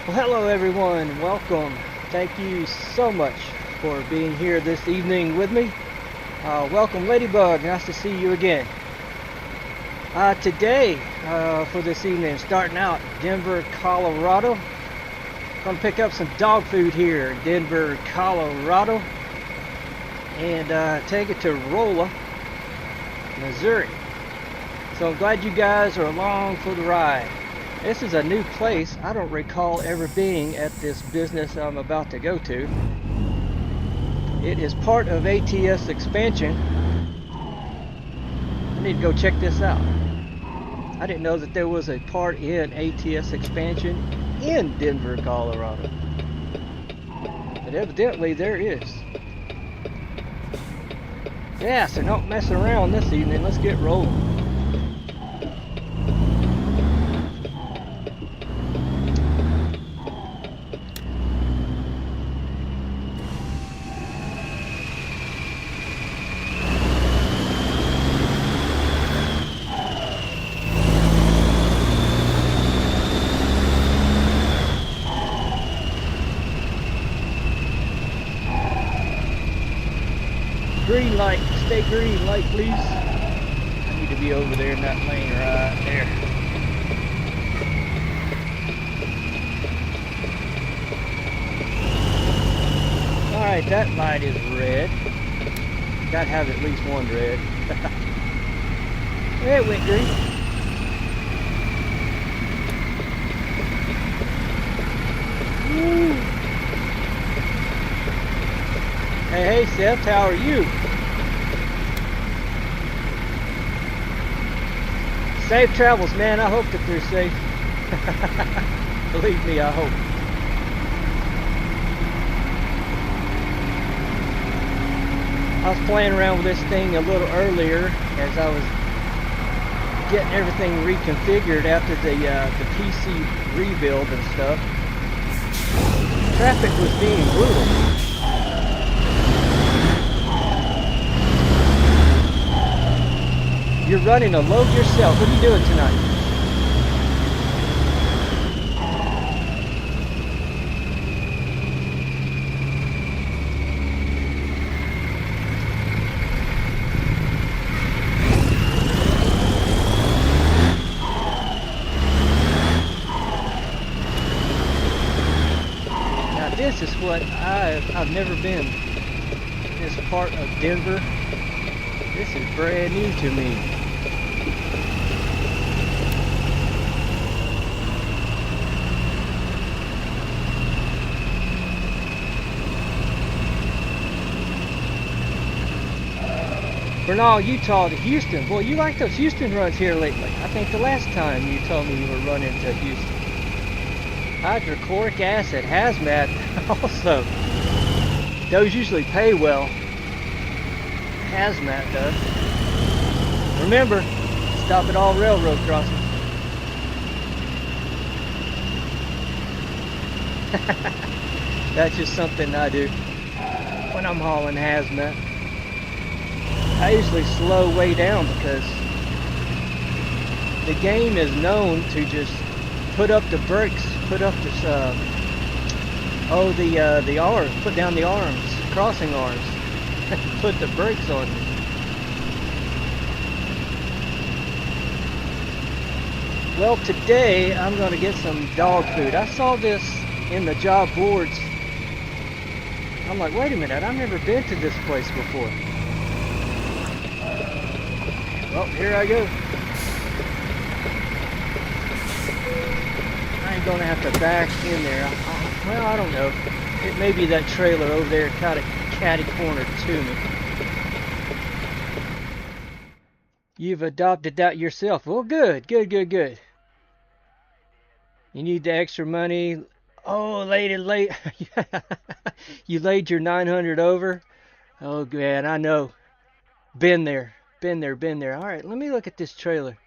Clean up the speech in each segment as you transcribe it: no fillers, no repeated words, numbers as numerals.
Well, hello everyone, welcome. Thank you so much for being here this evening with me. Welcome Ladybug, nice to see you again. Today, for this evening, starting out Denver, Colorado. Gonna pick up some dog food here in Denver, Colorado, and take it to Rolla, Missouri. So I'm glad you guys are along for the ride. This is a new place. I don't recall ever being at this business I'm about to go to. It is part of ATS expansion. I need to go check this out. I didn't know that there was a part in ATS expansion in Denver, Colorado. But evidently there is. Yeah, so don't mess around this evening. Let's get rolling. Green light, stay green light please. I need to be over there in that lane right there. Alright, that light is red. Gotta have at least one red. It went green. Woo. Hey Seth, how are you? Safe travels, man. I hope that they're safe. Believe me, I hope. I was playing around with this thing a little earlier as I was getting everything reconfigured after the PC rebuild and stuff. Traffic was being brutal. You're running a load yourself. What are you doing tonight? Now this is what I've never been. This part of Denver. This is brand new to me. Bernal, Utah to Houston. Boy, you like those Houston runs here lately. I think the last time you told me you were running to Houston. Hydrochloric acid, hazmat also. Those usually pay well. Hazmat does. Remember, stop at all railroad crossings. That's just something I do when I'm hauling hazmat. I usually slow way down because the game is known to just put up the brakes, put up this, the arms, put down the arms, crossing arms, put the brakes on you. Well, today I'm going to get some dog food. I saw this in the job boards. I'm like, wait a minute, I've never been to this place before. Well, here I go. I ain't gonna have to back in there. Well, I don't know. It may be that trailer over there kind of catty-cornered to me. You've adopted that yourself. Well, good. You need the extra money. Oh, late. You laid your 900 over. Oh, man, I know. Been there. All right, let me look at this trailer.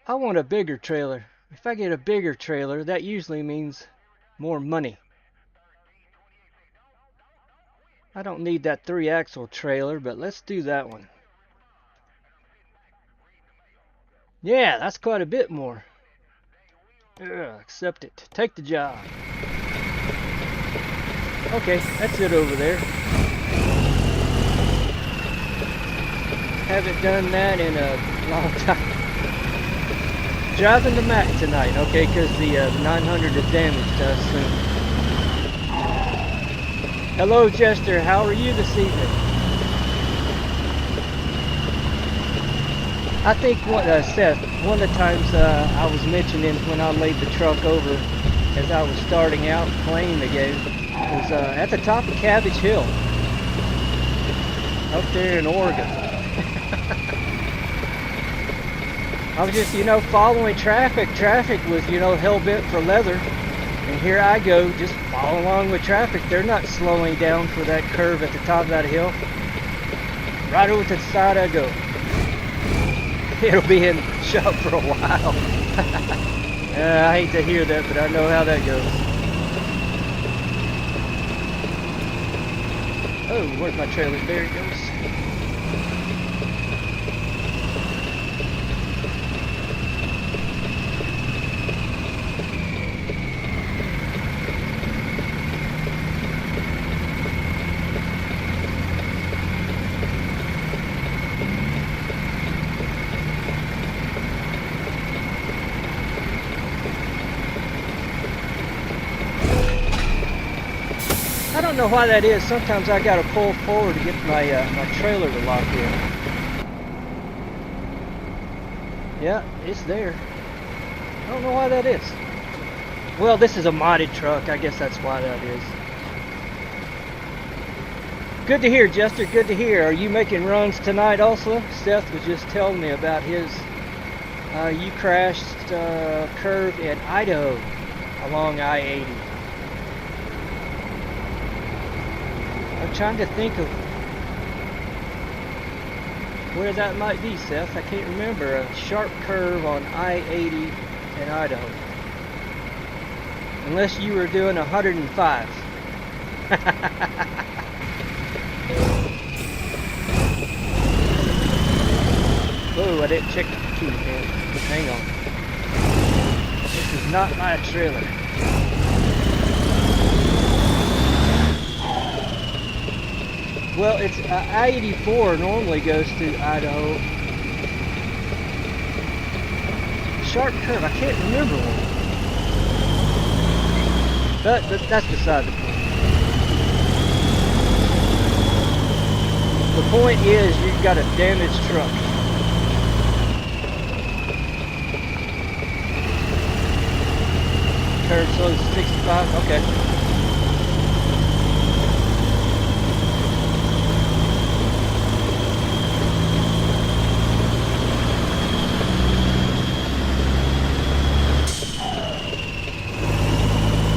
I want a bigger trailer. If I get a bigger trailer, that usually means more money. I don't need that 3-axle trailer, but let's do that one. Yeah, that's quite a bit more. Accept it. Take the job. Okay, that's it over there. Haven't done that in a long time. Driving the Mac tonight, okay, because the 900 is damaged soon. Hello, Jester. How are you this evening? I think Seth, one of the times I was mentioning when I laid the truck over as I was starting out playing the game was at the top of Cabbage Hill up there in Oregon. I was just, following traffic. Traffic was, hell-bent for leather. And here I go, just following along with traffic. They're not slowing down for that curve at the top of that hill. Right over to the side I go. It'll be in shop for a while. I hate to hear that, but I know how that goes. Oh, where's my trailer? There it goes. I don't know why that is. Sometimes I gotta pull forward to get my my trailer to lock in. Yeah, it's there. I don't know why that is. Well, this is a modded truck. I guess that's why that is. Good to hear, Jester. Good to hear. Are you making runs tonight also? Seth was just telling me about his. You crashed curve in Idaho along I-80. I'm trying to think of where that might be, Seth. I can't remember. A sharp curve on I-80 in Idaho. Unless you were doing 105. Whoa, I didn't check the key, man. Hang on. This is not my trailer. Well, it's I-84 normally goes through Idaho. Sharp curve, I can't remember one. But that's beside the point. The point is you've got a damaged truck. Curve slow 65, okay.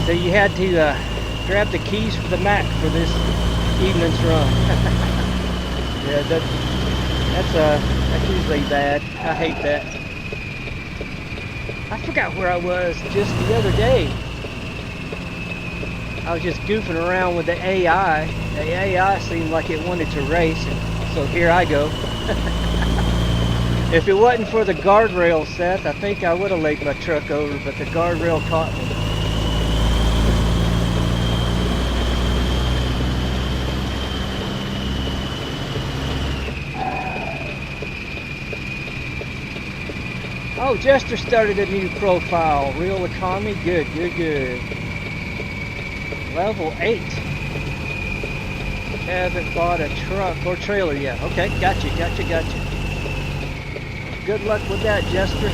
So you had to grab the keys for the Mac for this evening's run. Yeah, that's usually bad. I hate that. I forgot where I was just the other day. I was just goofing around with the AI. The AI seemed like it wanted to race, and so here I go. If it wasn't for the guardrail, Seth, I think I would have laid my truck over, but the guardrail caught me. Oh, Jester started a new profile. Real economy. Good, good, good. Level 8. Haven't bought a truck or trailer yet. Okay, gotcha. Good luck with that, Jester.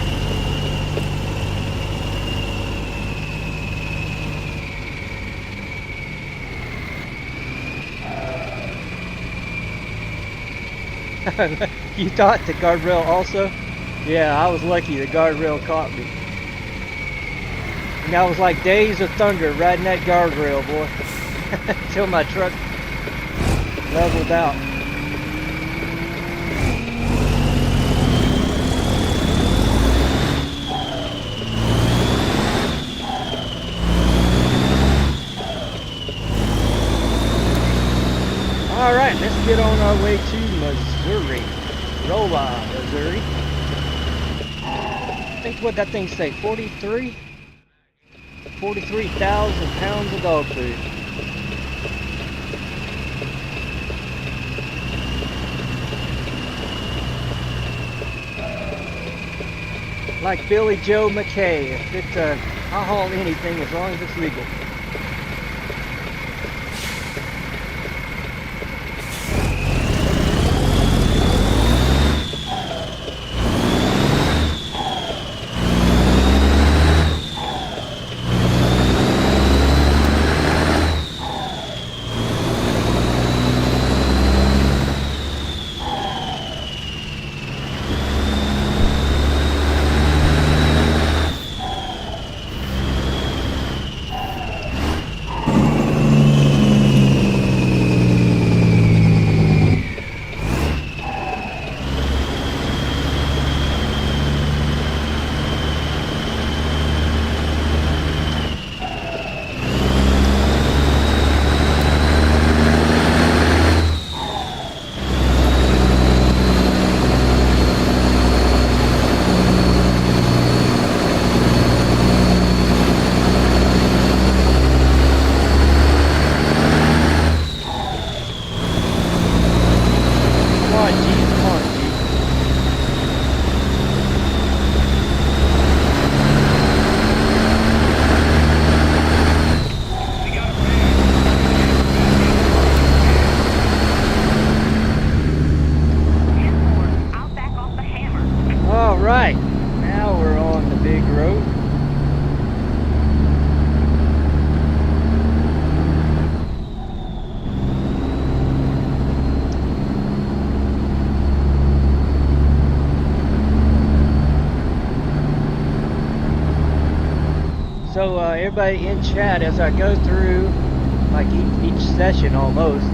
You thought the guardrail also? Yeah, I was lucky the guardrail caught me. And that was like days of thunder riding that guardrail, boy. Until my truck leveled out. Alright, let's get on our way to Missouri. Rolla, Missouri. I think what that thing say, 43? 43,000 pounds of dog food. Like Billy Joe McKay, if it's I'll haul anything as long as it's legal. Alright, now we're on the big road. So everybody in chat, as I go through, like each session almost,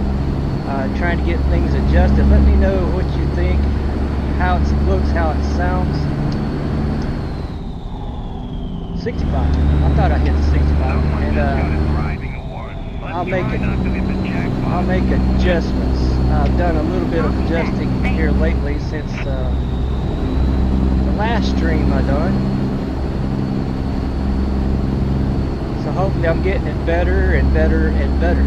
trying to get things adjusted, let me know what you think, how it looks, how it sounds. 65. I thought I hit 65, and I'll make adjustments. I've done a little bit of adjusting here lately since the last stream I done. So hopefully I'm getting it better and better and better.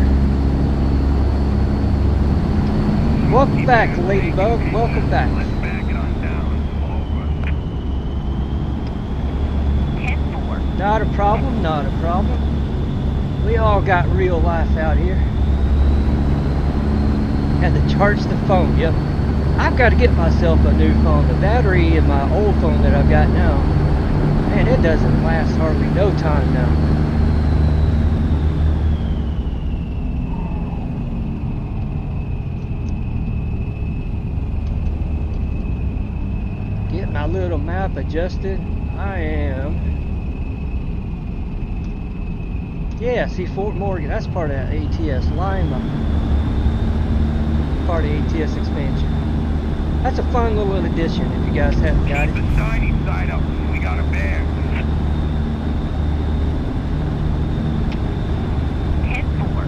Welcome back, Ladybug. Welcome back. Not a problem, not a problem. We all got real life out here. Had to charge the phone, yep. I've got to get myself a new phone. The battery in my old phone that I've got now, man, it doesn't last hardly no time now. Get my little map adjusted. I am... Yeah, see Fort Morgan, that's part of that ATS. Lima, part of ATS expansion. That's a fun little addition if you guys haven't got it. Keep the shiny side up, we got a bear. 10-4.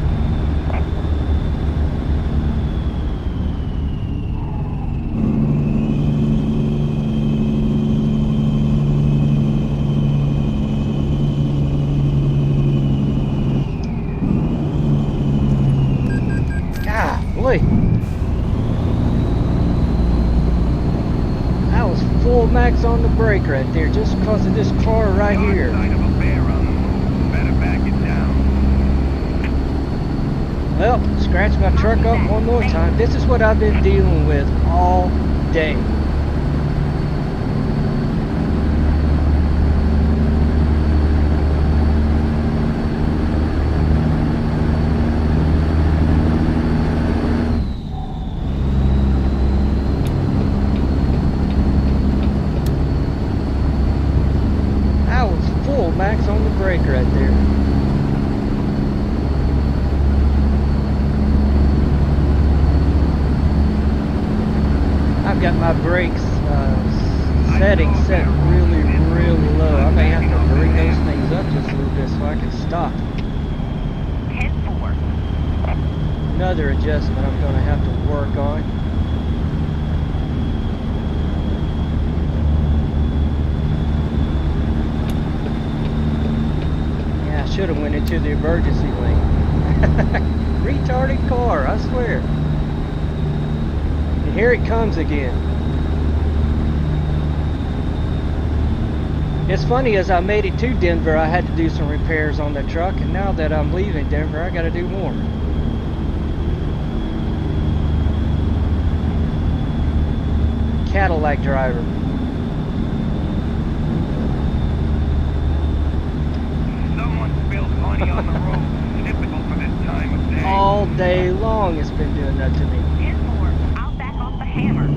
That was full max on the brake right there, just because of this car right here. Well, scratch my truck up one more time. This is what I've been dealing with all day. Max on the brake right there. I've got my brakes settings set really, really low. I may have to bring those things up just a little bit so I can stop. 10-4. Another adjustment I'm going to have to work on. should have went into the emergency lane. Retarded car, I swear. And here it comes again. It's funny, as I made it to Denver, I had to do some repairs on the truck, and now that I'm leaving Denver, I got to do more. Cadillac driver. Someone spilled honey on the road. Typical for this time of day. All day long it's been doing that to me. 10-4. I'll back off the hammer.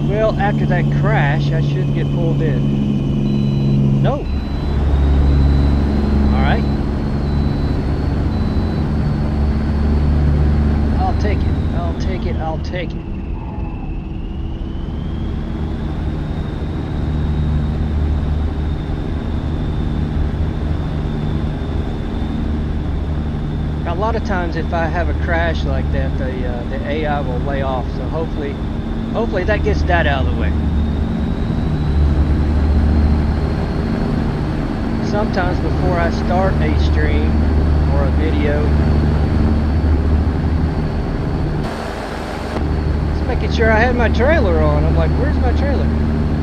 Well, after that crash, I shouldn't get pulled in. No. Alright. I'll take it. I'll take it. I'll take it. A lot of times if I have a crash like that, the AI will lay off. So hopefully that gets that out of the way. Sometimes before I start a stream or a video, just making sure I had my trailer on. I'm like, where's my trailer?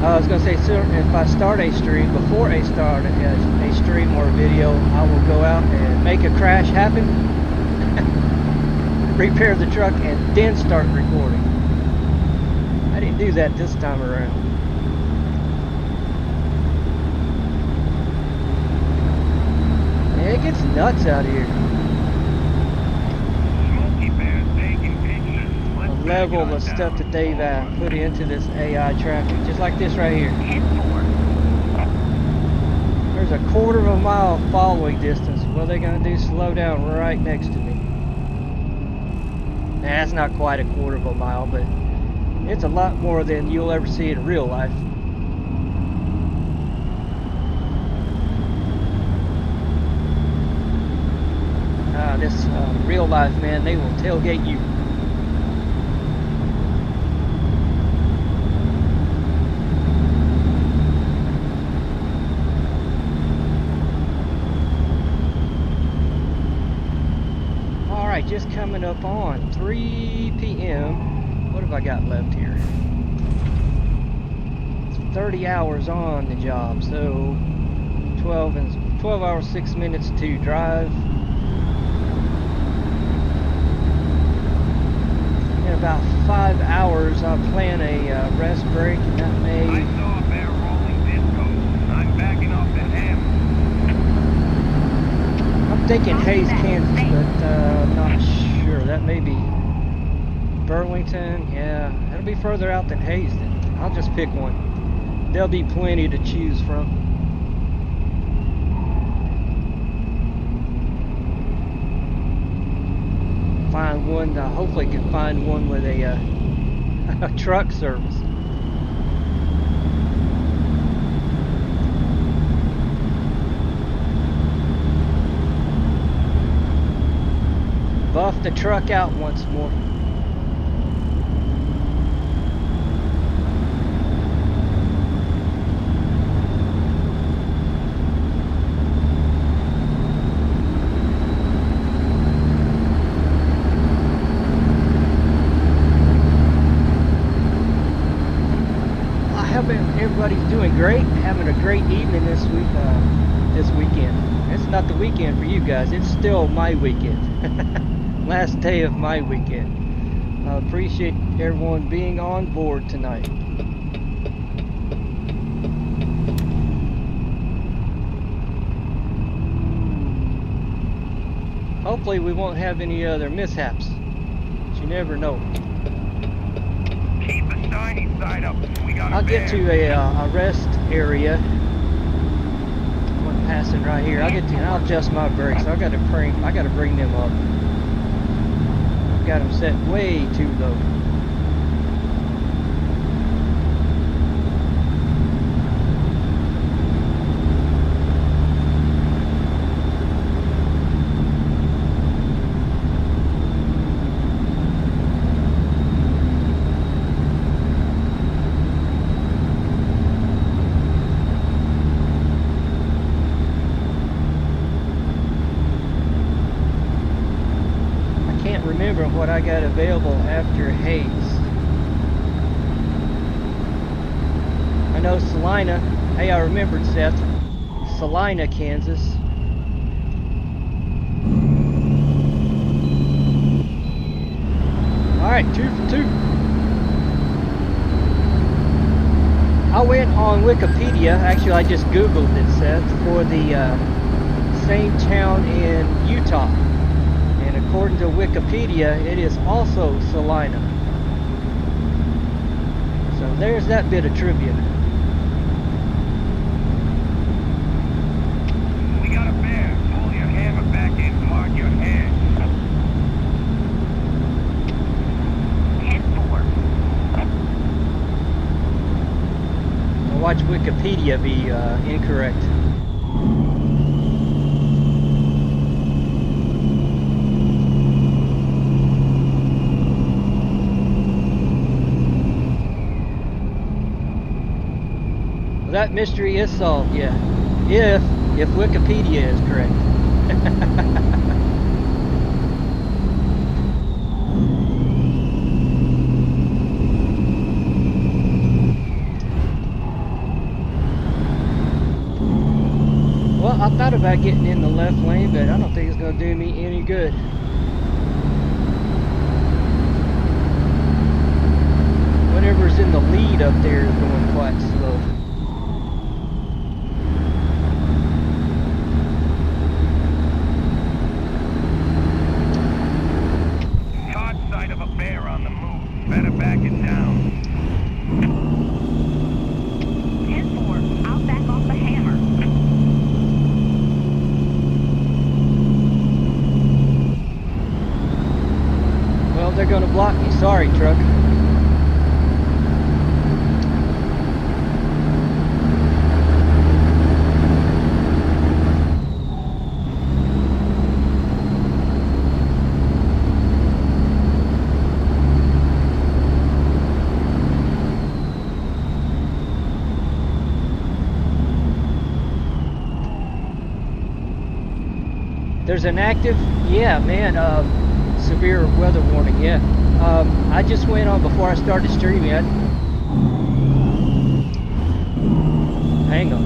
I was gonna say, if I start a stream, before I start a stream or a video, I will go out and make a crash happen, repair the truck, and then start recording. I didn't do that this time around. It gets nuts out here. Smoky Bear's taking pictures. The level of stuff that they've put into this AI traffic, just like this right here. 10-4. There's a quarter of a mile following distance. What are they going to do? Slow down right next to me. Nah, that's not quite a quarter of a mile, but it's a lot more than you'll ever see in real life. This real life, man, they will tailgate you. Alright, just coming up on 3 p.m. What have I got left here? It's 30 hours on the job, so 12 hours, 6 minutes to drive. In about 5 hours, I'll plan a rest break, and that may... I saw a bear rolling disco. I'm backing off the hammer. I'm thinking Hayes, Kansas, but I'm not sure. That may be Burlington. Yeah, it'll be further out than Hayes then. I'll just pick one. There'll be plenty to choose from. Find one, hopefully can find one with a truck service. Buff the truck out once more. Everybody's doing great, having a great evening this weekend. It's not the weekend for you guys, it's still my weekend. Last day of my weekend. I appreciate everyone being on board tonight. Hopefully we won't have any other mishaps, but you never know. Keep the shiny side up. We got a I'll get bear. to a rest area. One passing right here. I'll adjust my brakes. I got to bring them up. I've got them set way too low. what I got available after Hayes. I know Salina. Hey, I remembered, Seth. Salina, Kansas. Alright, 2 for 2. I went on Wikipedia, actually I just Googled it, Seth, for the same town in Utah. And according to Wikipedia, it is also Salina. So there's that bit of trivia. We got a bear. Pull your hammer back in, mark your head. 10-4. I'll watch Wikipedia be incorrect. That mystery is solved, yeah. If Wikipedia is correct. Well, I thought about getting in the left lane, but I don't think it's going to do me any good. Whatever's in the lead up there is going quite slow. Caught sight of a bear on the move. Better back it down. 10-4. I'll back off the hammer. Well, they're going to block me. Sorry, truck. There's an active, yeah, man, severe weather warning, yeah. I just went on before I started streaming. Hang on.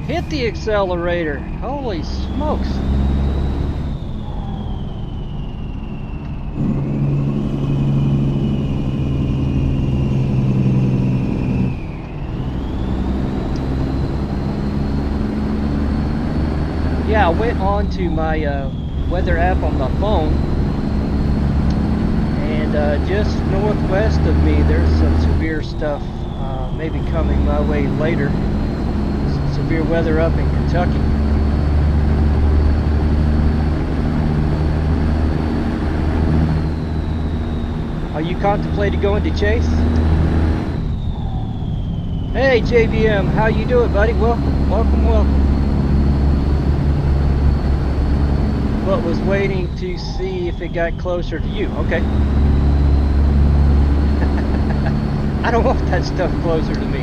Hit the accelerator. Holy smokes. Yeah, I went on to my weather app on my phone, and just northwest of me there's some severe stuff maybe coming my way later. Some severe weather up in Kentucky. Are you contemplating going to Chase? Hey JVM, how you doing, buddy? Welcome, welcome, welcome. But was waiting to see if it got closer to you. Okay. I don't want that stuff closer to me.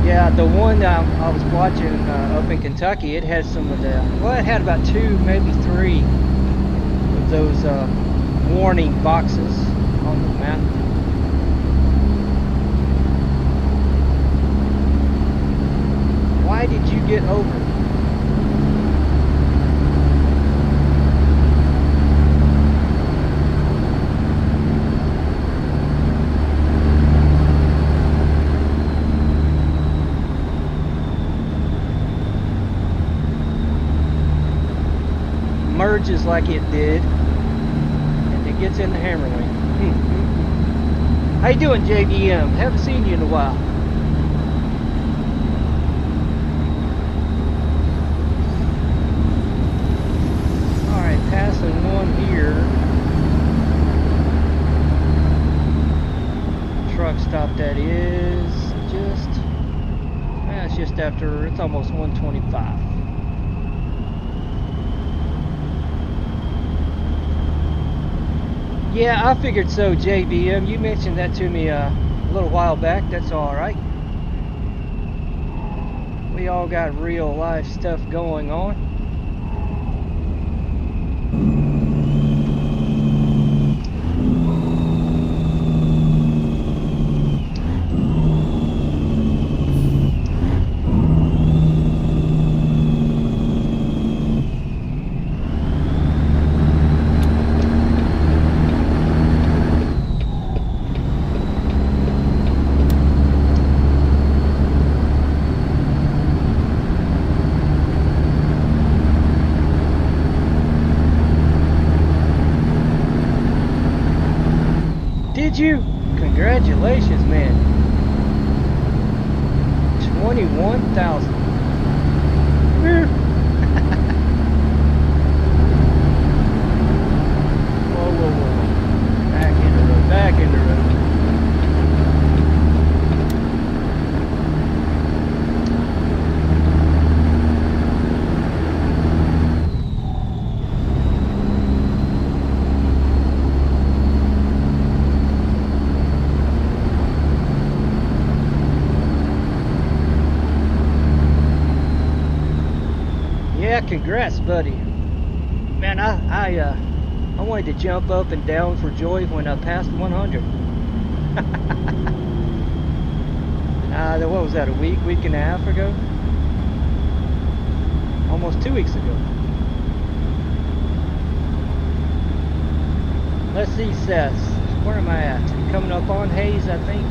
Yeah, the one I was watching up in Kentucky, it had some of the, well, it had about 2, maybe 3 of those warning boxes on the map. Why did you get over? Merges like it did, and it gets in the hammer lane. How you doing, JVM? Haven't seen you in a while. All right, passing one here. Truck stop that is just, it's just after, it's almost 125. Yeah, I figured so, JBM. You mentioned that to me a little while back. That's all right. We all got real life stuff going on. Did you? Congratulations, man. 21,000. Whoa, whoa, whoa. Back in the road, back in the road. Yeah, congrats, buddy. Man, I wanted to jump up and down for joy when I passed 100. What was that, a week and a half ago? Almost 2 weeks ago. Let's see, Seth. Where am I at? Coming up on Hayes, I think.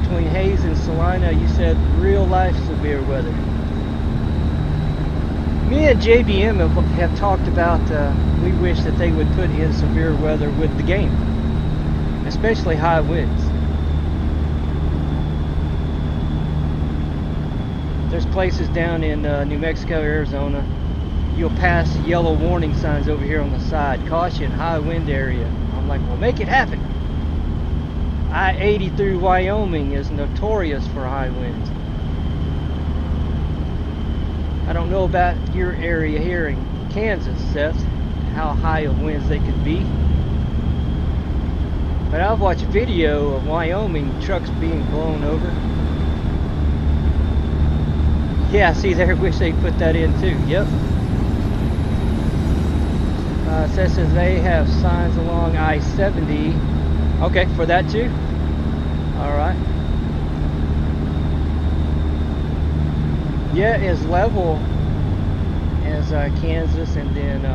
Between Hayes and Salina, you said real life severe weather. Me and JBM have talked about we wish that they would put in severe weather with the game, especially high winds. There's places down in New Mexico, Arizona, you'll pass yellow warning signs over here on the side, caution, high wind area. I'm like, well, make it happen. I-80 through Wyoming is notorious for high winds. I don't know about your area here in Kansas, Seth, how high of winds they could be. But I've watched video of Wyoming trucks being blown over. Yeah, see there, wish they put that in too. Yep. Seth says they have signs along I-70. Okay, for that too? Alright. Yeah, as level as Kansas and then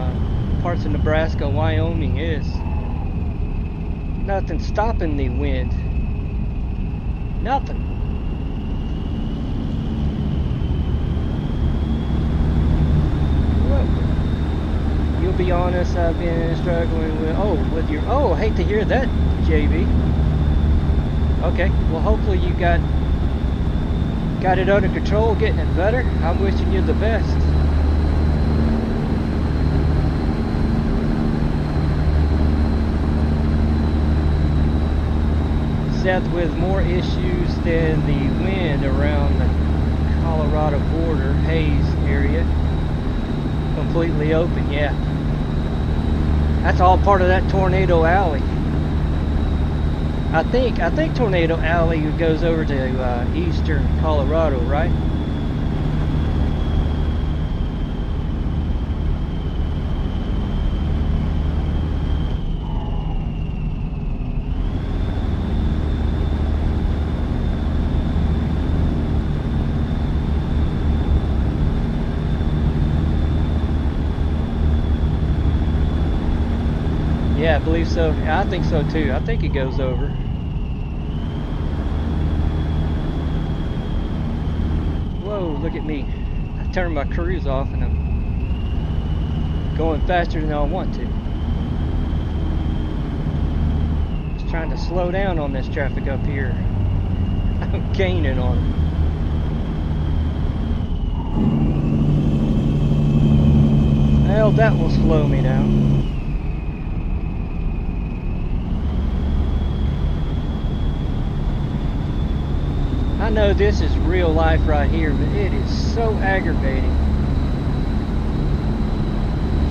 parts of Nebraska, Wyoming is. Nothing stopping the wind. Nothing. Whoa. You'll be honest, I've been struggling with your, I hate to hear that, JB. Okay, well hopefully you got it under control, getting it better. I'm wishing you the best. Seth, with more issues than the wind around the Colorado border, Hayes area, completely open, yeah. That's all part of that tornado alley. I think Tornado Alley goes over to eastern Colorado, right? Yeah, I believe so. I think so too. I think it goes over. Whoa, look at me. I turned my cruise off and I'm going faster than I want to. Just trying to slow down on this traffic up here. I'm gaining on it. Well, that will slow me down. I know this is real life right here, but it is so aggravating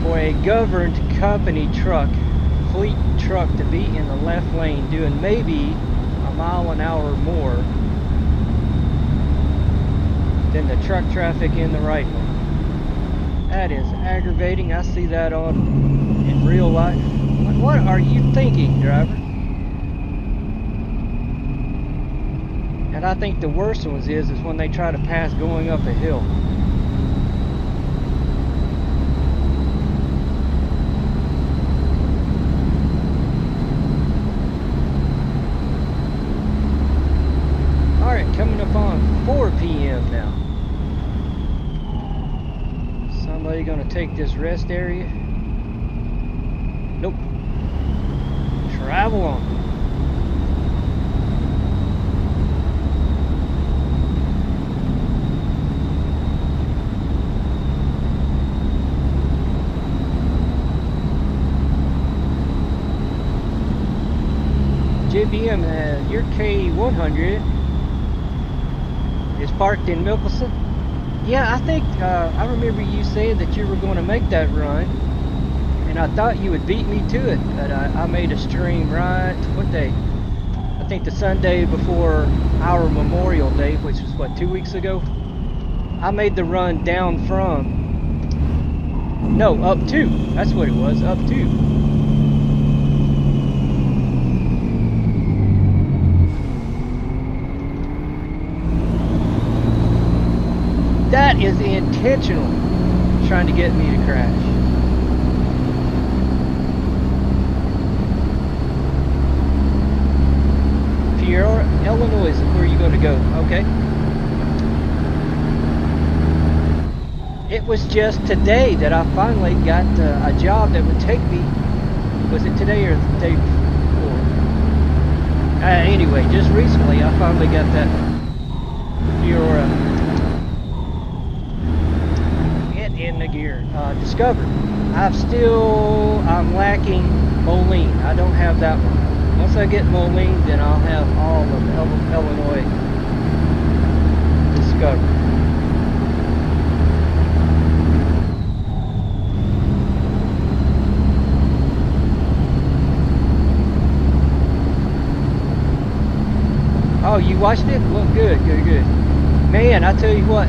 for a governed company truck complete truck to be in the left lane doing maybe a mile an hour more than the truck traffic in the right lane. That is aggravating. I see that on in real life. Like, what are you thinking, driver? And I think the worst ones is when they try to pass going up a hill. Alright, coming up on 4 p.m. now. Somebody gonna take this rest area? Nope. Travel on. JBM, your K100 is parked in Milkelson. Yeah, I think I remember you saying that you were going to make that run, and I thought you would beat me to it, but I made a stream right, what day? I think the Sunday before our Memorial Day, which was what, 2 weeks ago? I made the run down from, no, up to, that's what it was, up to. That is intentional, trying to get me to crash. Peoria, Illinois is where you're going to go. Okay. It was just today that I finally got a job that would take me. Was it today or the day before? Anyway, just recently I finally got that Peoria. In the gear discovered. I'm lacking Moline. I don't have that one. Once I get Moline, then I'll have all of Illinois discovered. Oh, you watched it? Well, good. Man, I tell you what.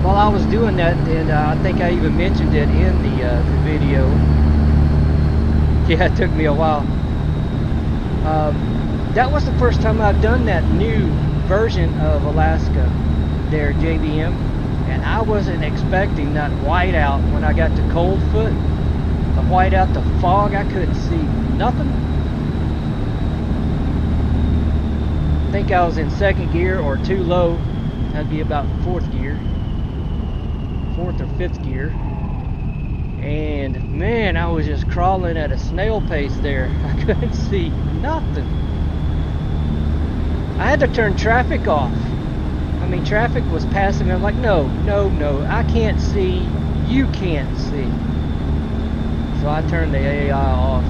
While I was doing that, and I think I even mentioned it in the video. Yeah, it took me a while. That was the first time I've done that new version of Alaska there, JBM, and I wasn't expecting that whiteout when I got to Coldfoot. The whiteout, the fog, I couldn't see nothing. I think I was in second gear or too low. That'd be about fourth gear. 4th or 5th gear, and man, I was just crawling at a snail pace there. I couldn't see nothing. I had to turn traffic off. I mean, traffic was passing me. I'm like, no, I can't see, you can't see. So I turned the AI off.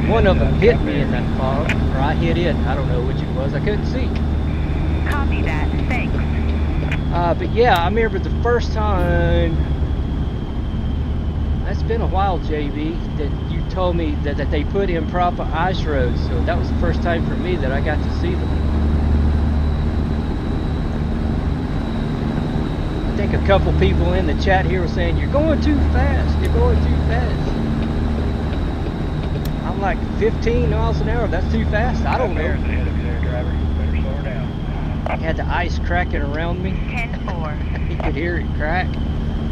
One of them hit me in that fog, or I hit it. I don't know which it was. I couldn't see. Copy that. Thanks. But yeah, I remember the first time, that's been a while, JB, that you told me that they put in proper ice roads, so that was the first time for me that I got to see them. I think a couple people in the chat here were saying, you're going too fast, I'm like, 15 miles an hour, that's too fast? I don't know. Ahead of you there, driver. Better slow her down. Had the ice cracking around me. 10-4. You could hear it crack.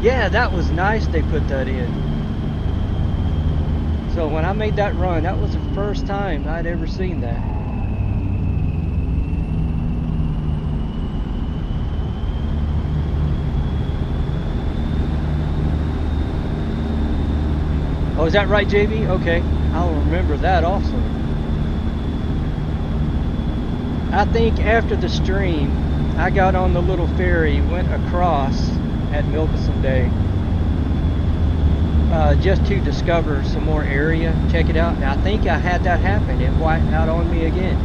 Yeah, that was nice they put that in. So when I made that run, that was the first time I'd ever seen that. Oh, is that right, JB? Okay, I'll remember that also. I think after the stream, I got on the little ferry, went across at Milkelson Day, just to discover some more area, check it out. And I think I had that happen. It wiped out on me again.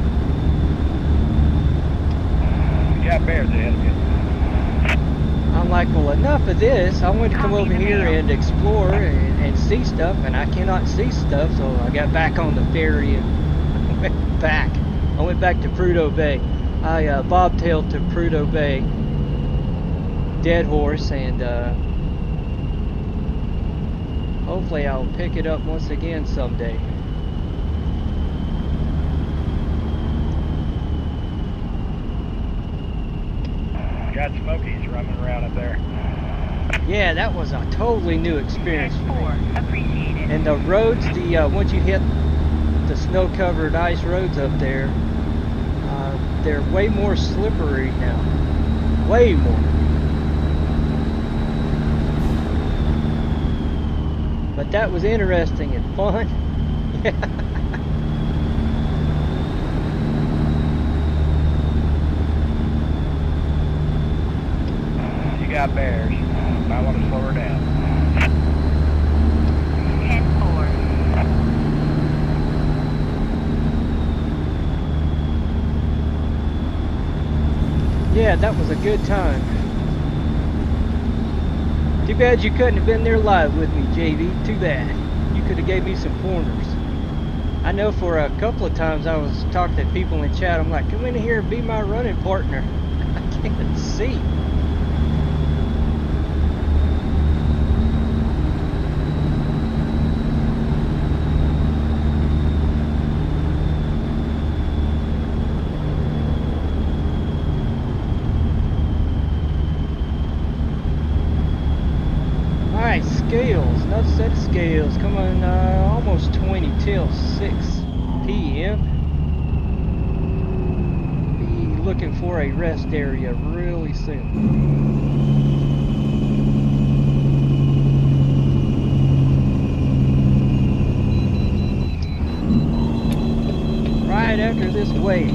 You got bears ahead of you. I'm like, well, enough of this. I wanted to come over here and explore and see stuff, and I cannot see stuff, so I got back on the ferry and went back. I went back to Prudhoe Bay. I bobtailed to Prudhoe Bay, Dead Horse, and hopefully I'll pick it up once again someday. Got Smokies roaming around up there. Yeah, that was a totally new experience for me. Appreciate it. And the roads, once you hit the snow-covered ice roads up there, they're way more slippery now. Way more. But that was interesting and fun. You got bears. Might want to slow her down. 10-4. Yeah, that was a good time. Too bad you couldn't have been there live with me, JV. Too bad. You could have gave me some pointers. I know for a couple of times I was talking to people in chat. I'm like, come in here and be my running partner. I can't see. Scales, another set of scales, coming almost 20 till 6 p.m. Be looking for a rest area really soon. Right after this wave.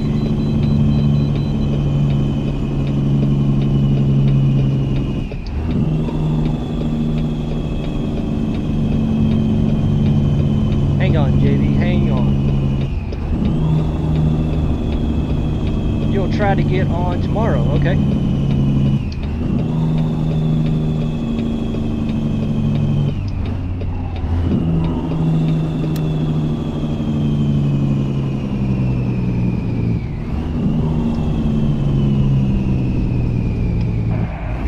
Hang on, JV, hang on. You'll try to get on tomorrow, okay?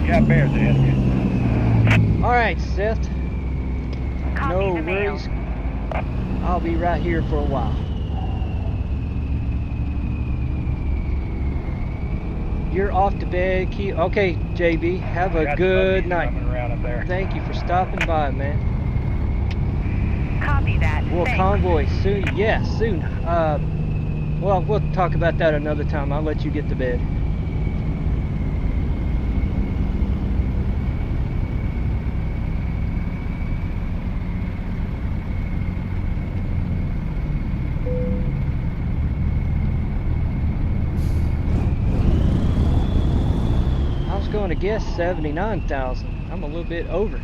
You got bears ahead of you. Alright, Seth. Copy No the mail. worries. I'll be right here for a while. You're off to bed. Okay, JB. Have a Got good Smokies night. roaming around up there. Thank you for stopping by, man. Copy that. Well, Thanks. convoy soon. Yeah, soon. Well, we'll talk about that another time. I'll let you get to bed. Going to guess 79,000. I'm a little bit over.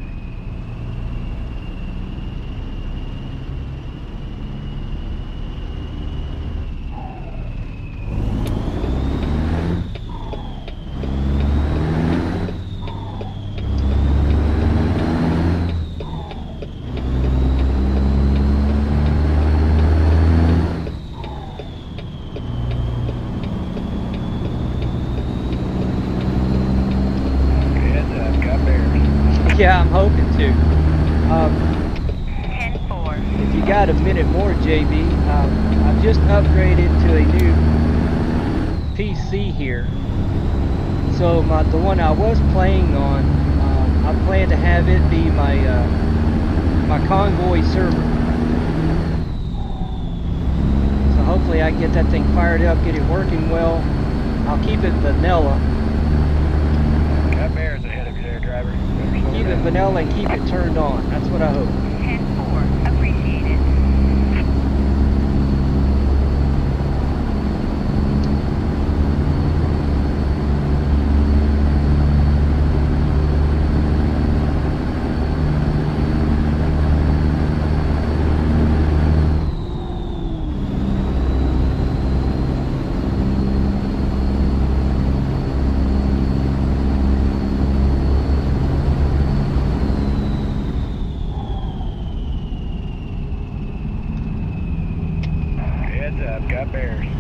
Yeah, I'm hoping to. 10-4. If you got a minute more, JB, I've just upgraded to a new PC here. So the one I was playing on, I plan to have it be my my convoy server. So hopefully I can get that thing fired up, get it working well. I'll keep it vanilla. Got bears ahead of you there, driver. Keep it vanilla and keep it turned on. That's what I hope. 10-4. Appreciate it.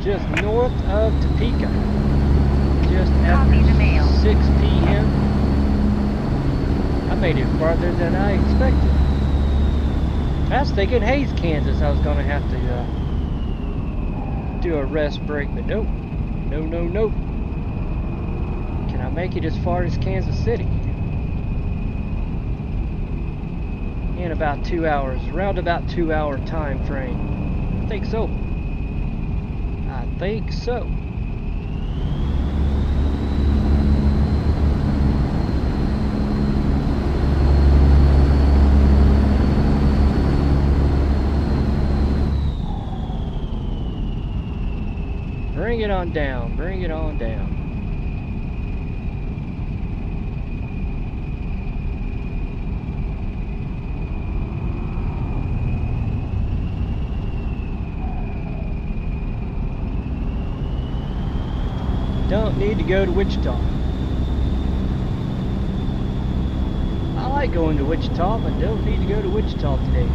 just north of Topeka. Just Copy the after mail. 6 p.m. I made it farther than I expected. I was thinking Hays, Kansas, I was going to have to do a rest break, but nope. No. Can I make it as far as Kansas City? In about 2 hours, around about 2 hour time frame. I think so. Bring it on down, bring it on down. Don't need to go to Wichita. I like going to Wichita, but don't need to go to Wichita today.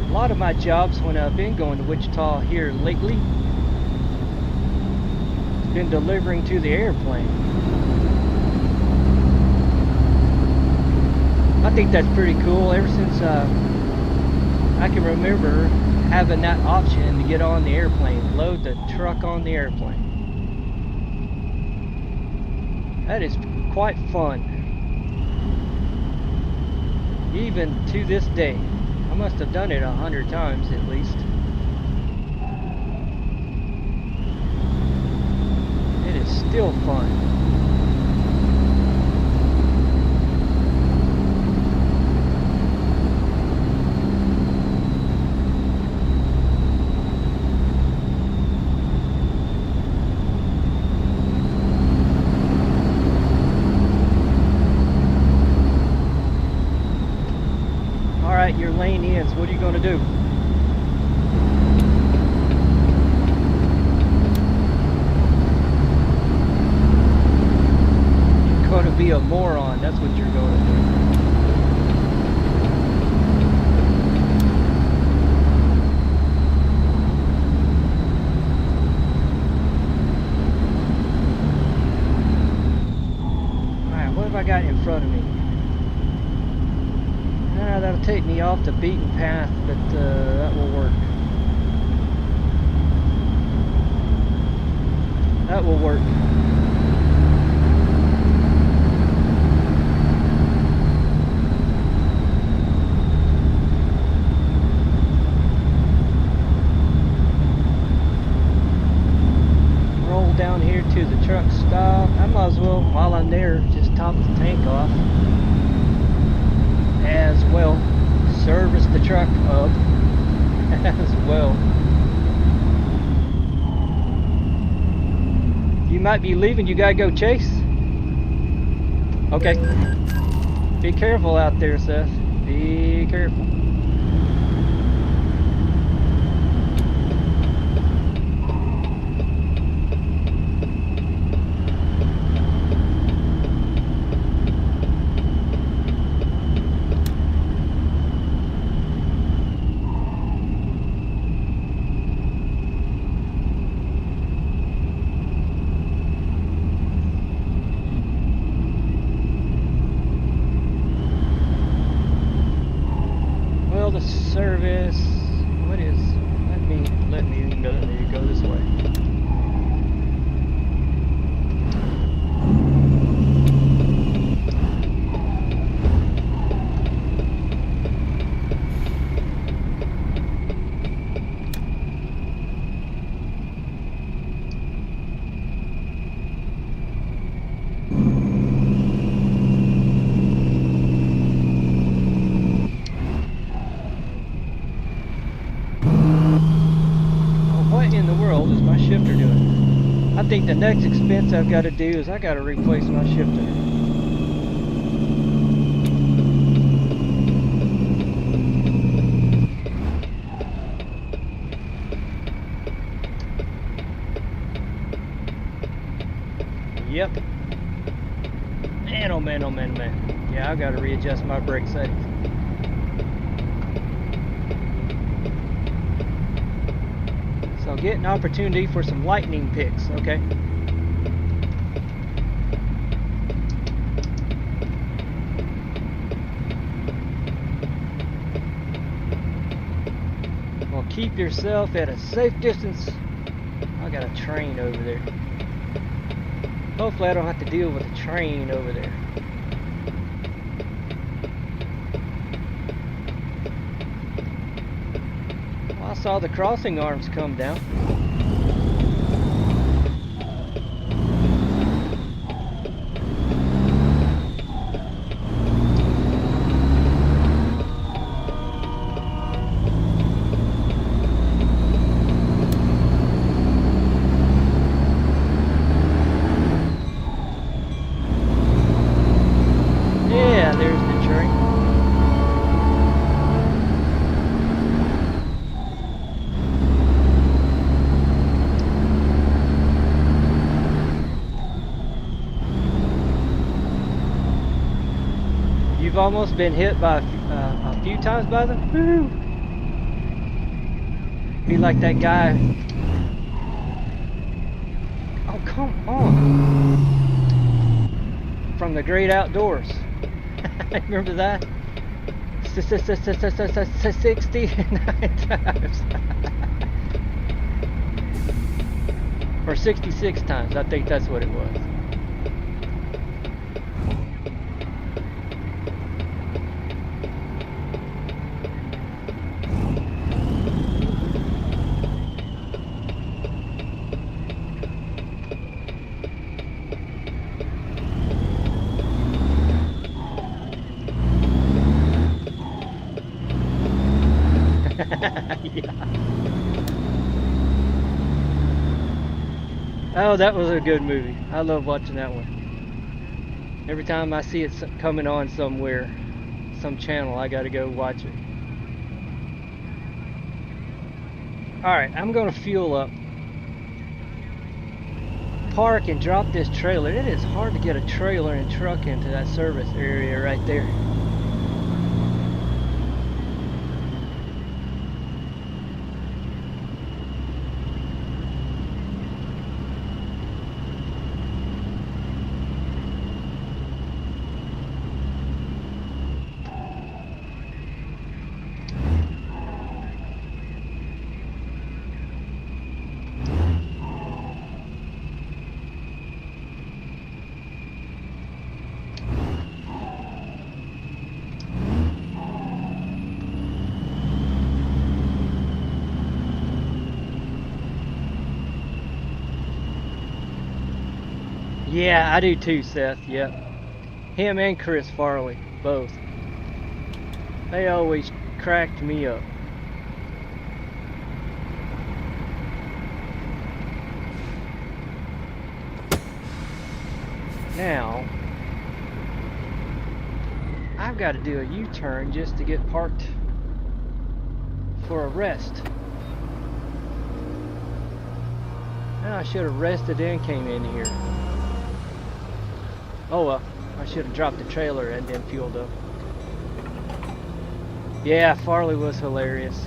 A lot of my jobs when I've been going to Wichita here lately, it's been delivering to the airplane. I think that's pretty cool. Ever since I can remember having that option to get on the airplane, load the truck on the airplane. That is quite fun. Even to this day. I must have done it 100 times at least. It is still fun. Alright, your lane ends. What are you going to do? You're going to be a moron. That's what you're going to do. Alright, what have I got in front of me? That'll take me off the beaten path, but that will work. That will work. Roll down here to the truck stop. I might as well, while I'm there, just top the tank off. As well, service the truck up as well. You might be leaving, you gotta go chase. Okay. Be careful out there, Seth. Be careful. Service. What is? Let me go this way. In the world is my shifter doing? I think the next expense I've got to do is I got to replace my shifter. man, oh man, oh man. Yeah, I've got to readjust my brake settings. So get an opportunity for some lightning picks, okay? Well, keep yourself at a safe distance. I got a train over there. Hopefully I don't have to deal with a train over there. Well, I saw the crossing arms come down. You've almost been hit by a few times by them. Woo! Be like that guy. Oh, come on! From the Great Outdoors. Remember that? 69 times. Or 66 times. I think that's what it was. Yeah. Oh, that was a good movie. I love watching that one. Every time I see it coming on somewhere, some channel, I gotta go watch it. Alright, I'm gonna fuel up, park and drop this trailer. It is hard to get a trailer and truck into that service area right there. Yeah, I do too, Seth. Yep. Him and Chris Farley, both. They always cracked me up. Now, I've got to do a U-turn just to get parked for a rest. Now I should have rested and came in here. Oh well, I should have dropped the trailer and then fueled up. Yeah, Farley was hilarious.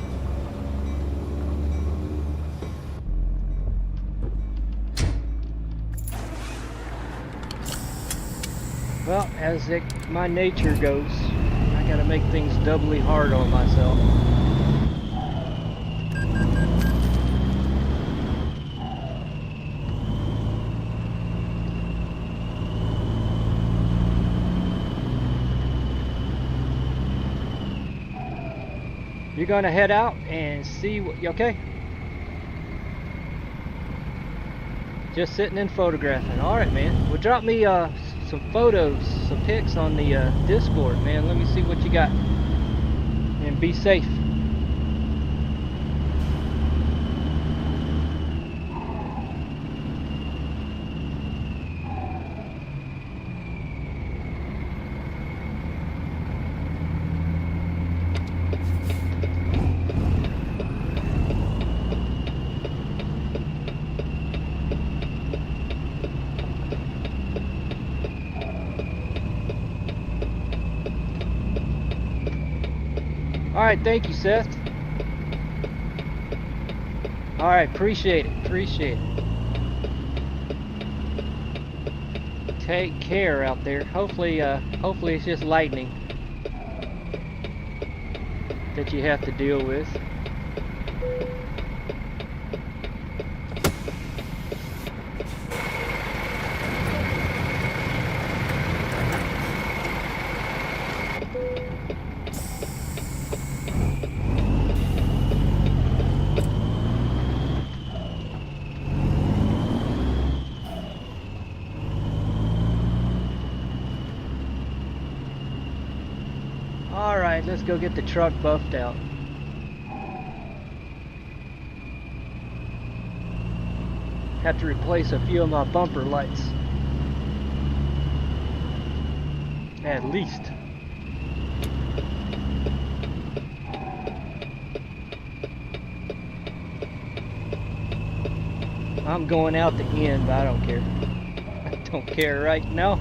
Well, as my nature goes, I gotta make things doubly hard on myself. You're gonna head out and see what, you okay? Just sitting and photographing. Alright, man. Well, drop me some photos, some pics on the Discord, man. Let me see what you got. And be safe. Alright, thank you, Seth. Alright, appreciate it. Appreciate it. Take care out there. Hopefully it's just lightning that you have to deal with. Alright, let's go get the truck buffed out. Have to replace a few of my bumper lights. At least. I'm going out the end, but I don't care. I don't care right now.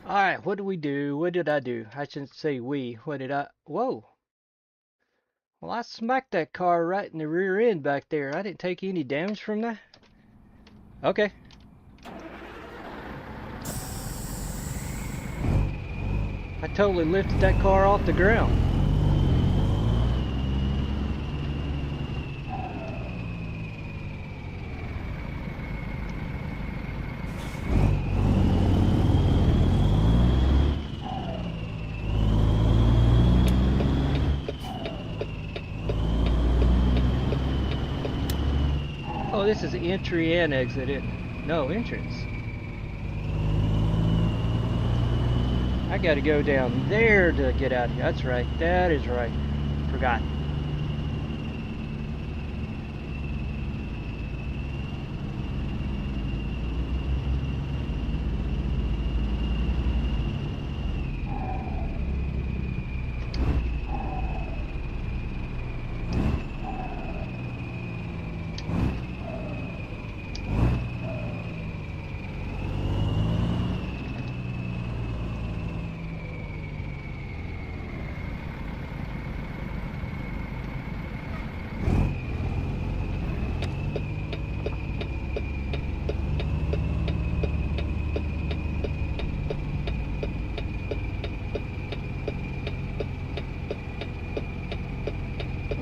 Alright, what do we do? What did I do? I shouldn't say we. What did I... Whoa! Well, I smacked that car right in the rear end back there. I didn't take any damage from that. Okay. I totally lifted that car off the ground. Oh, this is entry and exit. No, entrance. I gotta go down there to get out of here. That's right. That is right. Forgot.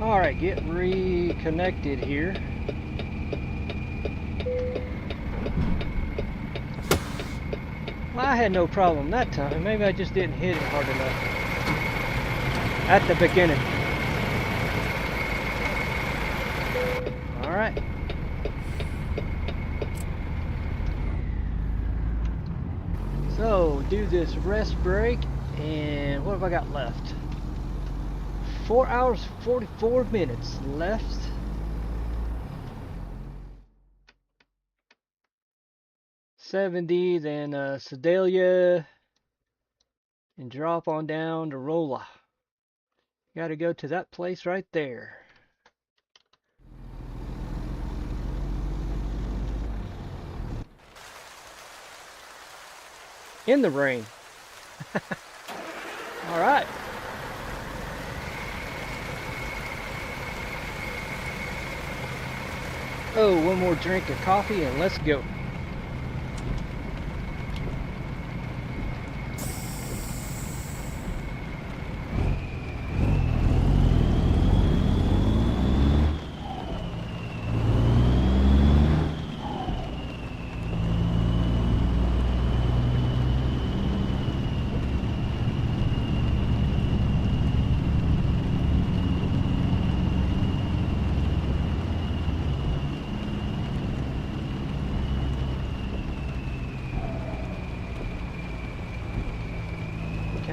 Alright, get reconnected here. Well, I had no problem that time. Maybe I just didn't hit it hard enough at the beginning. Alright. So, do this rest break, and what have I got left? 4 hours, 44 minutes left. $70, then Sedalia, and drop on down to Rolla. Gotta go to that place right there. In the rain. Alright. Oh, one more drink of coffee and let's go.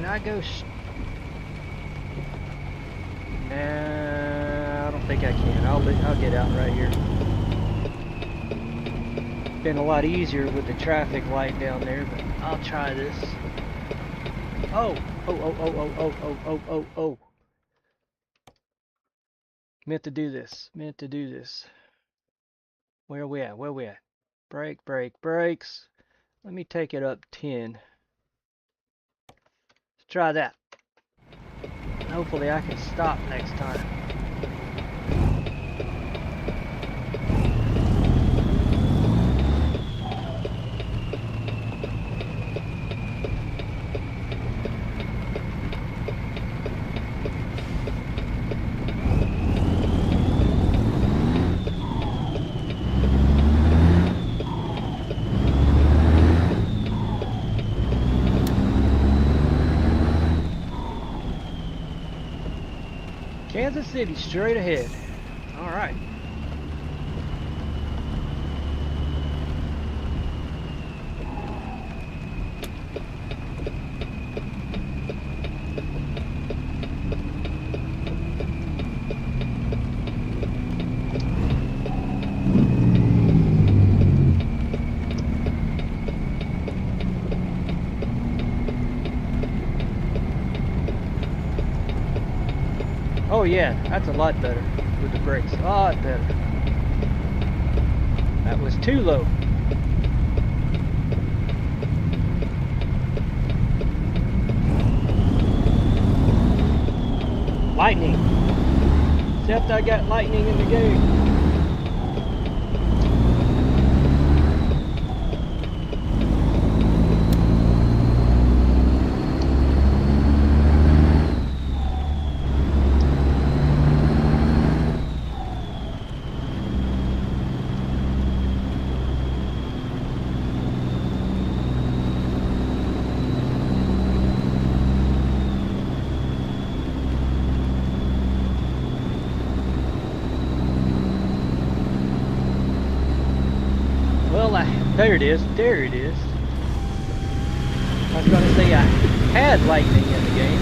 I go? Nah, I don't think I can. I'll get out right here. Been a lot easier with the traffic light down there, but I'll try this. Oh. Meant to do this. Where we at? Brakes. Let me take it up 10. Let's try that. Hopefully I can stop next time. Kansas City, straight ahead. All right. Oh yeah, that's a lot better with the brakes. A lot better. That was too low. Lightning. Except I got lightning in the game. There it is. I was going to say I had lightning in the game.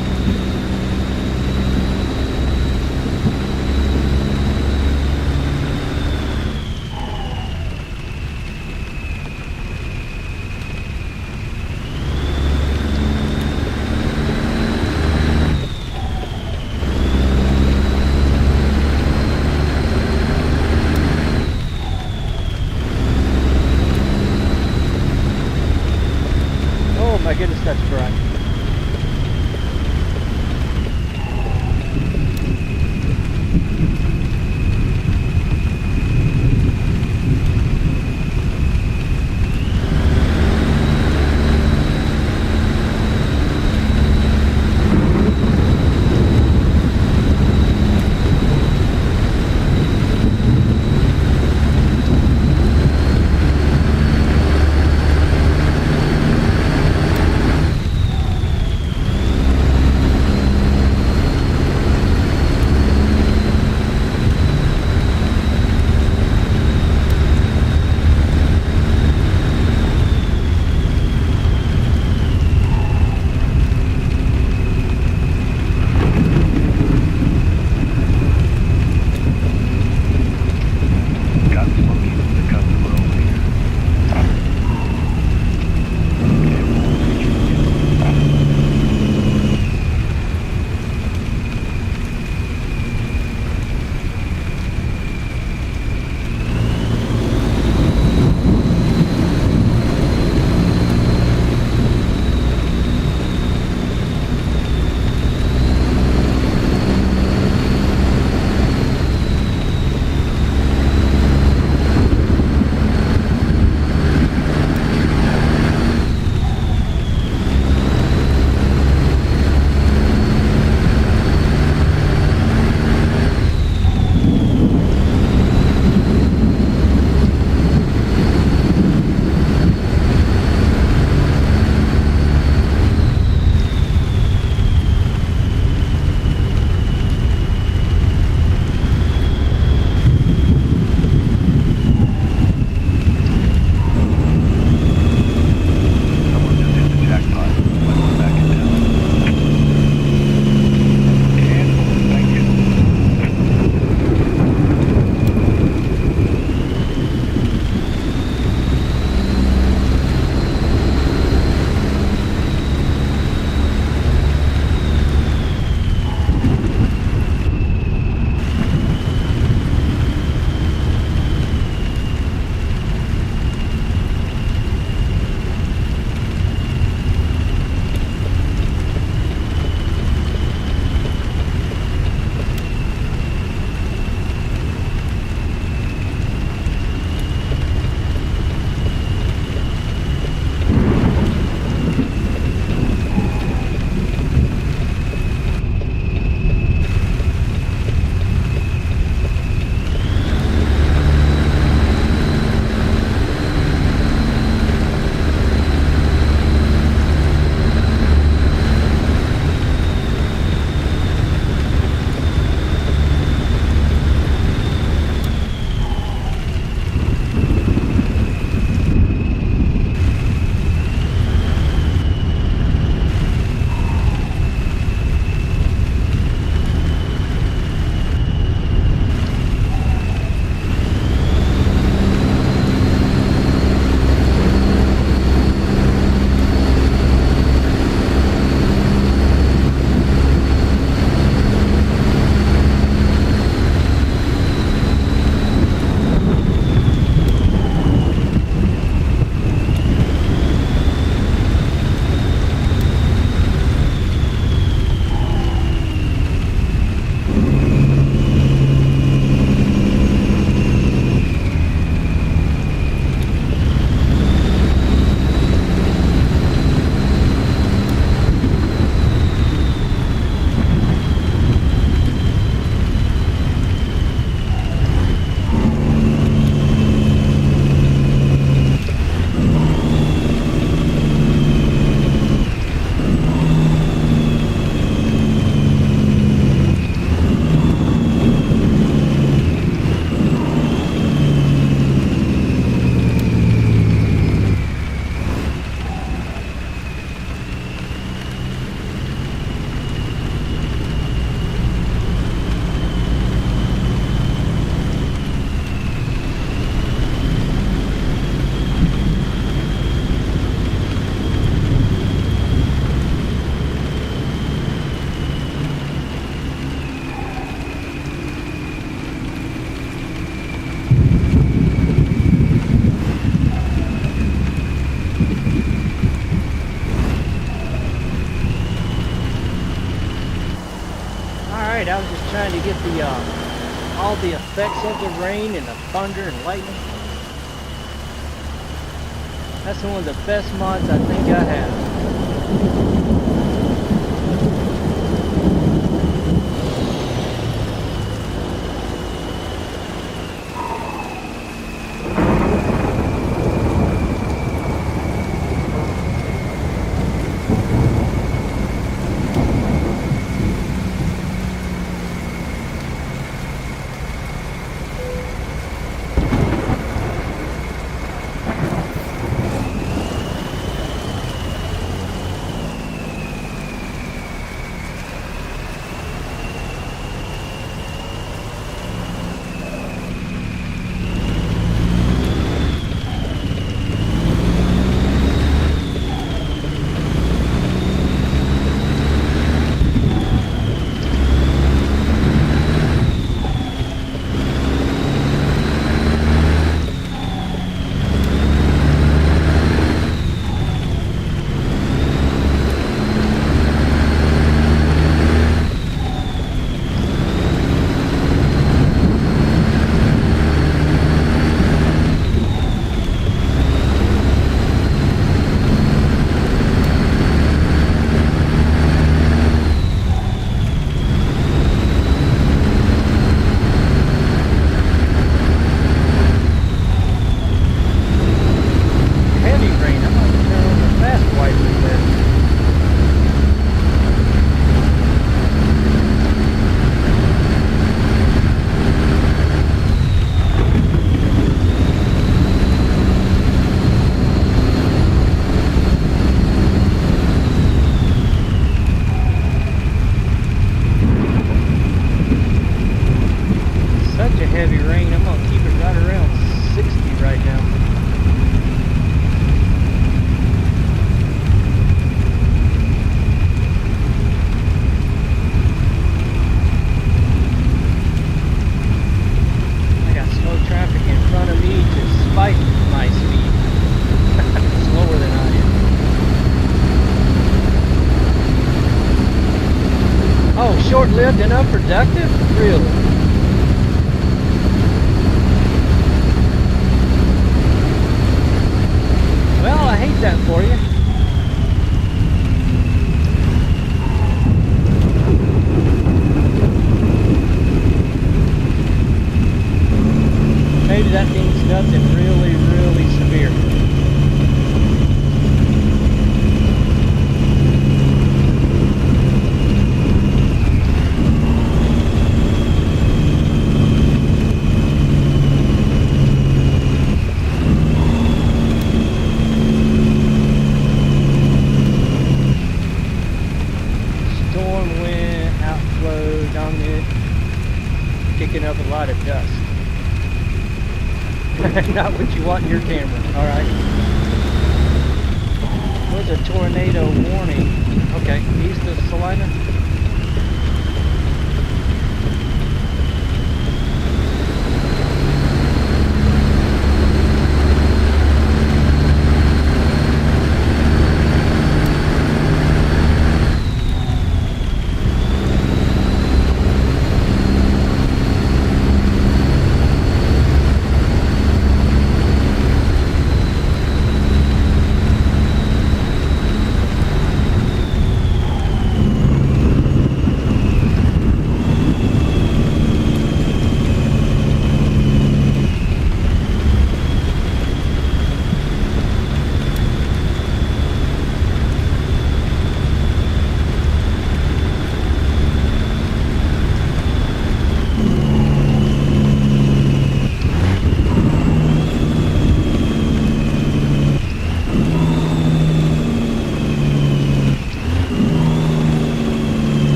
My goodness, that's bright. get the all the effects of the rain and the thunder and lightning. That's one of the best mods I think I have. Short-lived and unproductive? Really? Well, I hate that for you. Maybe that means nothing really, really severe. Up a lot of dust. Not what you want in your camera. Alright. There's a tornado warning. Okay, east of Salina.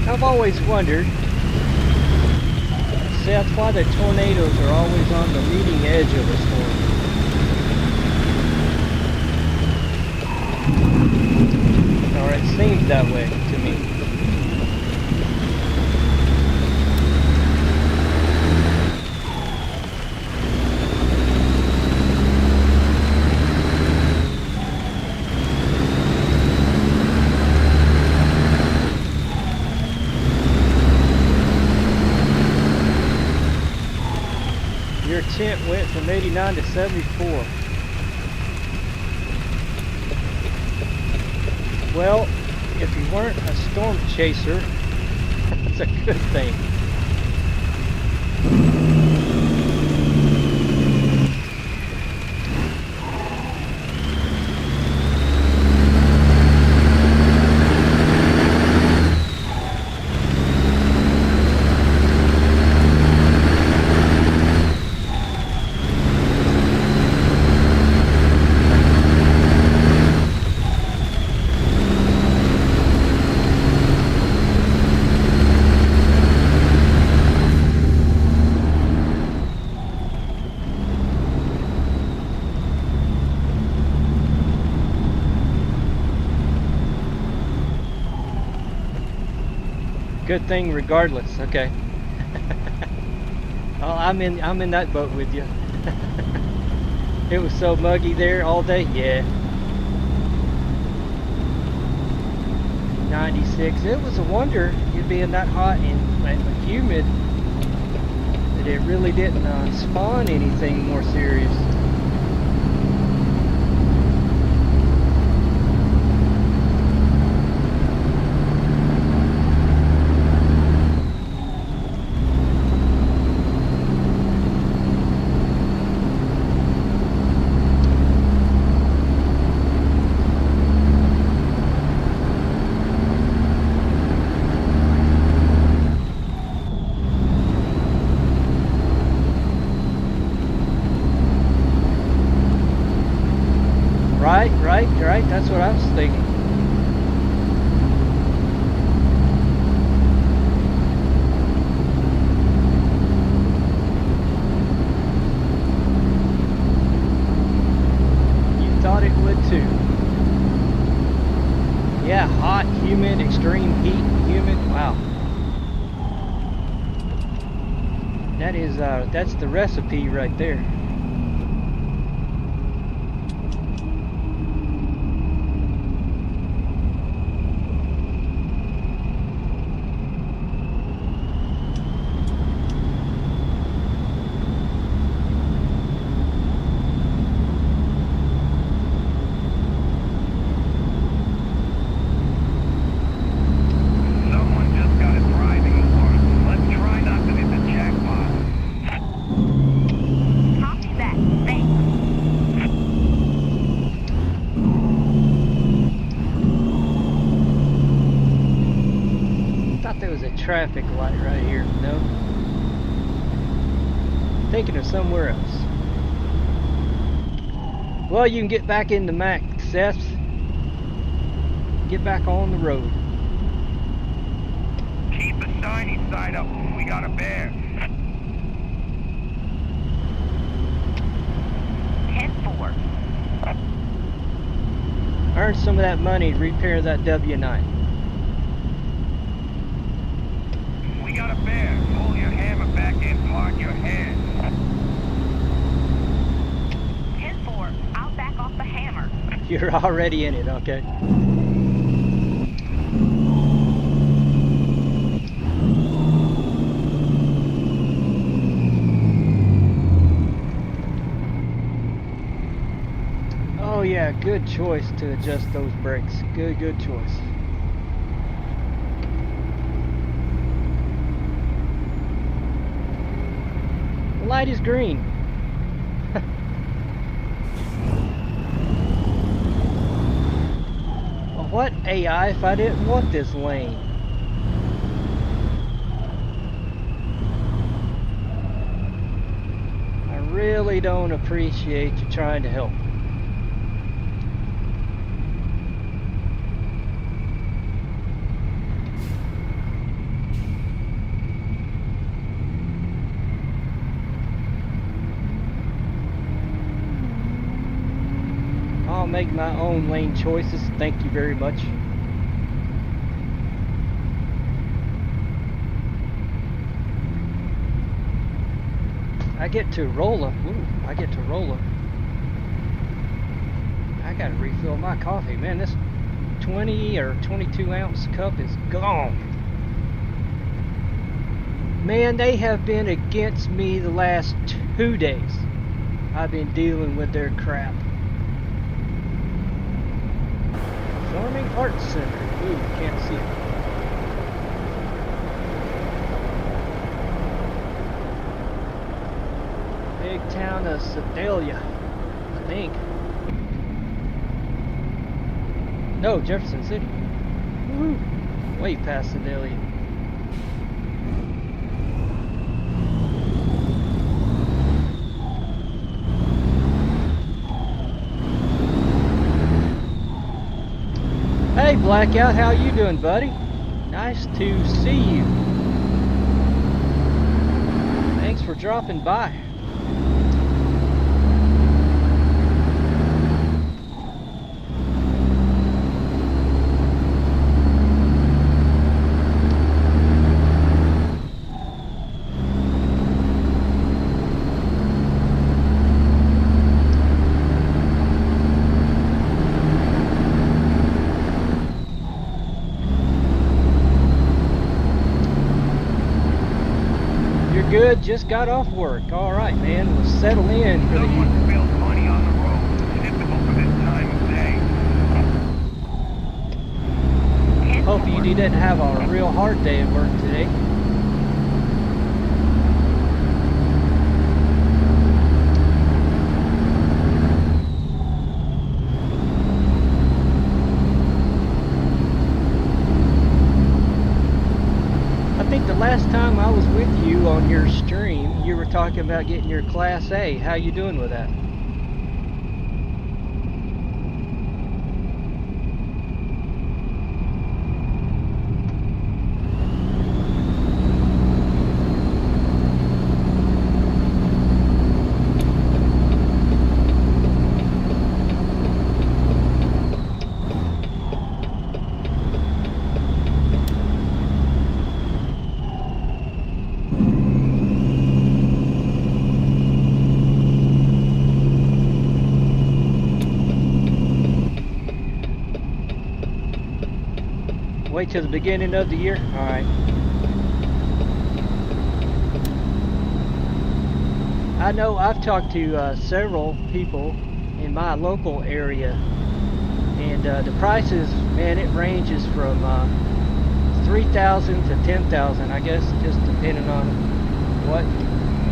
I've always wondered, Seth, why the tornadoes are always on the leading edge of a storm. it seems that way to me. Your tint went from 89 to 74. Well, if you weren't a storm chaser, it's a good thing. Good thing regardless. Okay. Oh, I'm in that boat with you. It was so muggy there all day. Yeah. 96. It was a wonder it being that hot and humid that it really didn't spawn anything more serious. Right, that's what I was thinking. You thought it would too. Yeah, hot, humid, extreme heat, humid, wow. That is, that's the recipe right there. Traffic light right here. No, thinking of somewhere else. Well, you can get back in the Mac, Seth. Get back on the road. Keep the shiny side up. We got a bear. 10-4. Earn some of that money to repair that W9. We got a bear. Pull your hammer back in. Park your head. 10-4. I'll back off the hammer. You're already in it, okay? Oh yeah, good choice to adjust those brakes. Good choice. The light is green. Well, what AI if I didn't want this lane? I really don't appreciate you trying to help. I'll make my own lane choices. Thank you very much. I get to Rolla. Ooh, I get to Rolla. I gotta refill my coffee, man. This 20 or 22 ounce cup is gone. Man, they have been against me the last 2 days. I've been dealing with their crap. Performing Arts Center. Ooh, can't see it. Big town of Sedalia, I think. No, Jefferson City. Woo! Way past Sedalia. Hey Blackout, how you doing, buddy? Nice to see you. Thanks for dropping by. Good, just got off work. All right, man, we'll settle in for the Someone evening. spilled money on the road. Typical for this time of day. Hope you didn't have a real hard day at work today. I think the last time I was with you on your stream, you were talking about getting your Class A. How you doing with that? Wait till the beginning of the year? Alright. I know I've talked to several people in my local area, and the prices, man, it ranges from 3,000 to 10,000, I guess, just depending on what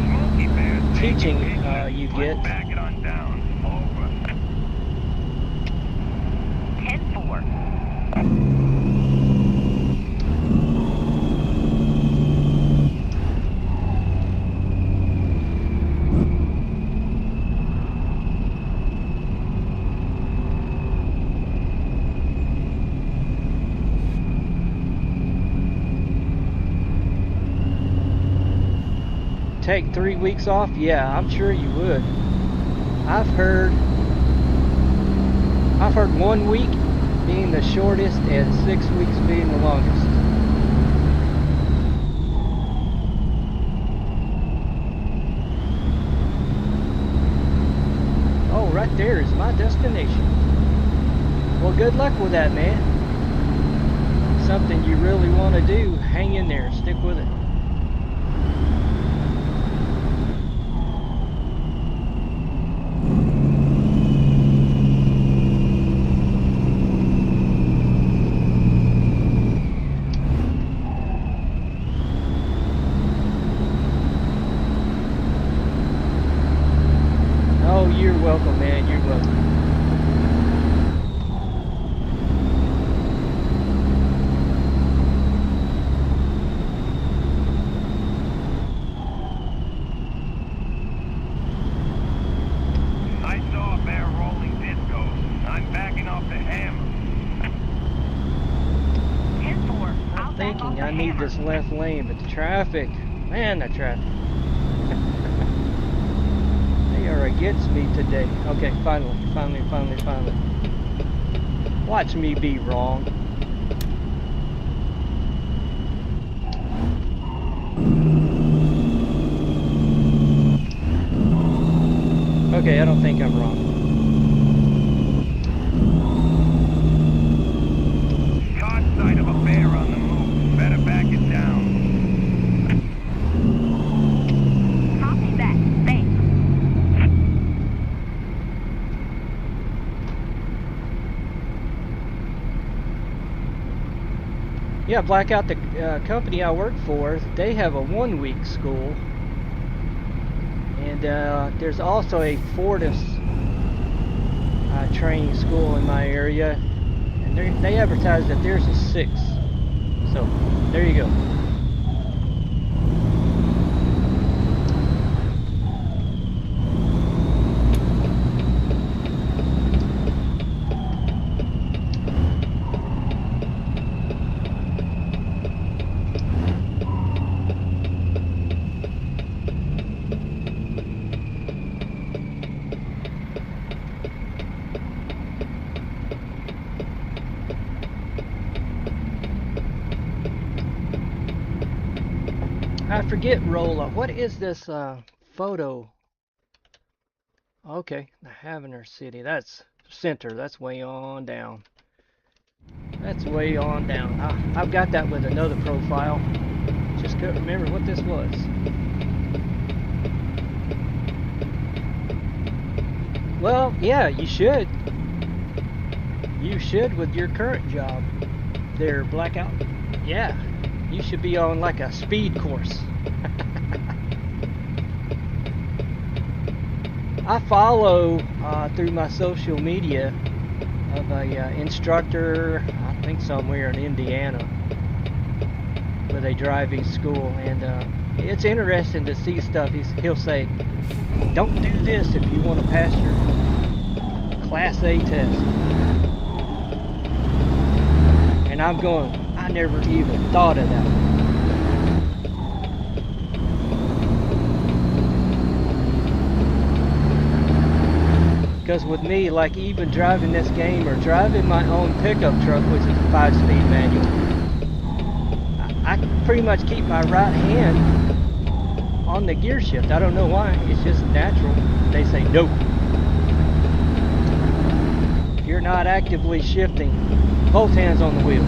Smoky Bears teaching you Let's get. back it on down. Over. 10-4. Take 3 weeks off? Yeah, I'm sure you would. I've heard 1 week being the shortest and 6 weeks being the longest. Oh, right there is my destination. Well, good luck with that, man. Something you really want to do, hang in there, stick with it. Oh, you're welcome, man. You're welcome. I saw a bear rolling discos. I'm backing off the hammer. 10-4. I'm thinking I need this left lane, but the traffic, man, the traffic. They are against me today. Okay, finally. Watch me be wrong. Okay, I don't think I'm wrong. Caught sight of a bear on the move. Better back it down. Copy that. Thanks. Yeah, Blackout, the company I work for, they have a 1-week school. And there's also a Fortis training school in my area. And they advertise that there's a 6. So, there you go. I forget, Rolla. What is this photo? Okay, the Havner City. That's center. That's way on down. That's way on down. I've got that with another profile. Just couldn't remember what this was. Well, yeah, you should. You should with your current job there, Blackout. Yeah, you should be on like a speed course. I follow through my social media of a instructor, I think somewhere in Indiana, with a driving school, and it's interesting to see stuff. He'll say, "Don't do this if you want to pass your Class A test," and I'm going, I never even thought of that. Because with me, like even driving this game or driving my own pickup truck, which is a 5-speed manual, I pretty much keep my right hand on the gear shift. I don't know why. It's just natural. They say no. You're not actively shifting. Both hands on the wheel.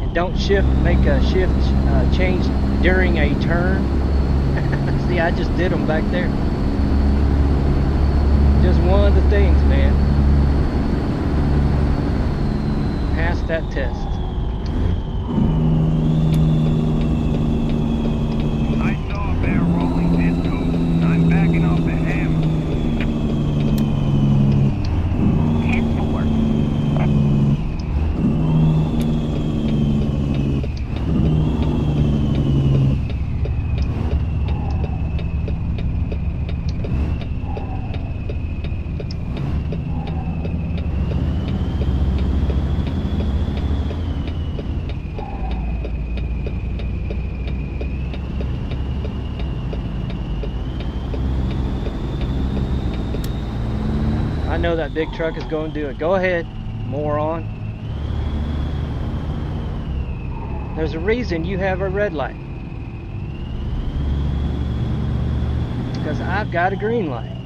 And don't make a shift change during a turn. See, I just did them back there. Just one of the things, man. Pass that test. I saw a bear rolling disco. I'm backing off the hammer. 10-4. I know that big truck is going to do it. Go ahead, moron. There's a reason you have a red light. Because I've got a green light.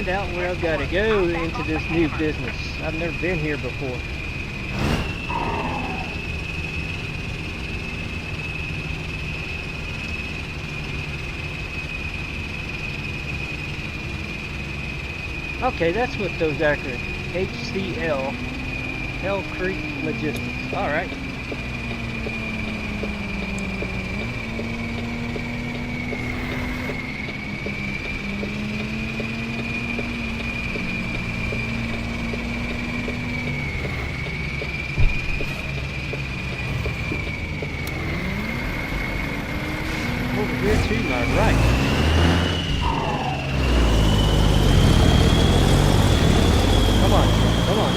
Out where I've got to go into this new business. I've never been here before. Okay, that's what those acronyms. HCL. Hell Creek Logistics. All right. Over here to my right. Come on, come on.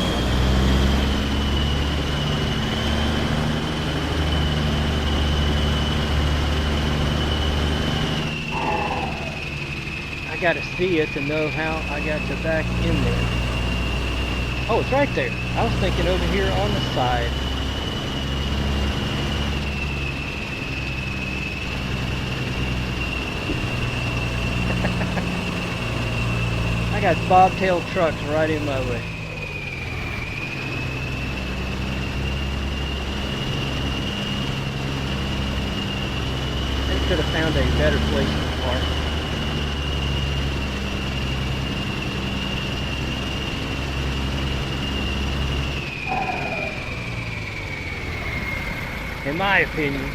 I gotta see it to know how I got to back in there. Oh, it's right there. I was thinking over here on the side. I got bobtail trucks right in my way. They could have found a better place to park. In my opinion.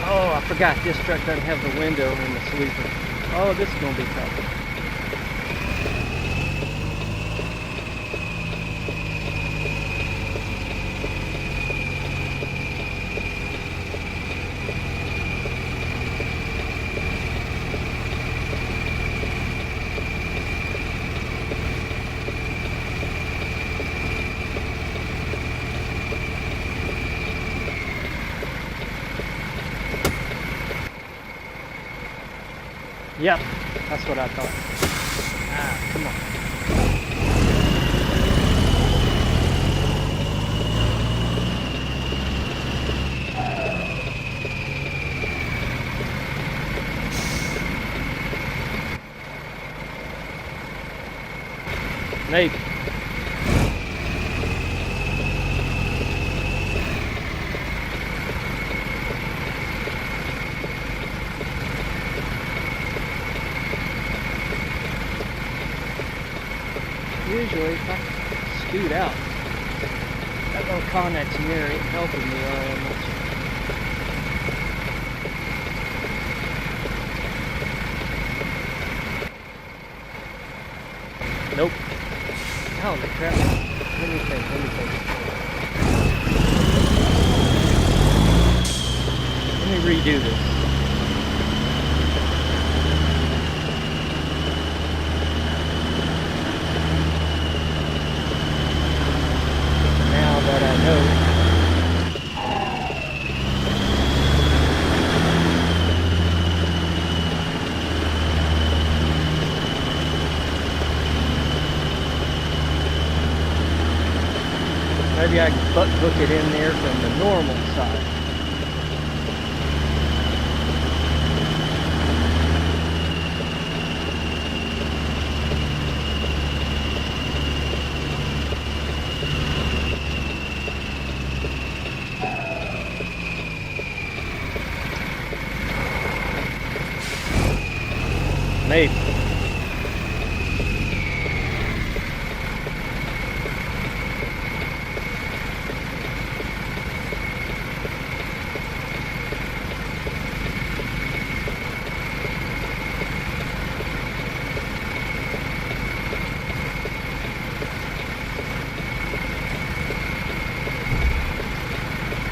Oh, I forgot this truck doesn't have the window in the sweeper. Oh, this is going to be tough. Yep, that's what I thought. Ah, come on. Maybe. Usually, if I scoot out, that little connex mirror ain't helping me all much. Nope. Holy crap. Let me think. Let me redo this. That I know. Maybe I can butt hook it in there from the normal side. Maybe.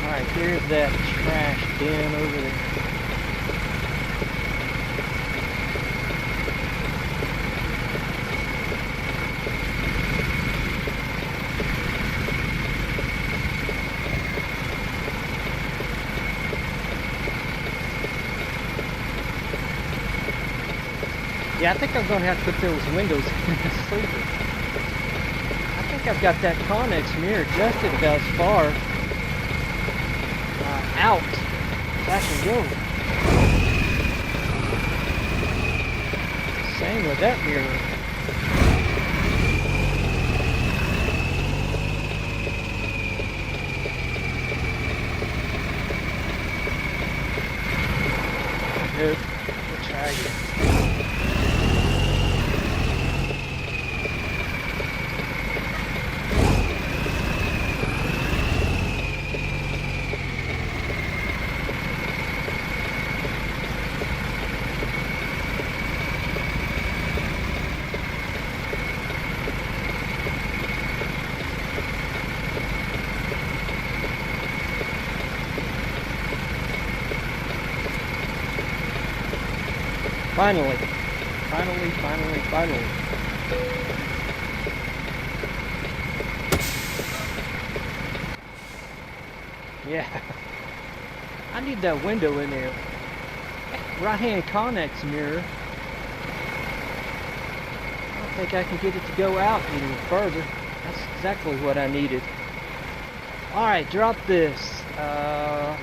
Alright, there's that trash bin over there. Yeah, I think I'm going to have to put those windows in the sleeper. I think I've got that Connex mirror adjusted about as far out as I can go. Same with that mirror. Nope. We'll try again. Finally. Finally. Yeah. I need that window in there. Right-hand connex mirror. I don't think I can get it to go out any further. That's exactly what I needed. Alright, drop this.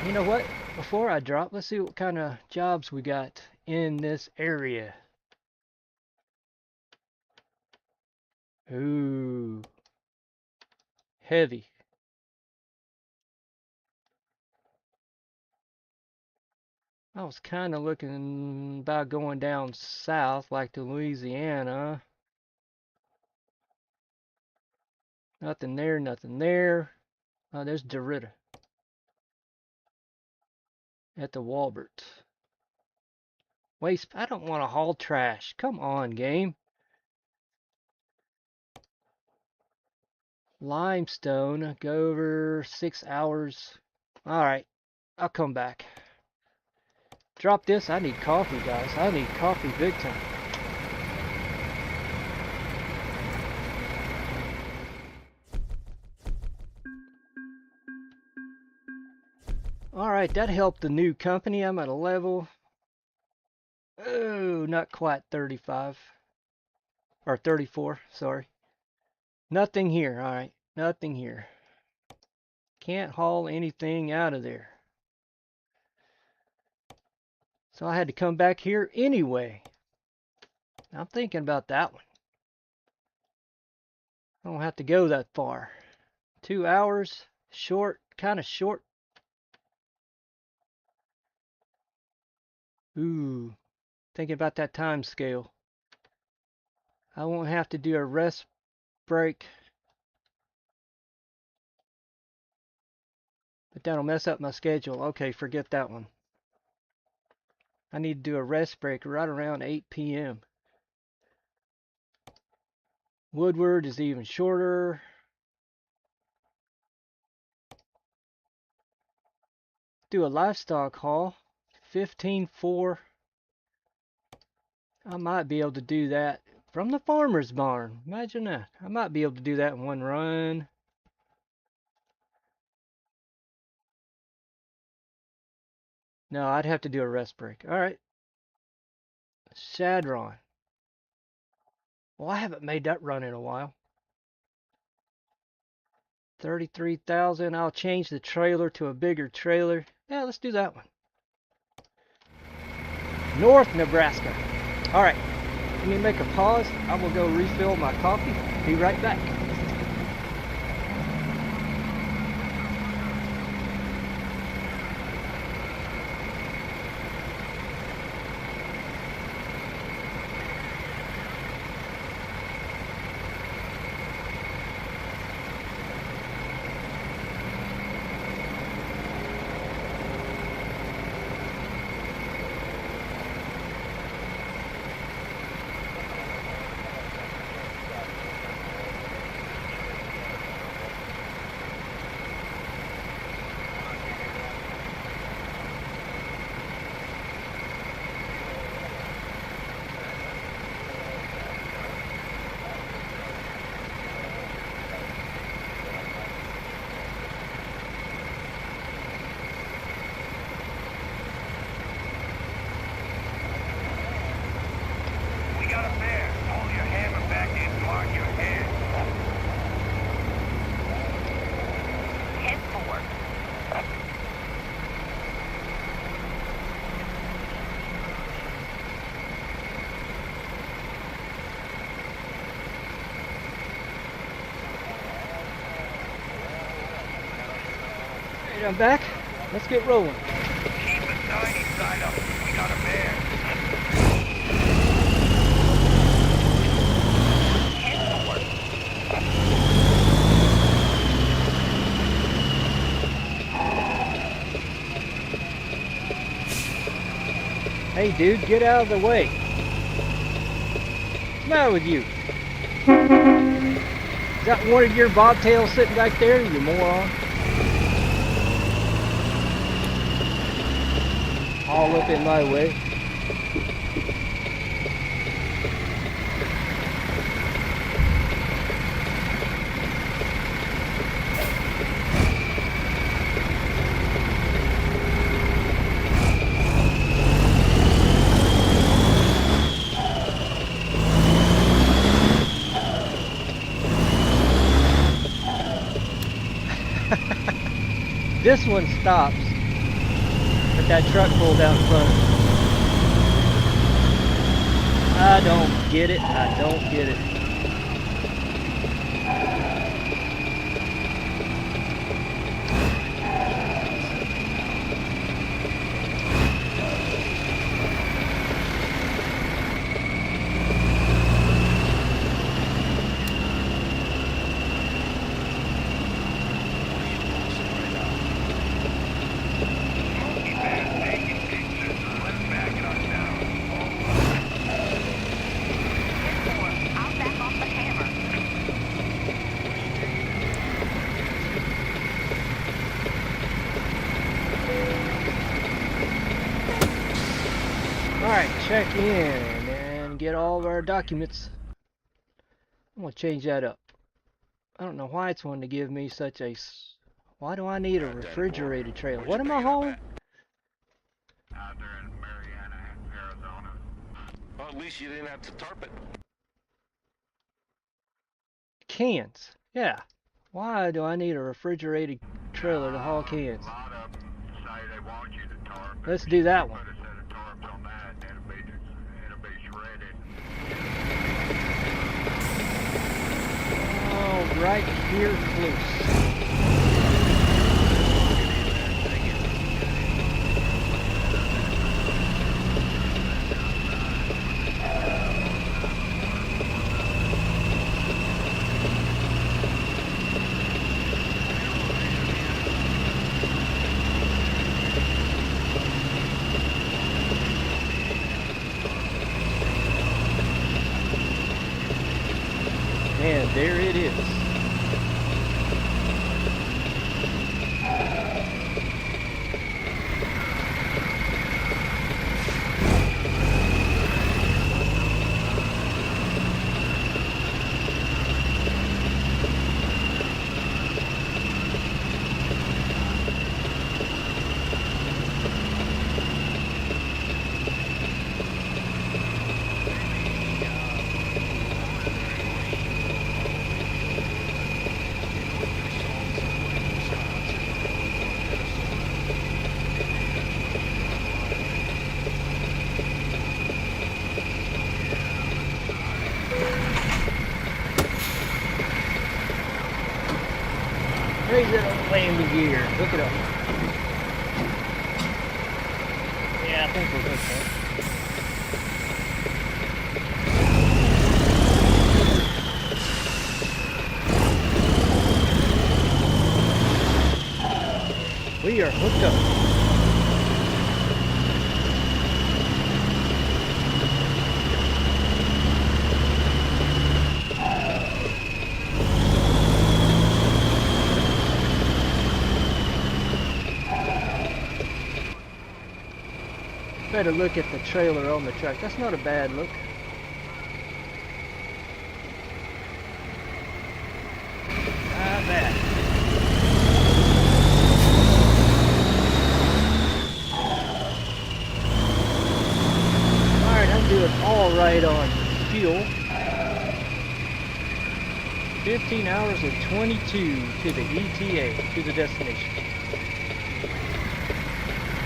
You know what? Before I drop, let's see what kind of jobs we got in this area. Ooh. Heavy. I was kind of looking about going down south, like to Louisiana. Nothing there. Oh, there's Derrida. At the Walbert. Waste. I don't want to haul trash. Come on, game. Limestone. Go over 6 hours. Alright. I'll come back. Drop this. I need coffee, guys. I need coffee big time. Alright, that helped the new company. I'm at a level. Oh, not quite 35. Or 34, sorry. Nothing here, alright. Nothing here. Can't haul anything out of there. So I had to come back here anyway. I'm thinking about that one. I don't have to go that far. 2 hours. Short, kind of short. Ooh. Thinking about that time scale. I won't have to do a rest break. But that'll mess up my schedule. Okay, forget that one. I need to do a rest break right around 8 p.m. Woodward is even shorter. Do a livestock haul. 15.4. I might be able to do that from the farmer's barn. Imagine that. I might be able to do that in one run. No, I'd have to do a rest break. Alright. Shadron. Well, I haven't made that run in a while. 33,000. I'll change the trailer to a bigger trailer. Yeah, let's do that one. North Nebraska. Alright. Let me make a pause. I will go refill my coffee. Be right back. I'm back. Let's get rolling. Keep the tiny side up. We got a bear. Hey, dude, get out of the way. What's the matter with you? Is that one of your bobtails sitting back there, you moron? All up in my way. this one stops, but that truck pulled out in front of me. I don't get it. I don't get it. Alright, check in and get all of our documents. I'm going to change that up. I don't know why it's wanting to give me such a... Why do I need a refrigerated trailer? What am I hauling? Out there in Mariana, Arizona. Well, at least you didn't have to tarp it. Cans. Yeah. Why do I need a refrigerated trailer to haul cans? A lot of them say they want you to tarp. Let's do that one. Put a set of tarps on that, and it'll be shredded. Oh, right here close. And there it is. Raise it on landing gear. Hook it up. Yeah, I think we're good, man. We are hooked up. Better look at the trailer on the truck. That's not a bad look. Not bad. Alright, I'm doing all right on fuel. 15 hours and 22 to the ETA, to the destination.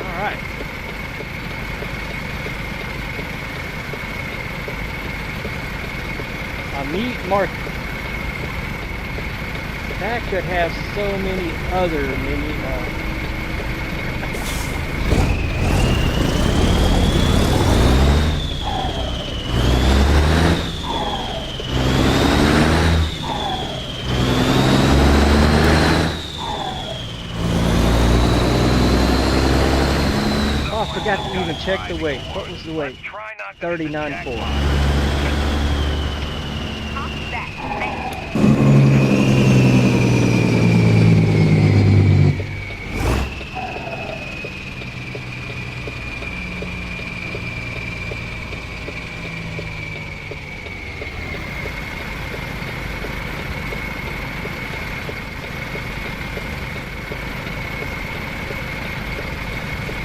Alright. A meat market. That could have so many other Oh, I forgot to even check the weight. What was the weight? 39.4.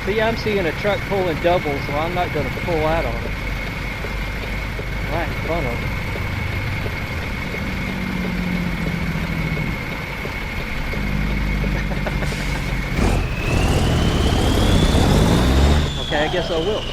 See, I'm seeing a truck pulling double, so I'm not going to pull out on it. Right in front of it. I guess I will.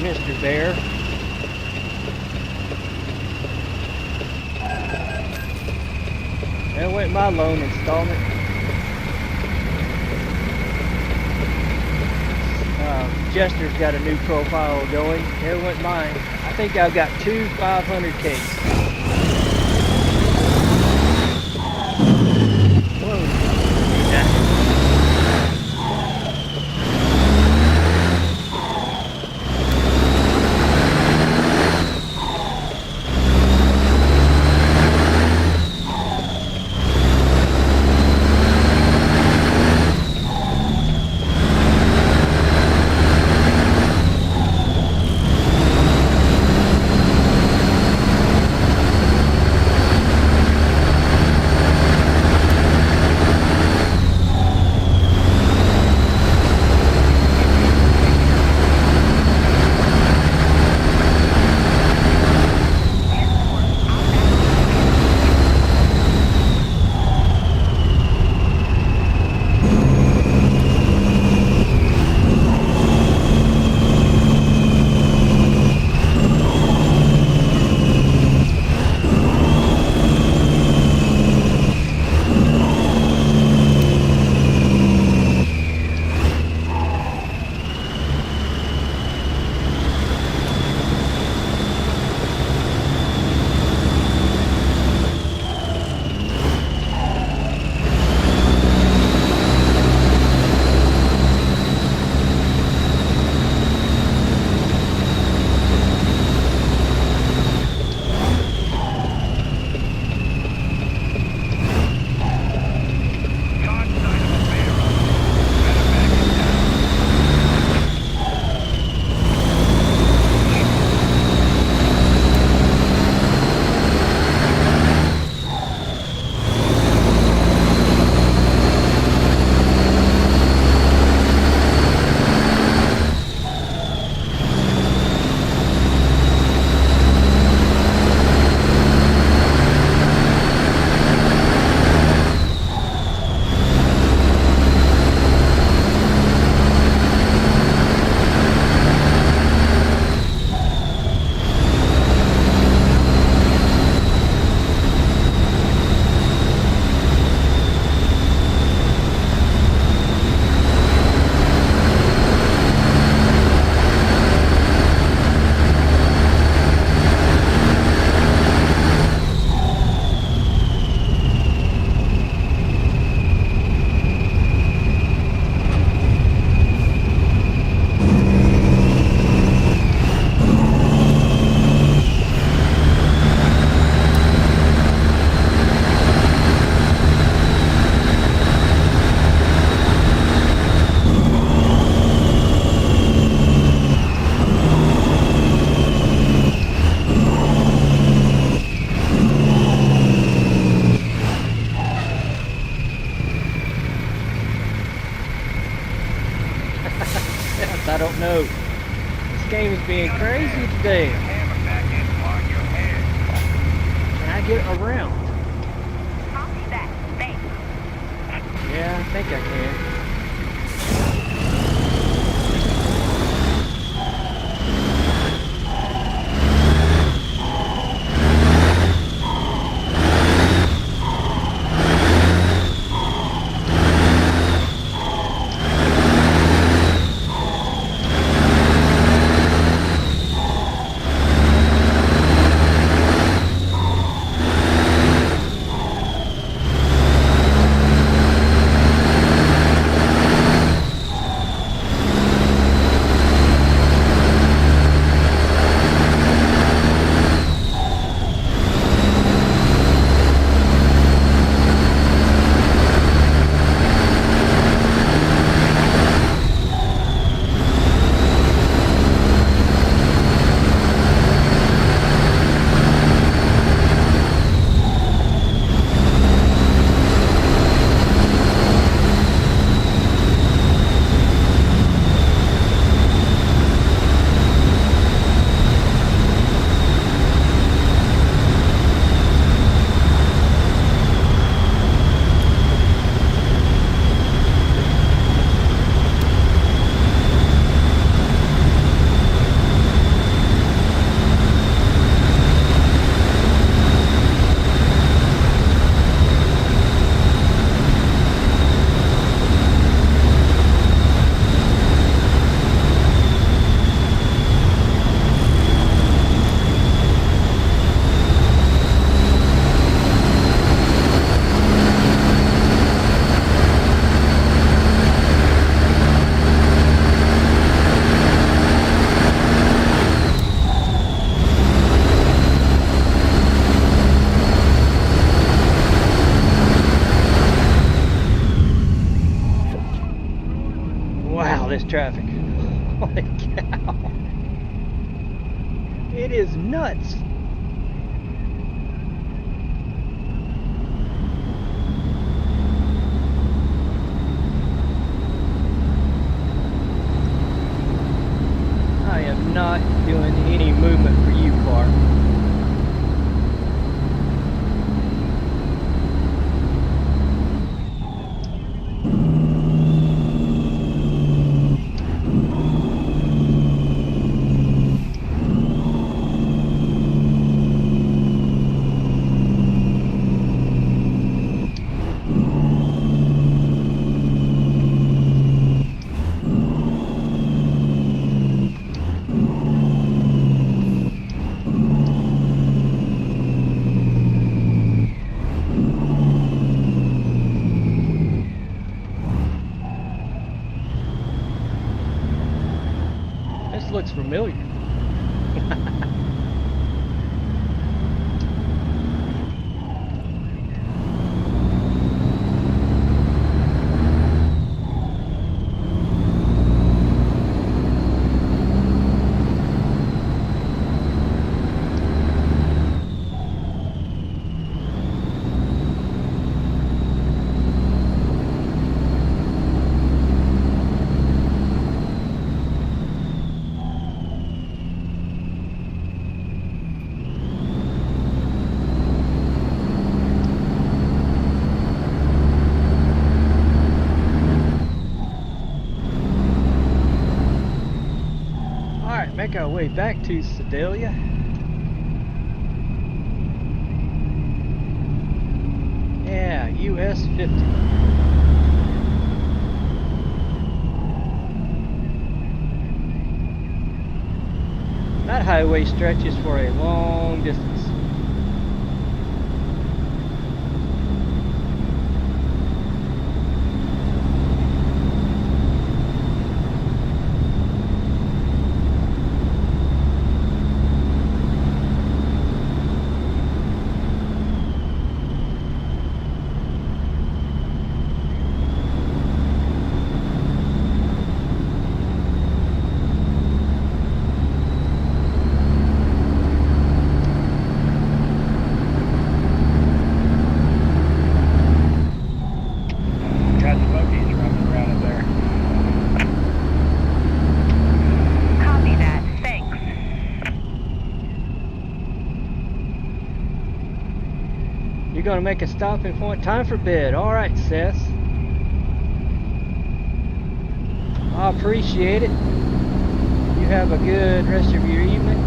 Mr. Bear. That went my loan installment. Jester's got a new profile going. There went mine. I think I've got two 500Ks. Whoa. Yeah. I don't know. This game is being crazy today. Can I get around? Copy that. Thanks. Yeah, I think I can. Wow, this traffic. Holy cow. It is nuts. I am not doing any movement for you, car. Looks familiar. Make our way back to Sedalia. Yeah, US 50. That highway stretches for a long distance. You're gonna make a stopping point. Time for bed. All right, Seth. I appreciate it. You have a good rest of your evening.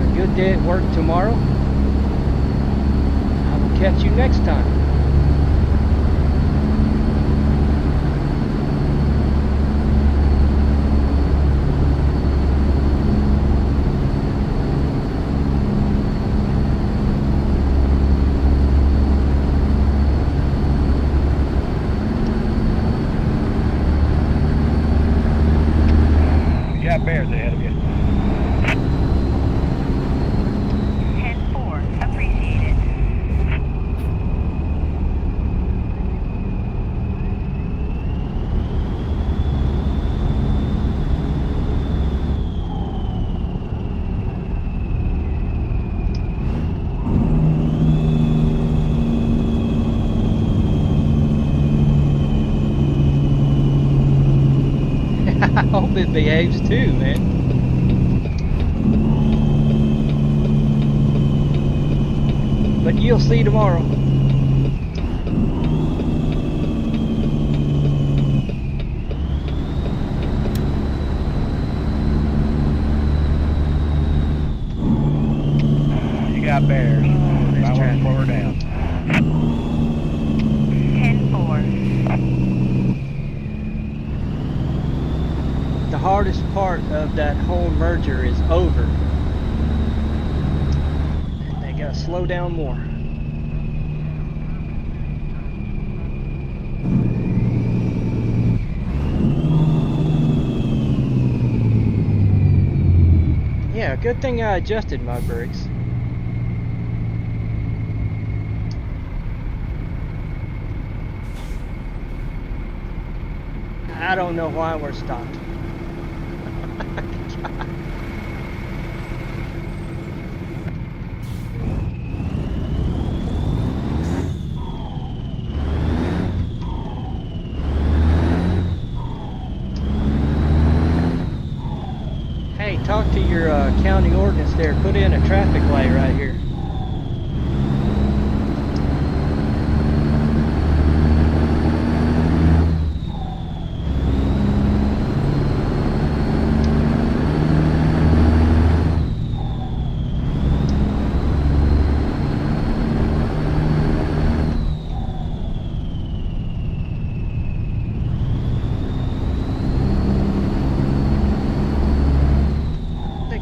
A good day at work tomorrow. I will catch you next time. Bears ahead of you. 10-4, appreciate it. I hope it behaves too, man. But you'll see tomorrow. You got bears. I want to slow her down. 10-4. The hardest part of that whole merger is over. And they gotta slow down more. Yeah, good thing I adjusted my brakes. I don't know why we're stopped. Hey, talk to your county ordinance there. Put in a traffic light right here.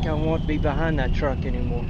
I won't be behind that truck anymore.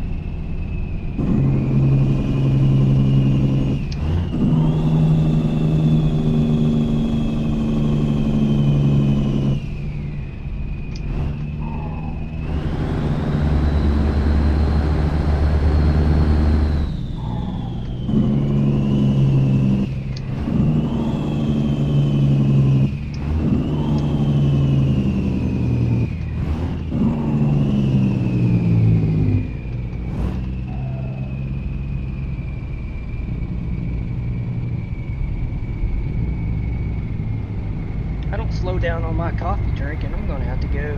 I don't slow down on my coffee drinking, I'm gonna have to go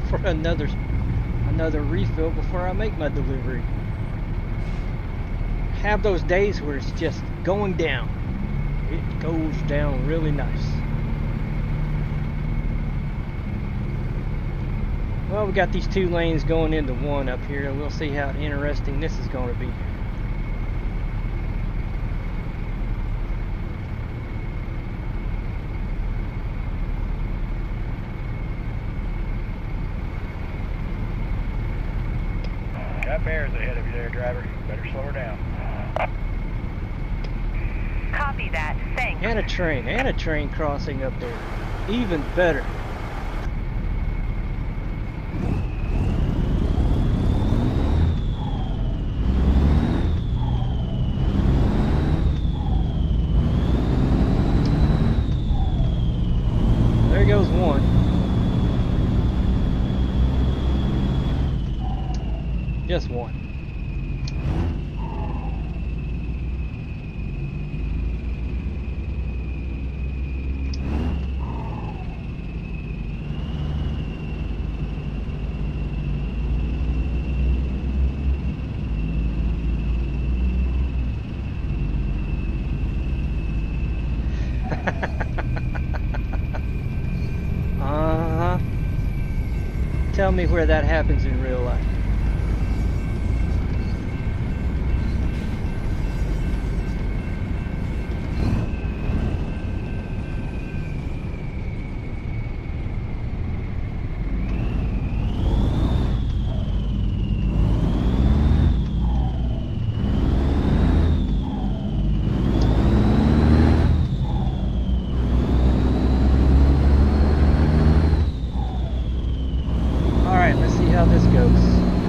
for another refill before I make my delivery. Have those days where it's just going down. It goes down really nice. Well, we got these 2 lanes going into 1 up here, and we'll see how interesting this is going to be. Got bears ahead of you there, driver. Better slow her down. Copy that. Thanks. And a train crossing up there. Even better. There goes 1. Just 1. Uh-huh. Tell me where that happens in real life. Alright, let's see how this goes.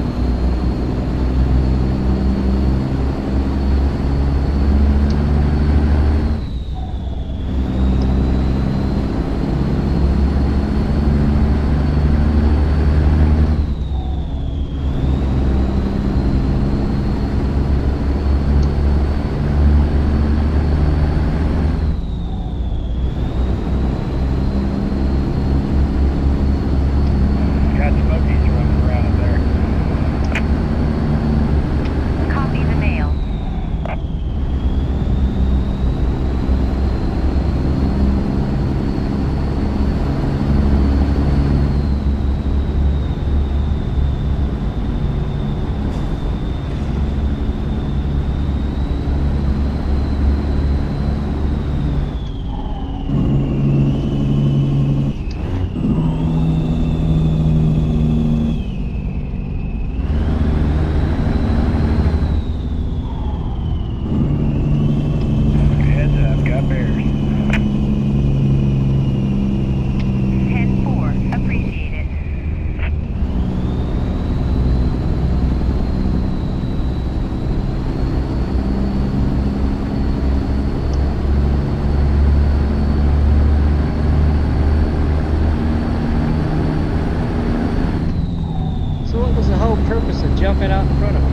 purpose of jumping out in front of me?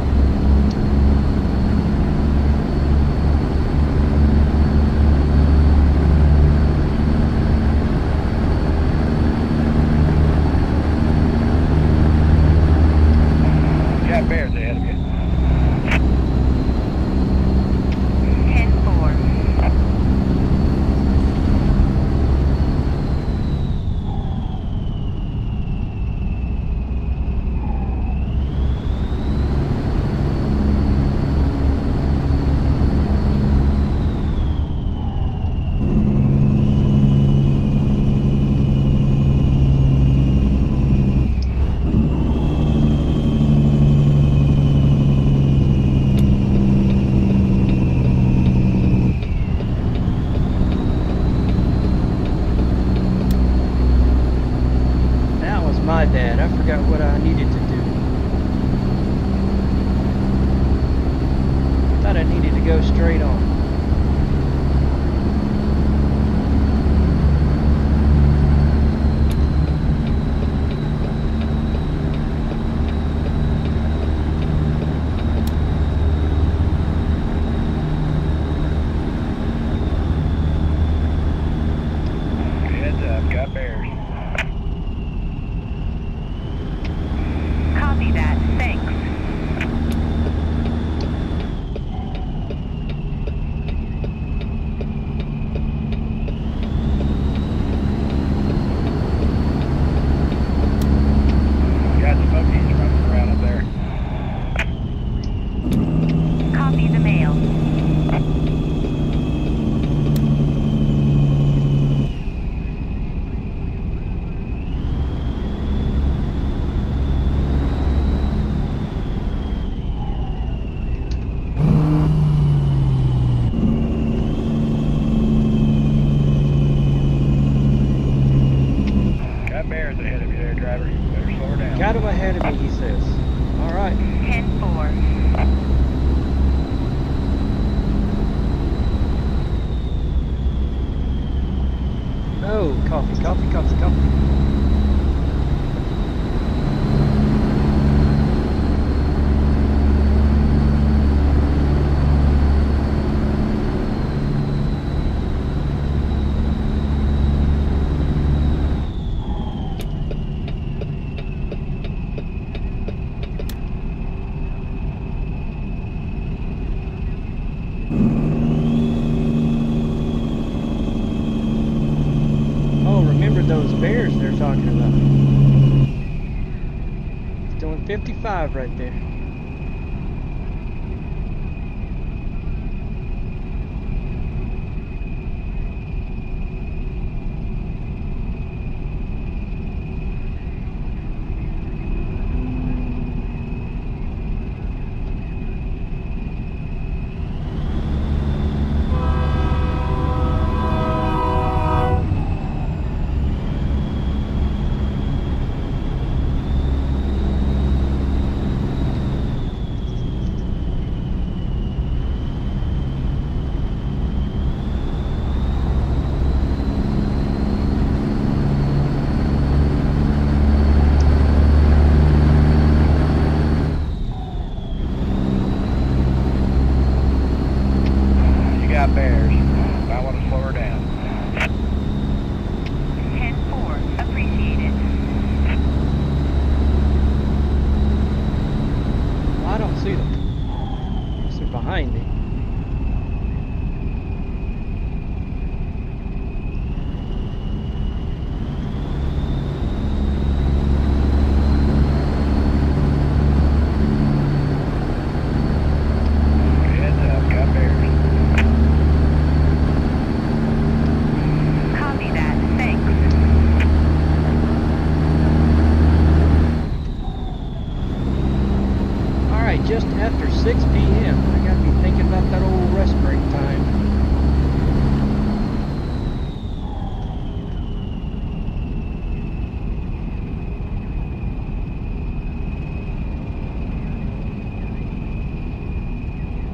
Got bears ahead of you. 10-4. That was my dad. I forgot what I needed to do. Thought I needed to go straight on. Heads up, got bears. Copy that. Thanks. Got smokies running around up there. Copy the mail. Got bears ahead of you there, driver. Better slow her down. Got him ahead of me, he says. All right. 10-4. Oh, coffee, coffee, coffee, coffee. Oh, remember those bears they're talking about. It's doing 55 right there. You got bears. I want to slow her down. 10-4. Appreciate it. Well, I don't see them. Guess they're behind me. Heads up, got bears. Copy that. Thanks. All right, just after 6 p.m. I gotta be thinking about that old rest break time.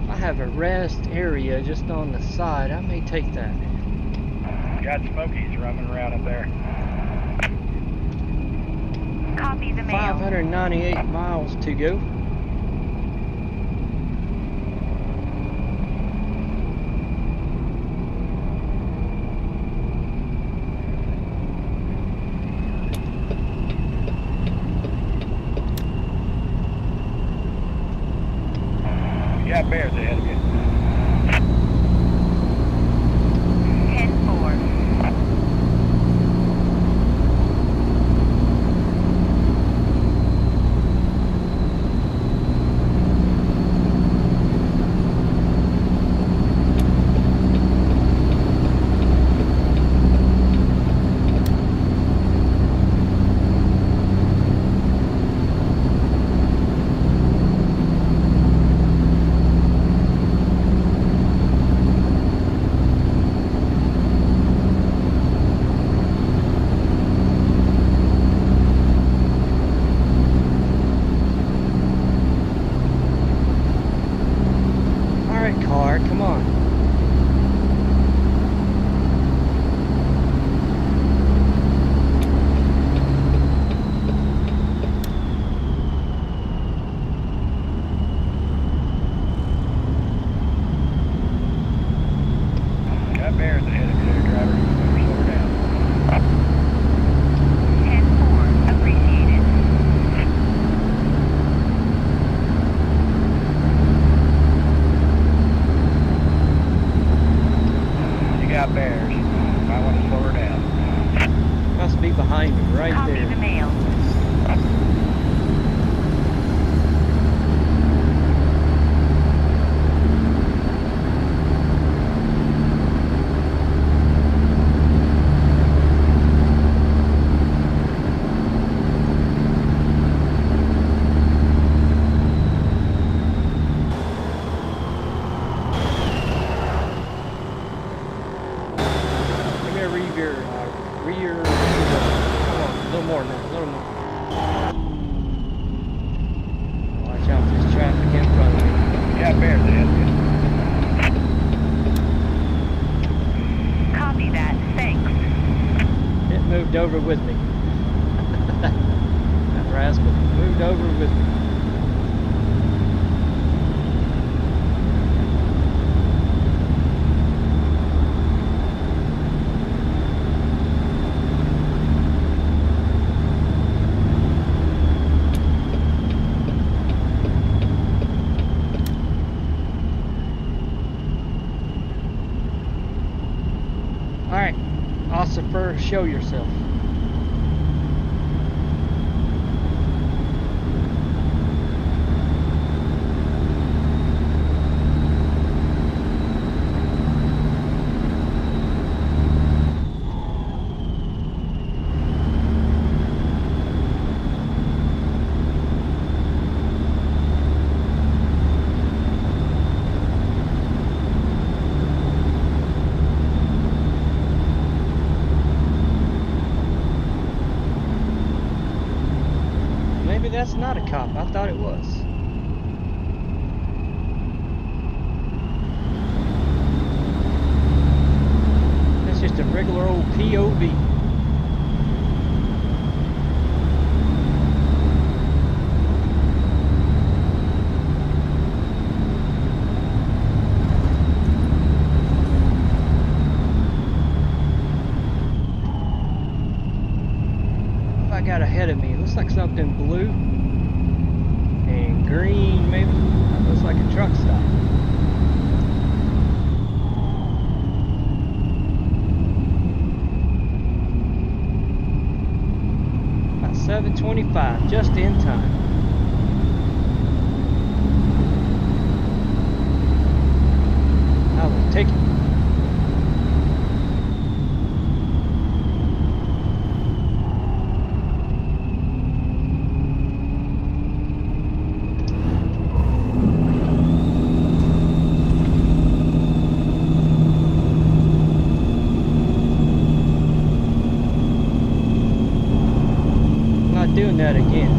If I have a rest area just on the side, I may take that. Got smokies running around up there. Copy the mail. 598 miles to go. You got bears ahead of you. 10-4. Alright, car, come on. Got bears ahead of you there, driver. Better slow her down. 10-4. Appreciated. You got bears. Might want to slow her down. Must be behind me, right Copy there. the mail. Give me a rear. Come on, a little more now, a little more. Watch out for this traffic in front of me. You got bears ahead of you. Copy that. Thanks. It moved over with me. That rascal moved over with me. Alright, Ossifer, show yourself. Maybe that's not a cop. I thought it was. That's just a regular old POV. What have I got ahead of me? It looks like something blue and green, maybe. That looks like a truck stop. About 7:25, just in time. I will take it. Doing that again.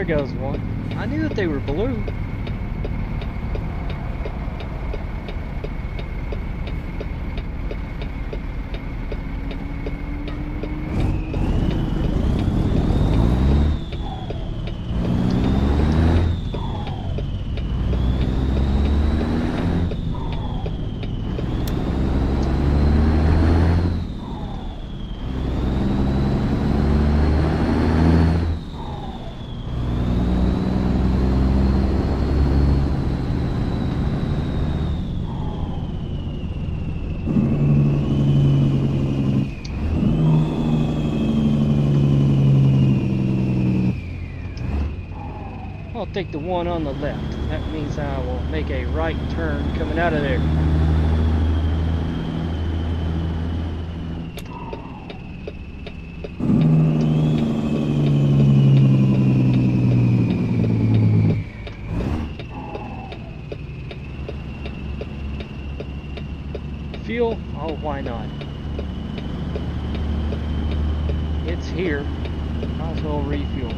there goes one. I knew that they were blue. I'll take the one on the left. That means I will make a right turn coming out of there. Fuel? Oh, why not? It's here. Might as well refuel.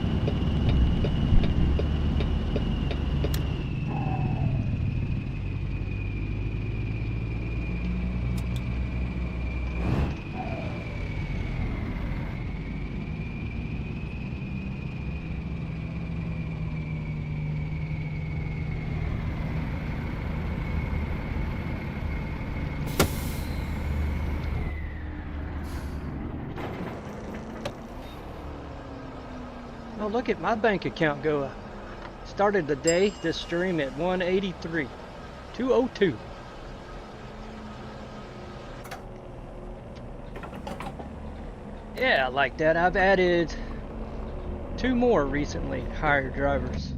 Oh, look at my bank account go up. Started the day, this stream at 183. 202. Yeah, I like that. I've added 2 more recently, hired drivers.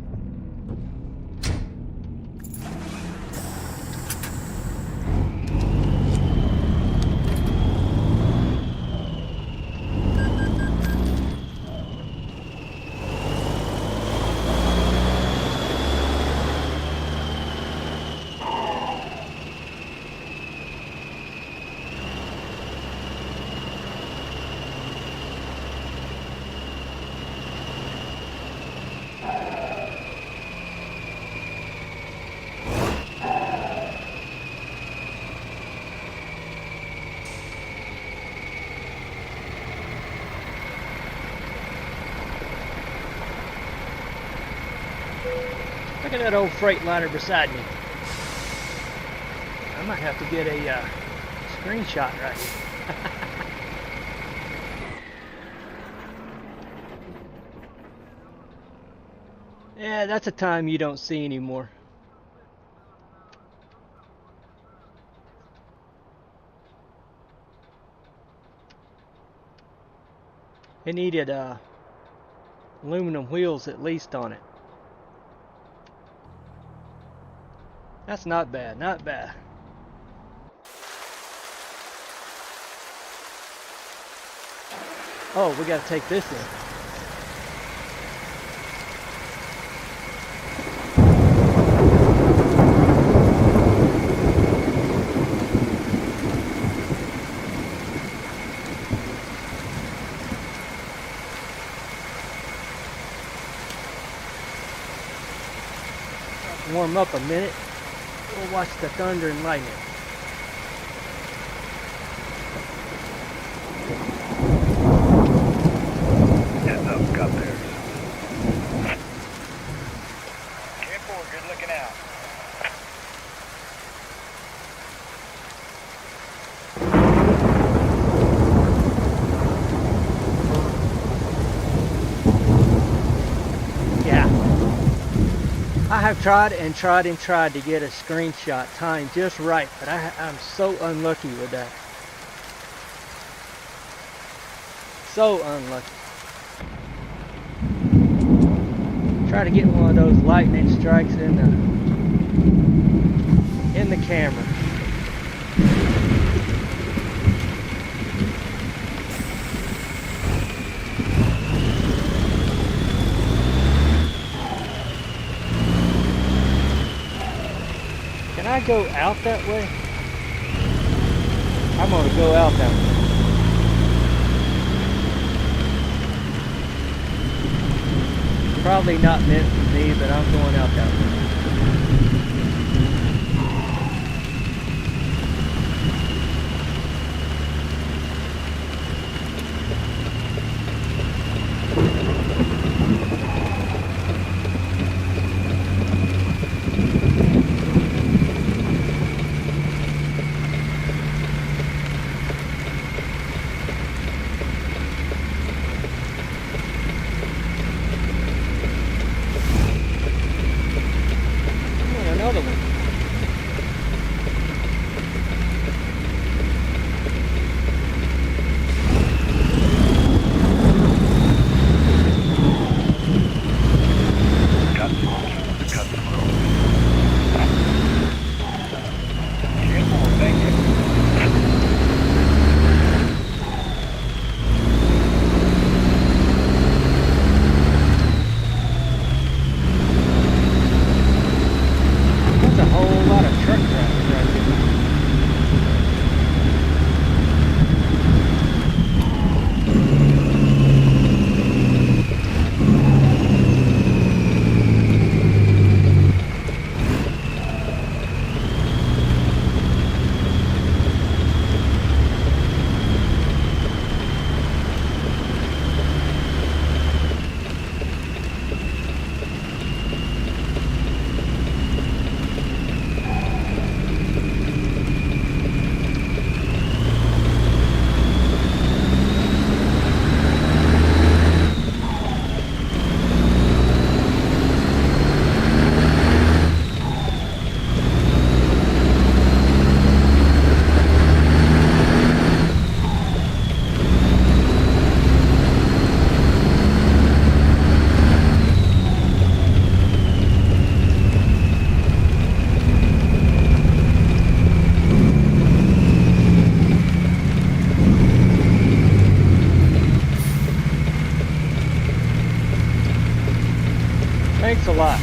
Look at that old Freightliner beside me. I might have to get a screenshot right here. Yeah, that's a time you don't see anymore. It needed aluminum wheels at least on it. That's not bad, not bad. Oh, we gotta take this in. Warm up a minute. We'll watch the thunder and lightning. Heads up, got bears. 10-4, good looking out. I have tried and tried and tried to get a screenshot timed just right, but I'm so unlucky with that. So unlucky. Try to get one of those lightning strikes in the camera. Can I go out that way? I'm gonna go out that way. Probably not meant for me, but I'm going out that way. Another one. Cut the road. Thank you. That's a whole lot of truck traffic right there. Thanks a lot.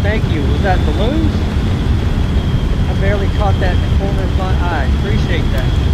Thank you. Was that balloons? I barely caught that in the corner of my eye. Appreciate that.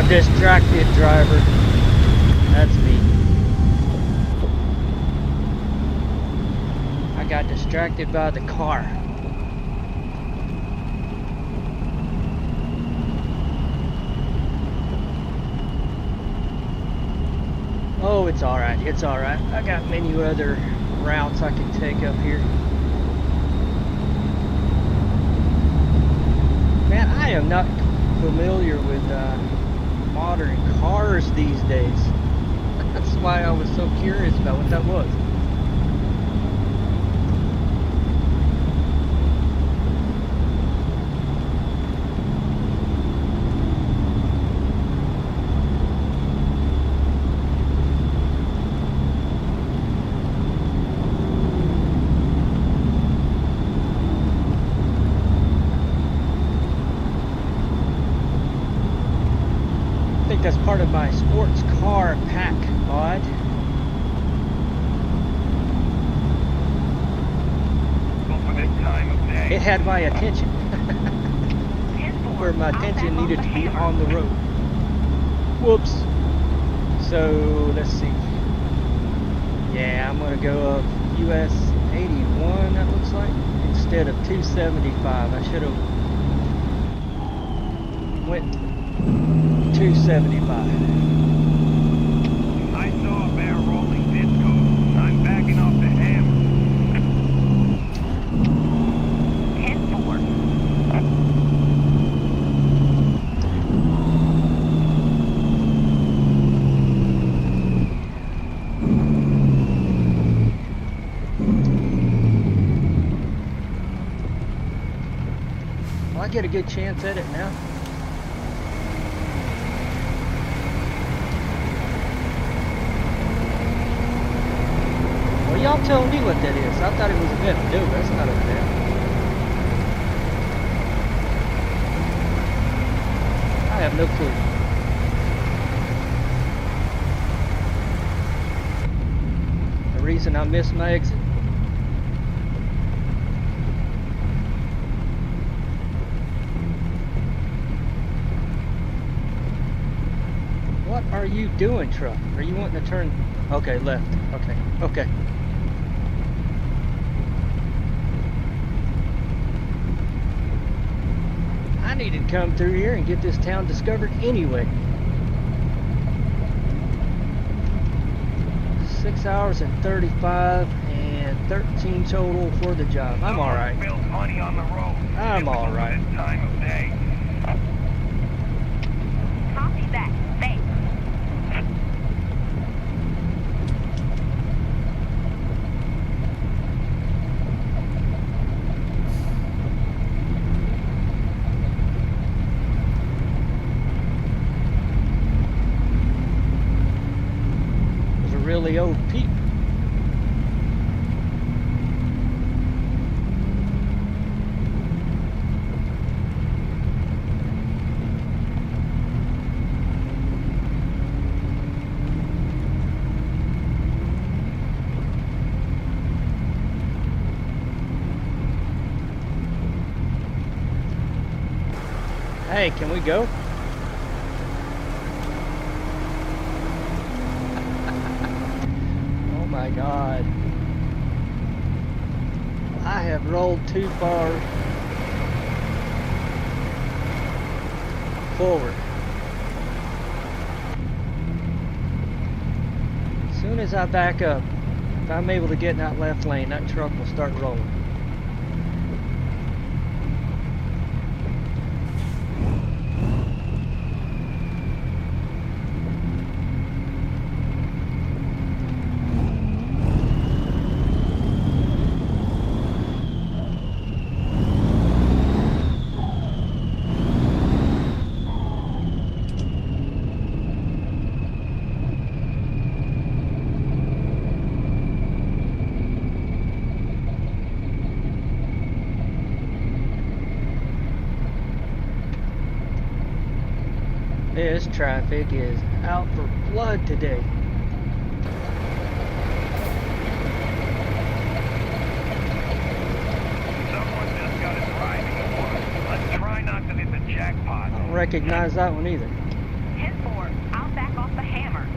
Distracted driver. That's me. I got distracted by the car. Oh, it's alright. It's alright. I got many other routes I can take up here. Man, I am not familiar with modern cars these days. That's why I was so curious about what that was. That's part of my sports car pack mod. For this time of day. It had my attention. Where my attention needed to be on the road. Whoops. So let's see. Yeah, I'm gonna go up US 81. That looks like instead of 275. I should have went 275. I saw a bear rolling discos. I'm backing off the hammer. 10-4. Will I get a good chance at it now? Well, y'all tell me what that is. I thought it was a bit of do. That's not a bit. I have no clue. The reason I missed my exit. What are you doing, truck? Are you wanting to turn? Okay, left. Okay, okay. I needed to come through here and get this town discovered anyway. 6 hours and 35 and 13 total for the job. I'm all right. Spilled money on the road. I'm all right. This time of day. Copy that. Thanks. There's a really old peep. Hey, can we go? Oh my God. I have rolled too far forward. As soon as I back up, if I'm able to get in that left lane, that truck will start rolling. This traffic is out for blood today. Someone just got a driving award. Let's try not to hit the jackpot. I don't recognize that one either. 10-4. I'll back off the hammer.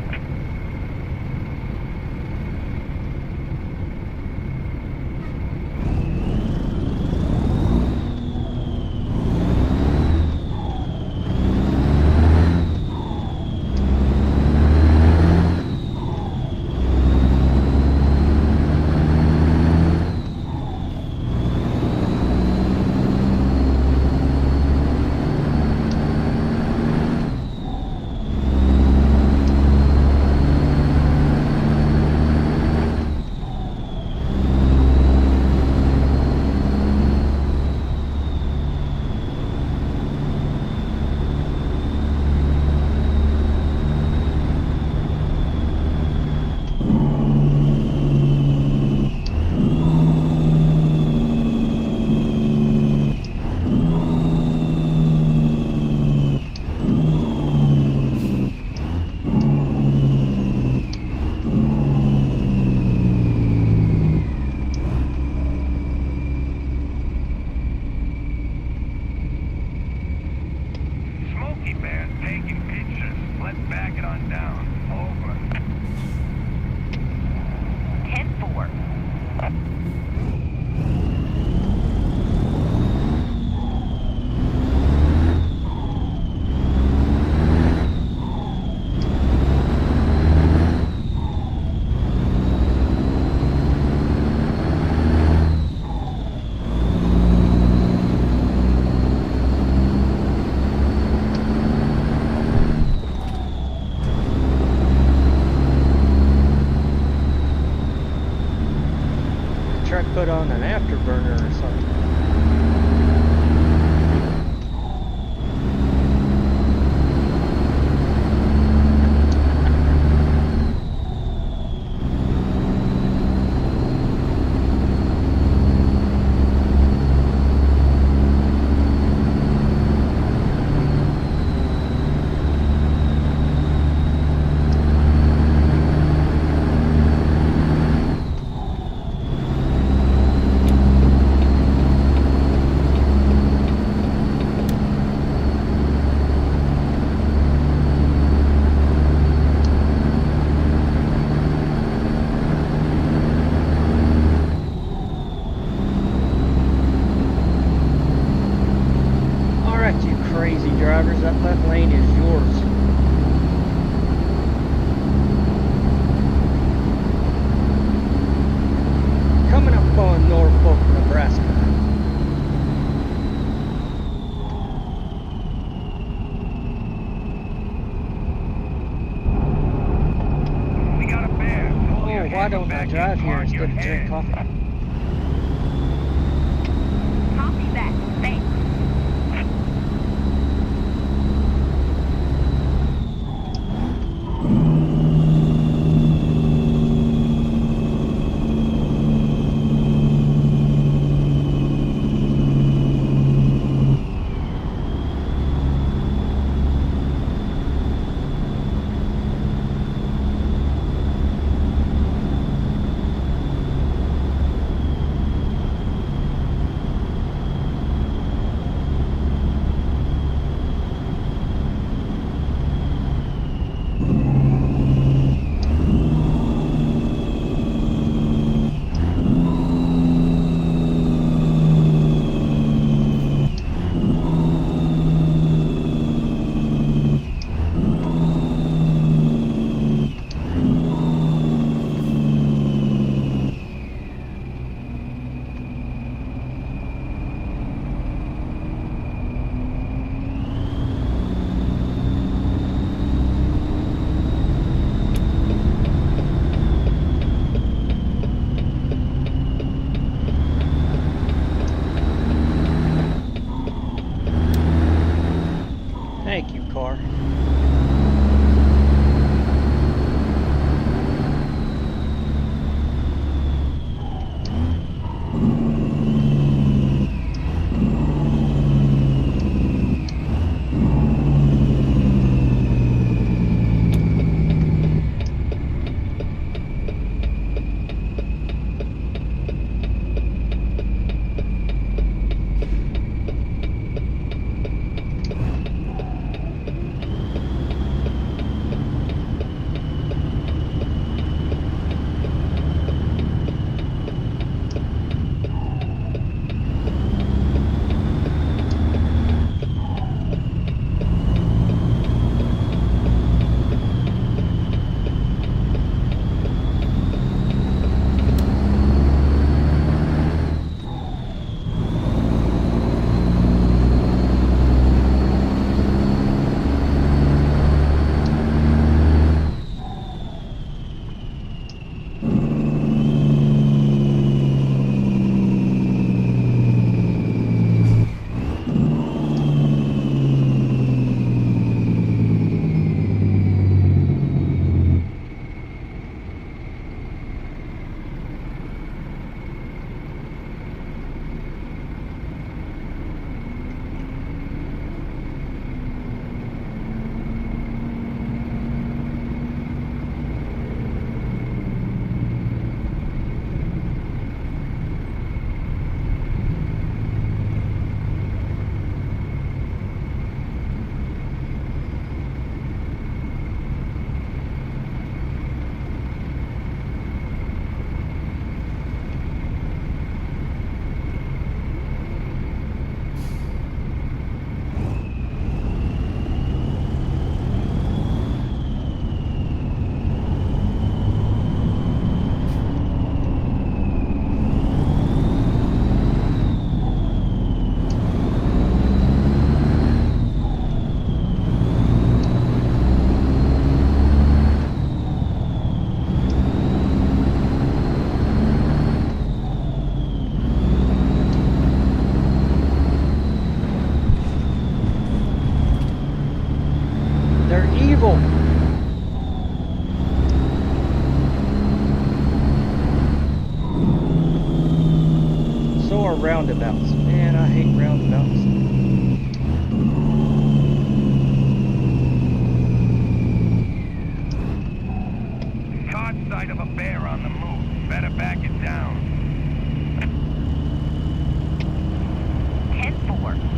crazy drivers. That left lane is yours. Coming up on Norfolk, Nebraska. We got a bear. Pull your Oh, why head don't I back drive and here park instead your of drink head. coffee? Copy that. Thanks. Thank you, car. evil. So are roundabouts. Man, I hate roundabouts. Caught sight of a bear on the move. Better back it down. 10-4.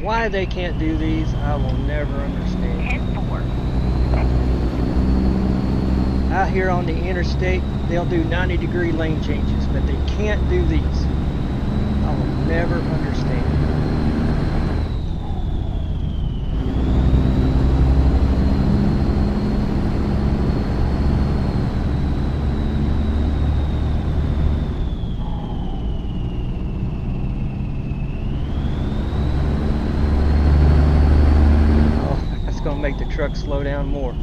Why they can't do these, I will never understand. 10-4. Out here on the interstate, they'll do 90-degree lane changes, but they can't do these. I will never understand. Oh, that's gonna make the truck slow down more.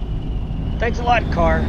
Thanks a lot, car.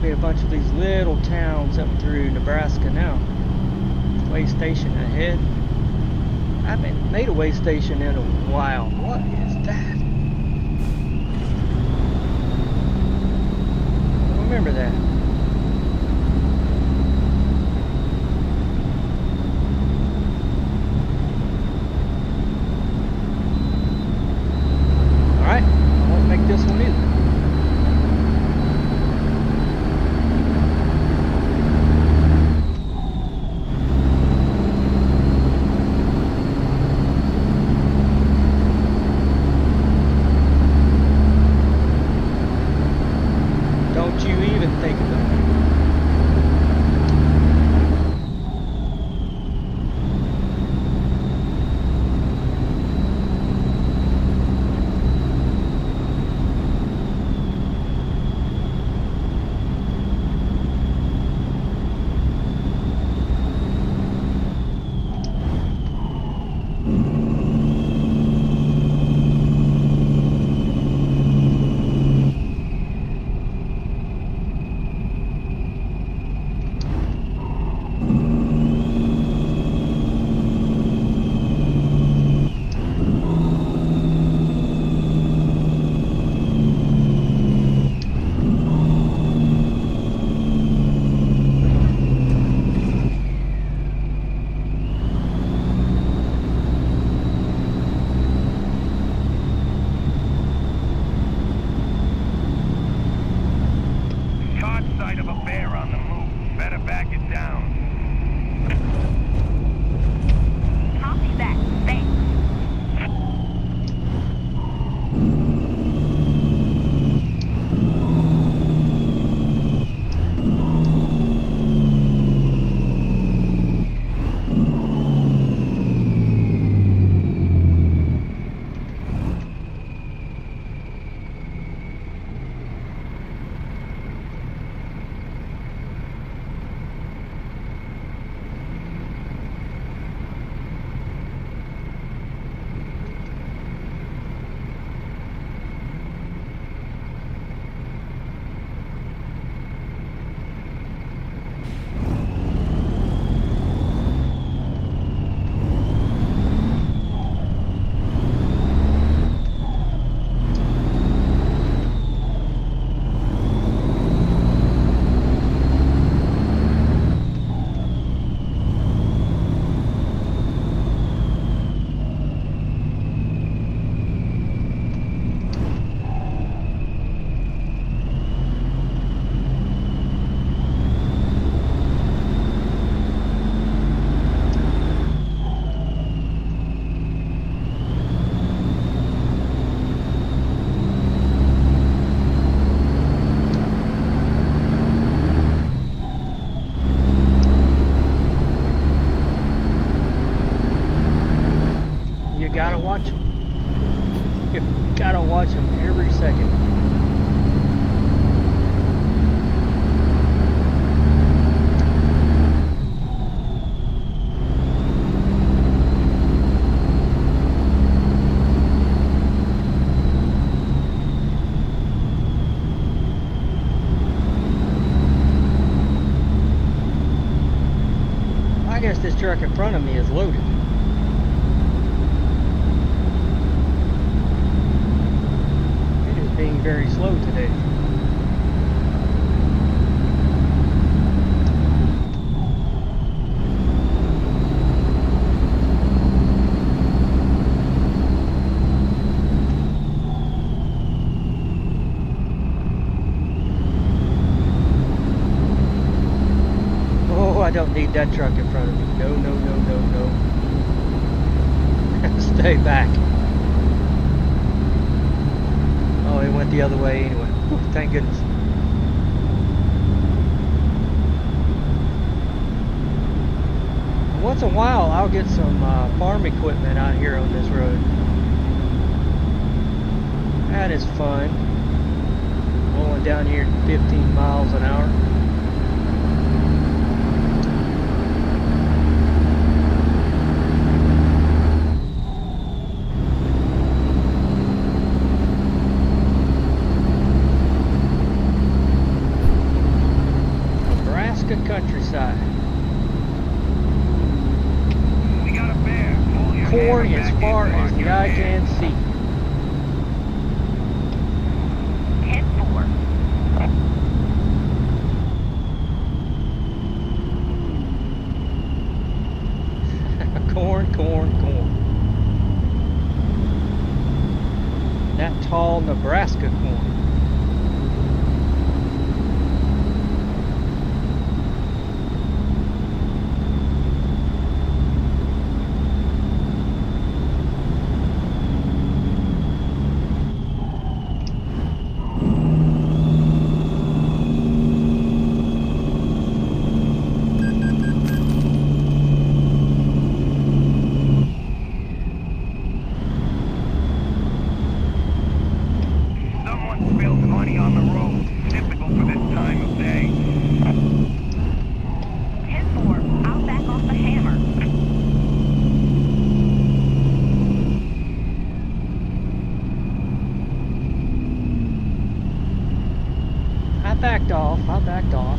A bunch of these little towns up through Nebraska now. Way station ahead. I haven't made a way station in a while. What is that? I don't remember that. Alright, I won't make this one either. gotta watch them. You gotta watch them every second. I guess this truck in front of me is loaded. It is being very slow today. Oh, I don't need that truck in front of me. No, no, no, no, no. Stay back. Oh, it went the other way anyway. Whew, thank goodness. Once in a while, I'll get some farm equipment out here on this road. That is fun. Rolling down here at 15 miles an hour. Countryside. We got a bear. Pull your Corn hammer as back far in as on the your eye head. can see. 10-4. Corn, corn, corn. That tall Nebraska corn. I backed off.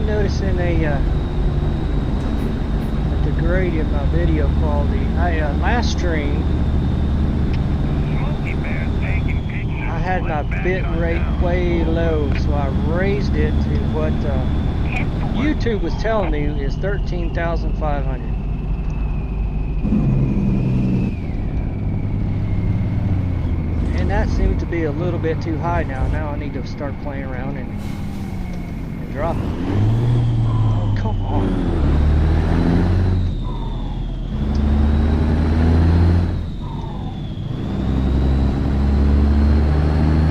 Noticing a degrade in my video quality. Last stream I had my bit rate way low, so I raised it to what YouTube was telling me is 13,500. And that seemed to be a little bit too high now. Now I need to start playing around and drop it. Oh, come on.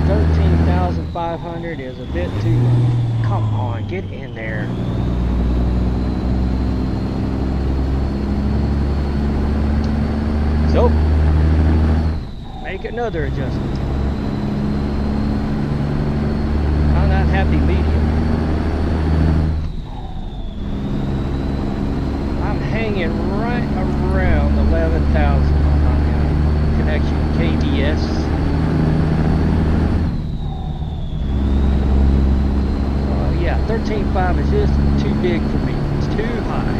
$13,500 is a bit too low. Come on, get in there. So, make another adjustment. I'm not happy medium. Hanging right around 11,000 on my connection KBS. Yeah, 13.5 is just too big for me. It's too high.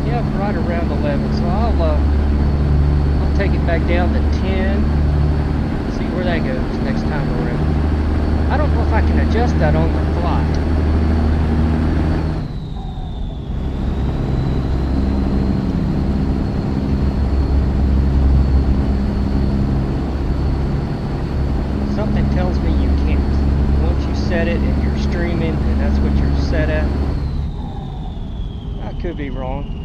Yeah, right around 11. So I'll take it back down to 10. See where that goes next time around. I don't know if I can adjust that on the fly. Something tells me you can't. Once you set it and you're streaming and that's what you're set at, I could be wrong.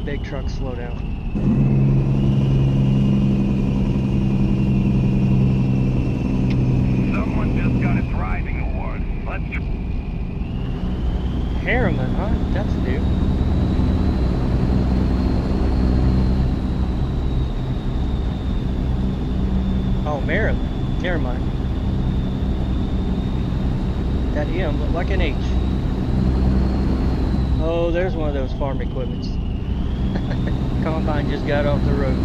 Big truck slow down. Someone just got a driving award. Let's... Harriman, huh? That's new. Oh, Maryland. Never mind. That M looked like an H. Oh, there's one of those farm equipments. Combine just got off the road.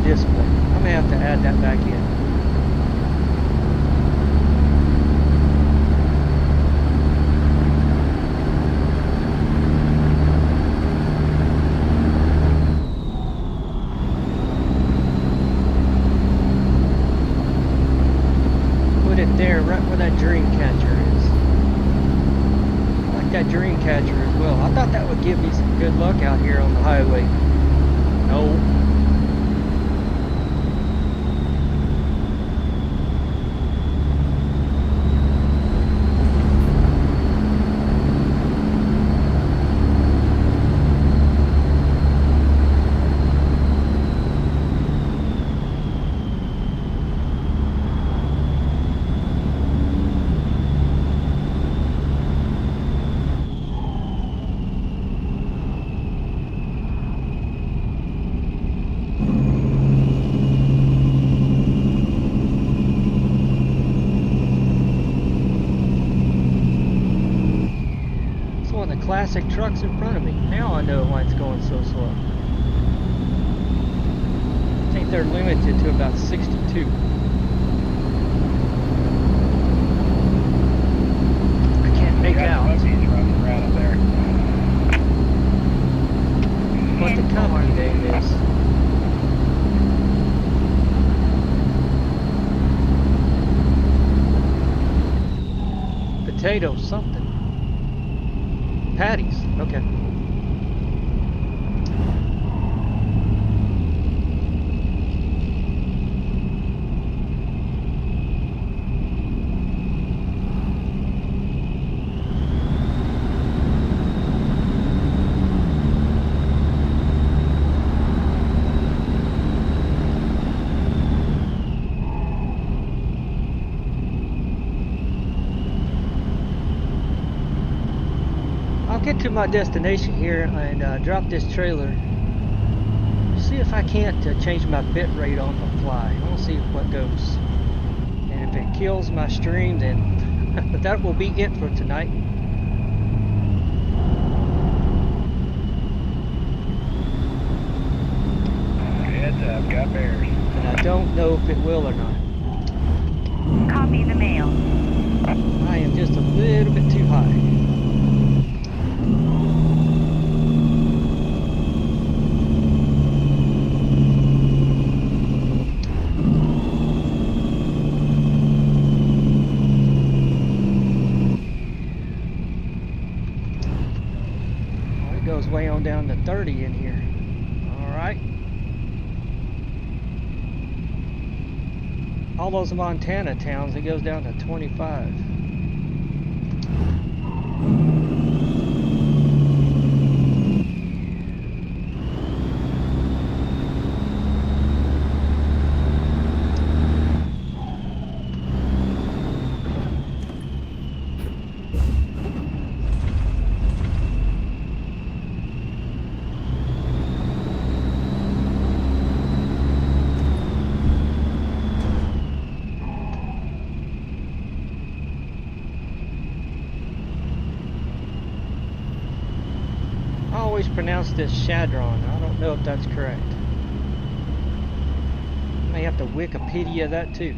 display. I'm gonna have to add that back in. Put it there, right where that dream catcher is. I like that dream catcher as well. I thought that would give me some good luck out here on the highway. No. Classic trucks in front of me. Now I know why it's going so slow. I think they're limited to about 62. I can't make out Buggies running around up there. what the company name is. Potato something. Patties, okay. Get to my destination here and drop this trailer. See if I can't change my bit rate on the fly. I want to see what goes. And if it kills my stream, then that will be it for tonight. Heads up, got bears. And I don't know if it will or not. Copy the mail. I am just a little bit too high. Way on down to 30 in here. All right. All those Montana towns, it goes down to 25. Pronounce this Shadron. I don't know if that's correct. May have to Wikipedia that too.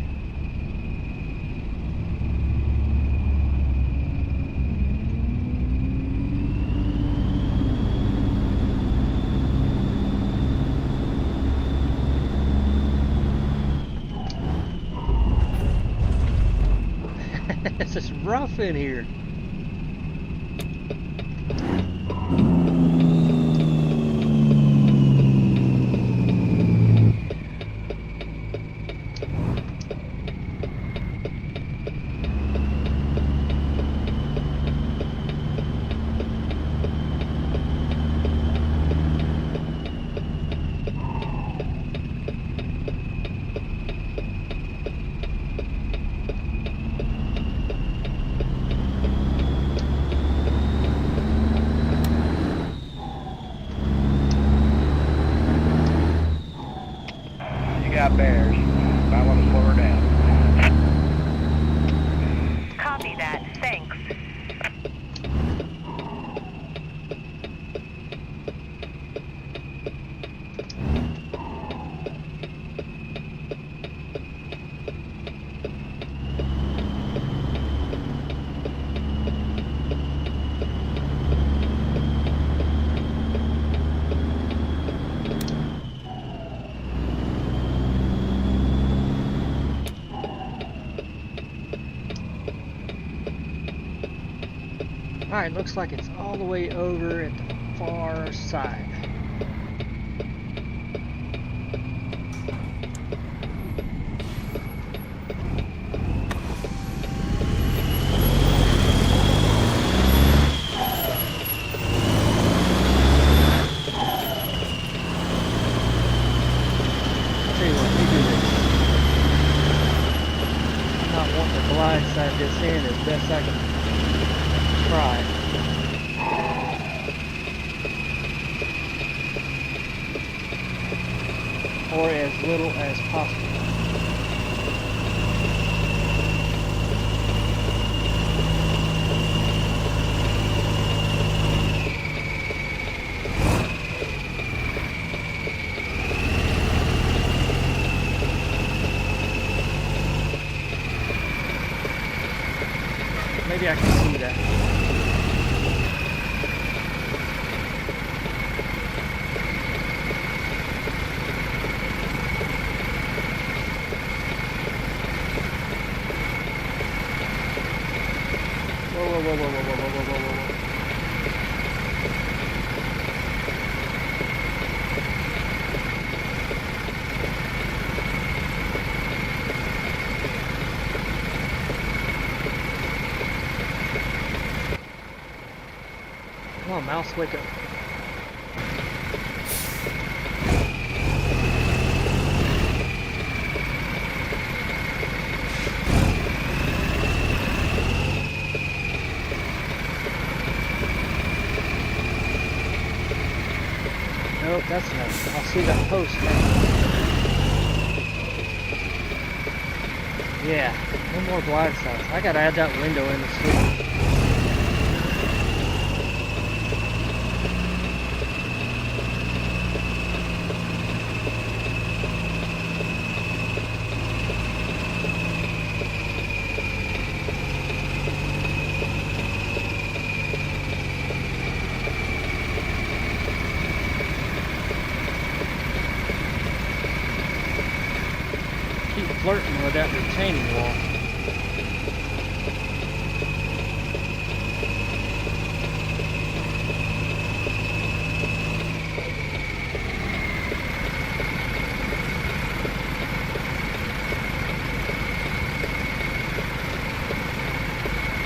This is rough in here. Alright, looks like it's all the way over at the far side. Blindside this in as best I can try. Or as little as possible. Maybe I can see that. Whoa, whoa, whoa, whoa, whoa, whoa, whoa, whoa, whoa, whoa. Come on, mouse, wake up. Nope, that's enough. I'll see that post now. Yeah, no more blind sides. I gotta add that window in the sleep. Flirting with that retaining wall.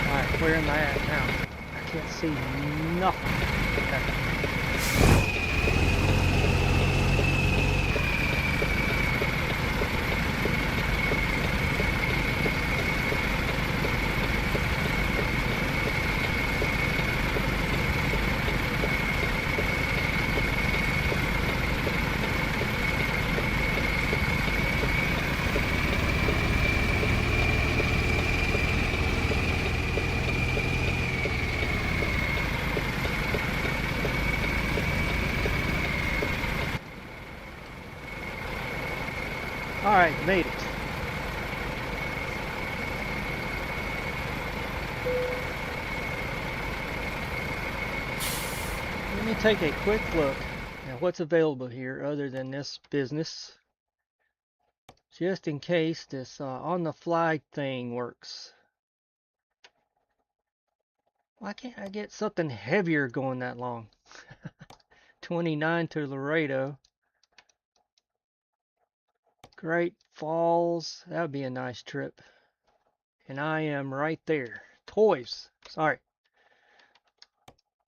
Alright, where am I at now? I can't see nothing. Okay. Alright, made it. Let me take a quick look at what's available here other than this business. Just in case this on-the-fly thing works. Why can't I get something heavier going that long? 29 to Laredo. Great Falls. That would be a nice trip. And I am right there. Toys. Sorry.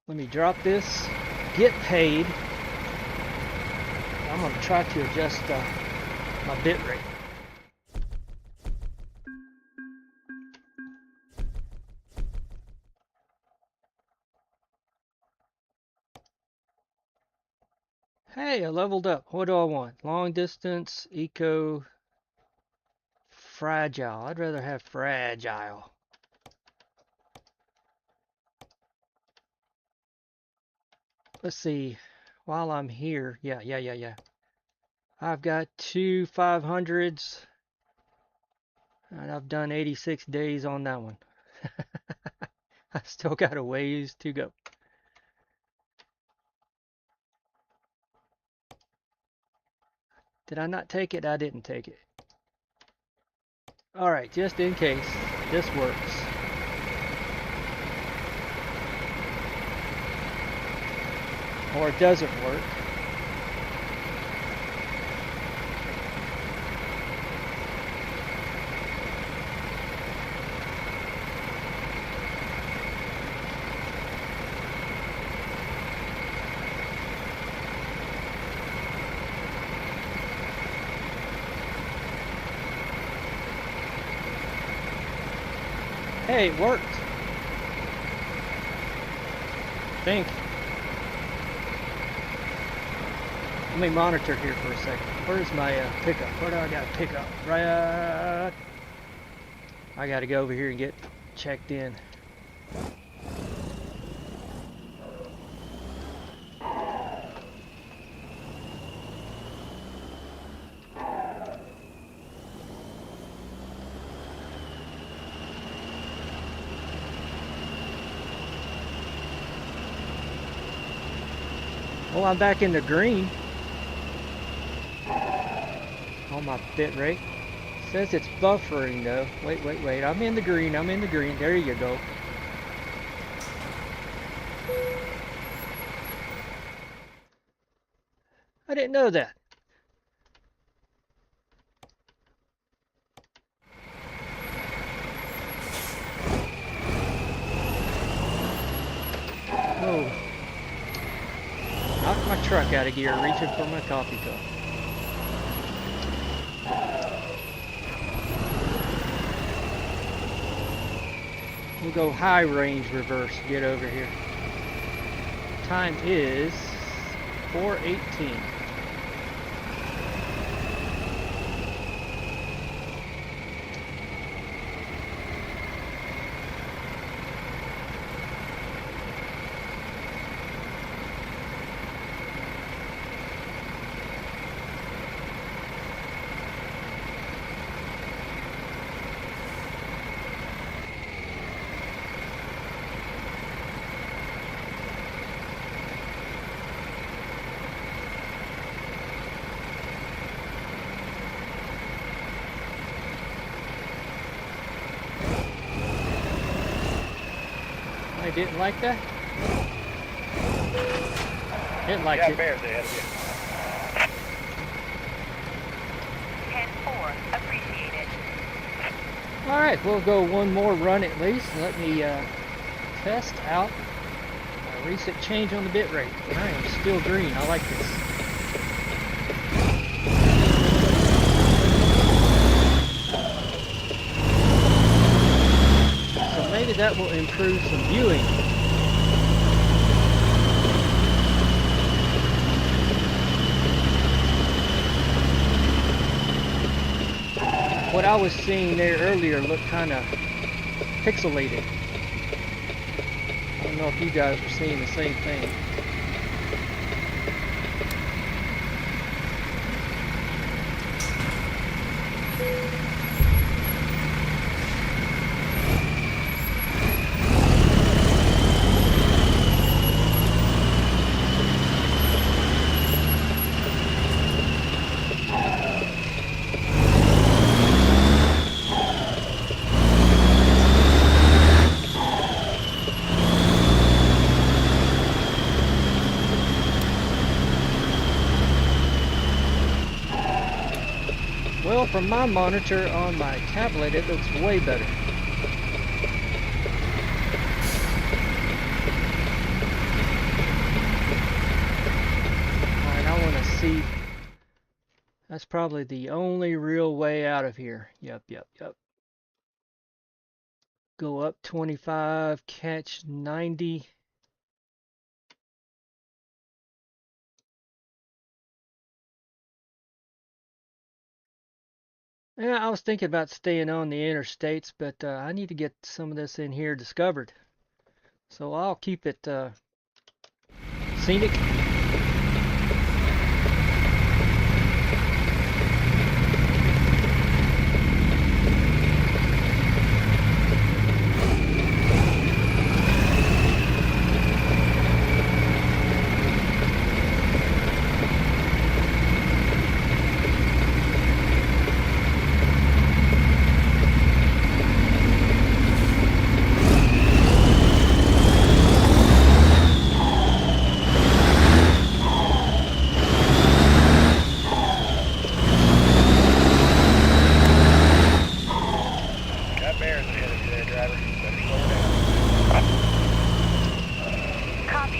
Let me drop this. Get paid. I'm going to try to adjust my bit rate. Hey, I leveled up. What do I want? Long distance, eco, fragile. I'd rather have fragile. Let's see. While I'm here, yeah. I've got two 500s, and I've done 86 days on that one. I still got a ways to go. Did I not take it? I didn't take it. Alright, just in case this works. or it doesn't work. Hey, it worked. I think. Let me monitor here for a second. Where's my pickup? Where do I got to pick up? Right. I got to go over here and get checked in. Oh, I'm back in the green on my bit rate. Says it's buffering though. Wait. I'm in the green. There you go. I didn't know that. Oh. Knocked my truck out of gear, reaching for my coffee cup. We'll go high range reverse, get over here. Time is 4:18. I didn't like that. Didn't like it. Bears ahead of you. 10-4, appreciate it. All right, we'll go one more run at least. Let me test out a recent change on the bit rate. I am still green. I like this. So maybe that will improve some viewing. What I was seeing there earlier looked kind of pixelated. I don't know if you guys were seeing the same thing. Well, from my monitor on my tablet, it looks way better. Alright, I want to see. That's probably the only real way out of here. Yep. Go up 25, catch 90. Yeah, I was thinking about staying on the interstates, but I need to get some of this in here discovered. So I'll keep it scenic.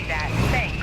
that. Thanks.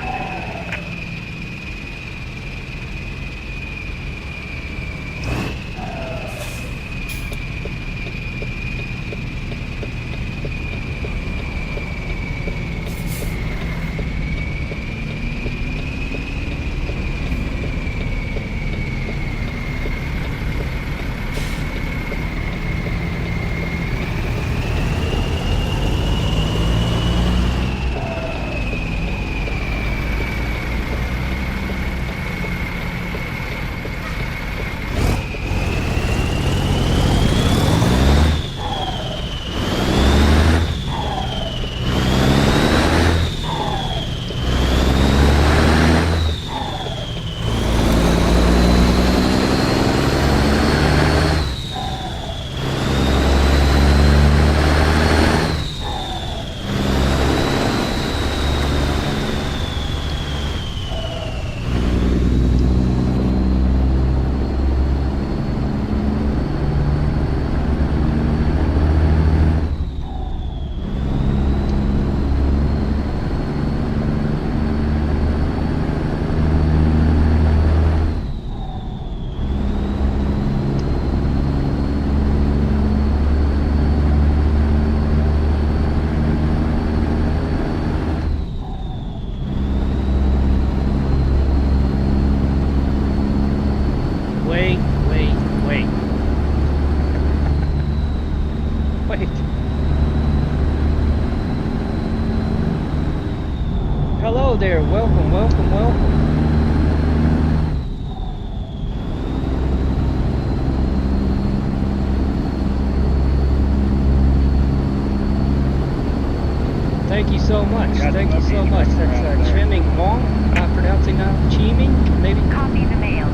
Hello there, welcome, welcome, welcome. Thank you so much, thank you so much. That's Trimming Wong, am I pronouncing that? Chiming, maybe? Copy the mail.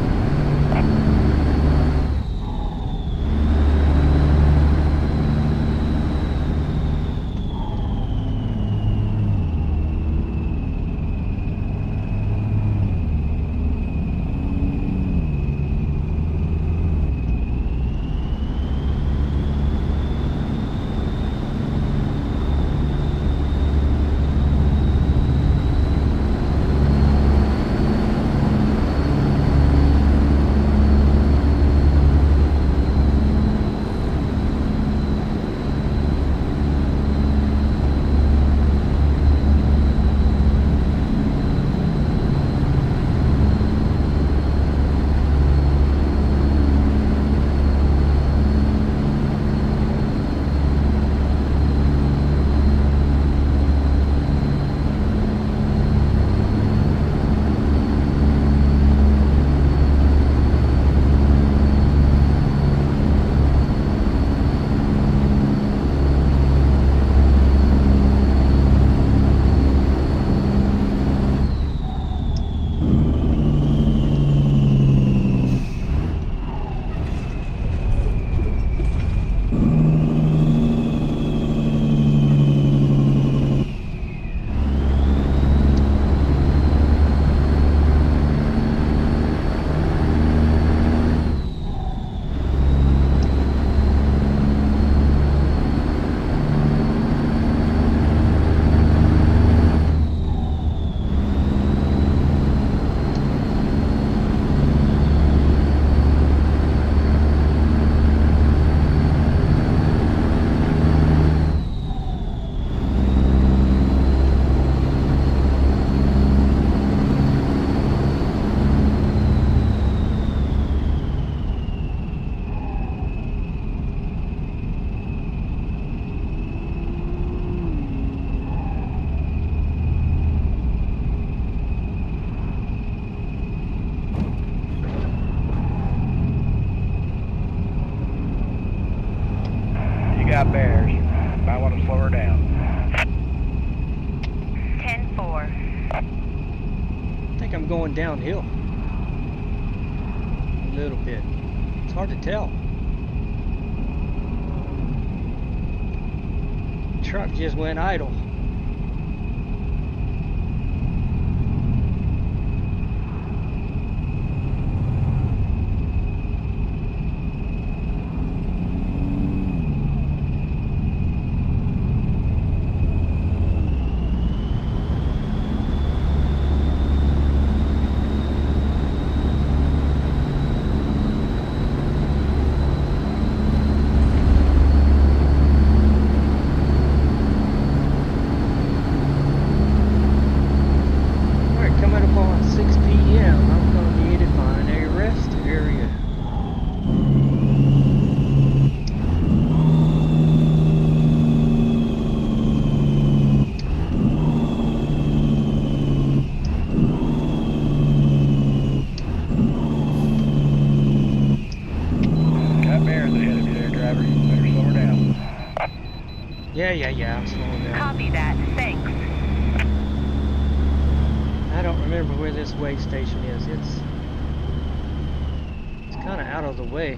Got bears. Might want to slow her down. 10-4. I think I'm going downhill. A little bit. It's hard to tell. Truck just went idle. Yeah, I'm slowing down. Copy that. Thanks. I don't remember where this weigh station is. It's kind of out of the way.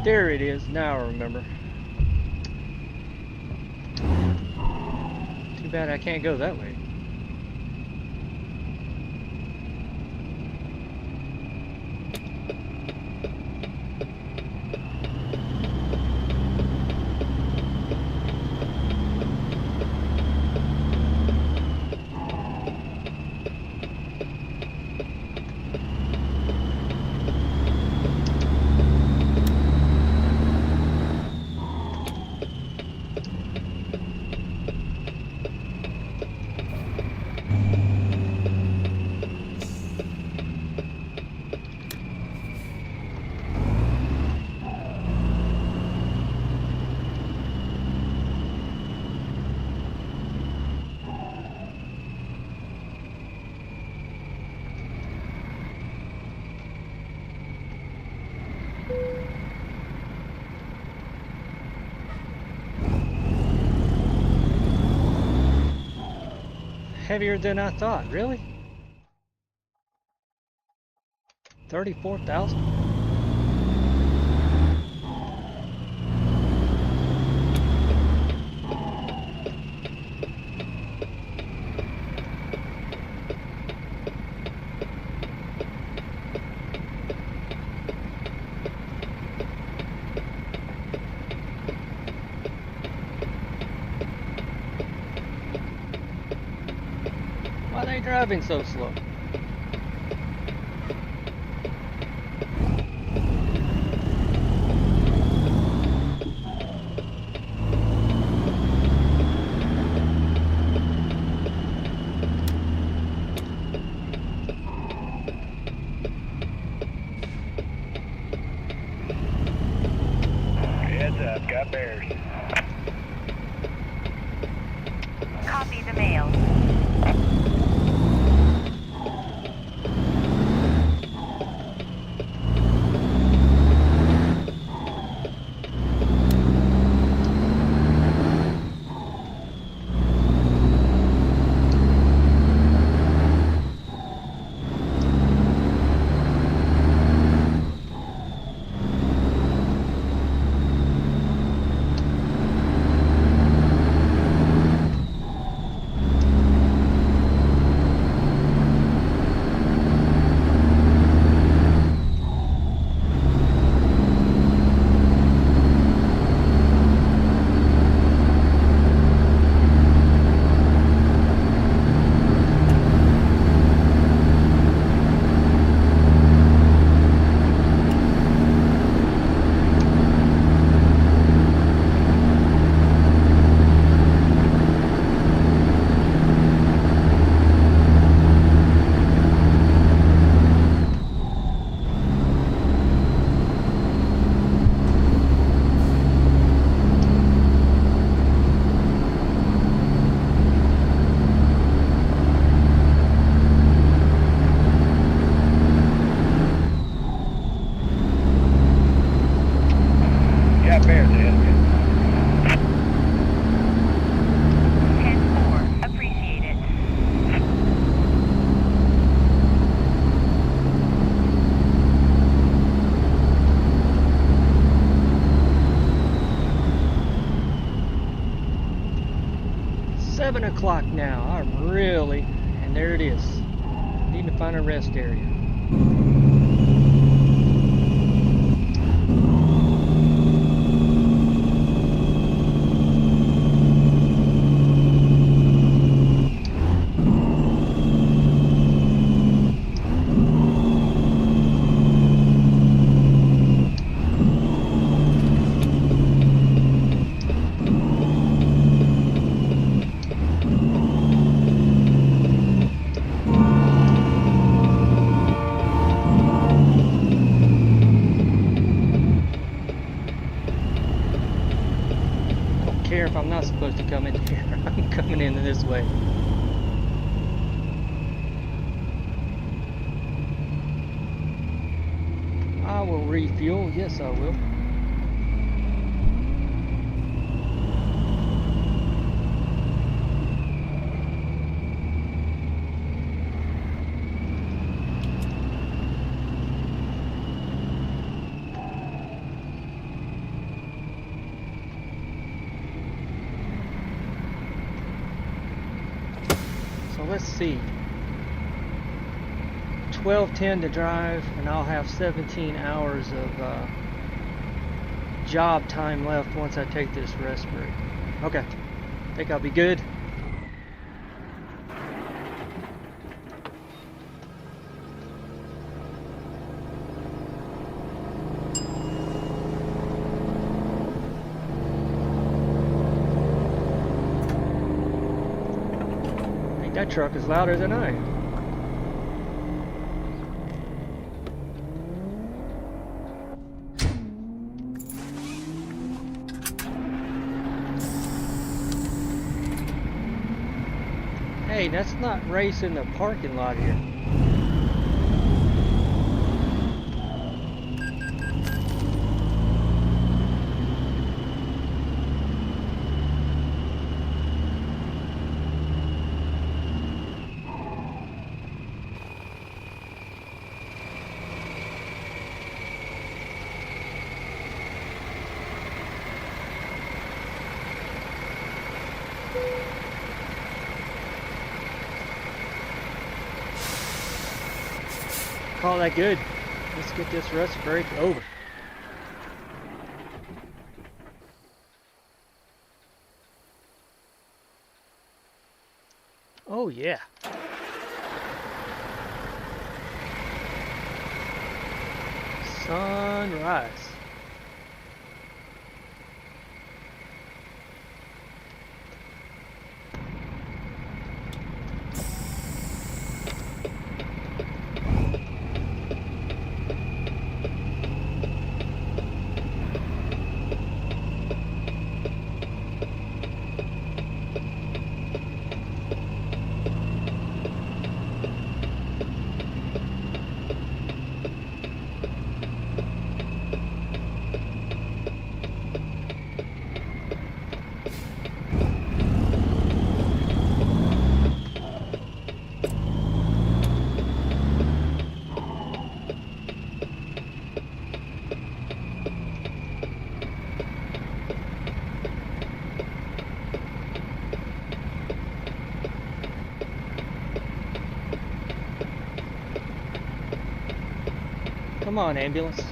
There it is. Now I remember. Too bad I can't go that way. Heavier than I thought, really? 34,000? Why are they driving so slow? Heads up, got bears. Copy the mail. Got bears ahead of you. 10-4. Appreciate it. Seven o'clock now. I'm really, and there it is. Need to find a rest area. care if I'm not supposed to come in here. I'm coming in this way. I will refuel. Yes, I will. So let's see. 12:10 to drive, and I'll have 17 hours of job time left once I take this rest break. Okay, think I'll be good. I think that truck is louder than I am. Hey, that's not race in the parking lot here. Call that good. Let's get this rest break over. Oh yeah. Sunrise. Come on, ambulance.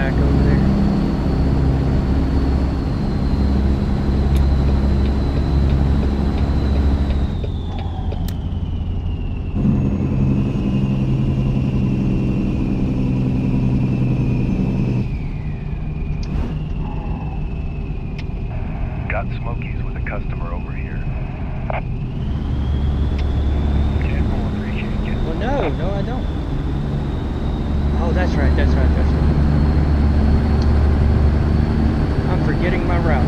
back over there. Got Smokies with a customer over here. 10-4, appreciate you. Well, no, I don't. Oh, that's right. I'm forgetting my route.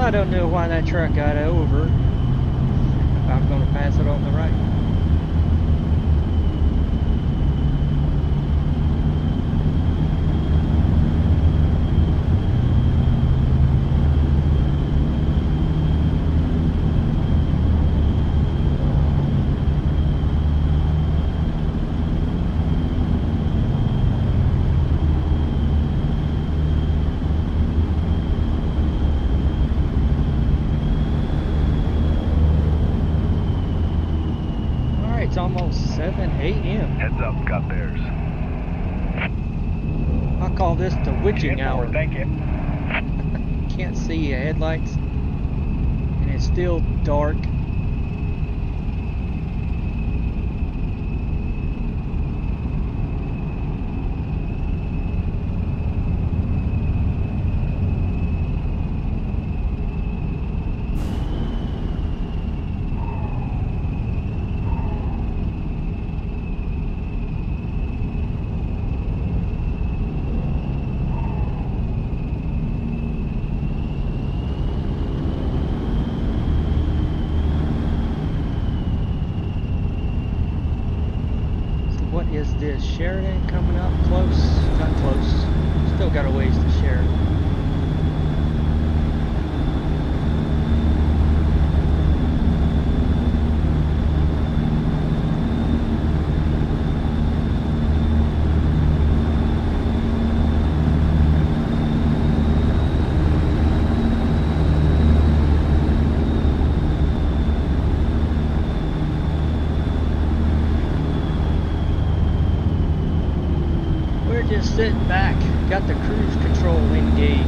I don't know why that truck got over. I'm going to pass it on the right. It's almost 7 a.m. Heads up, got theirs. I call this the witching 10-4, hour. thank you. Can't see your headlights, and it's still dark. What is this? Sheridan coming up close? Not close. Still got a ways to Sheridan. Just sitting back, got the cruise control engaged.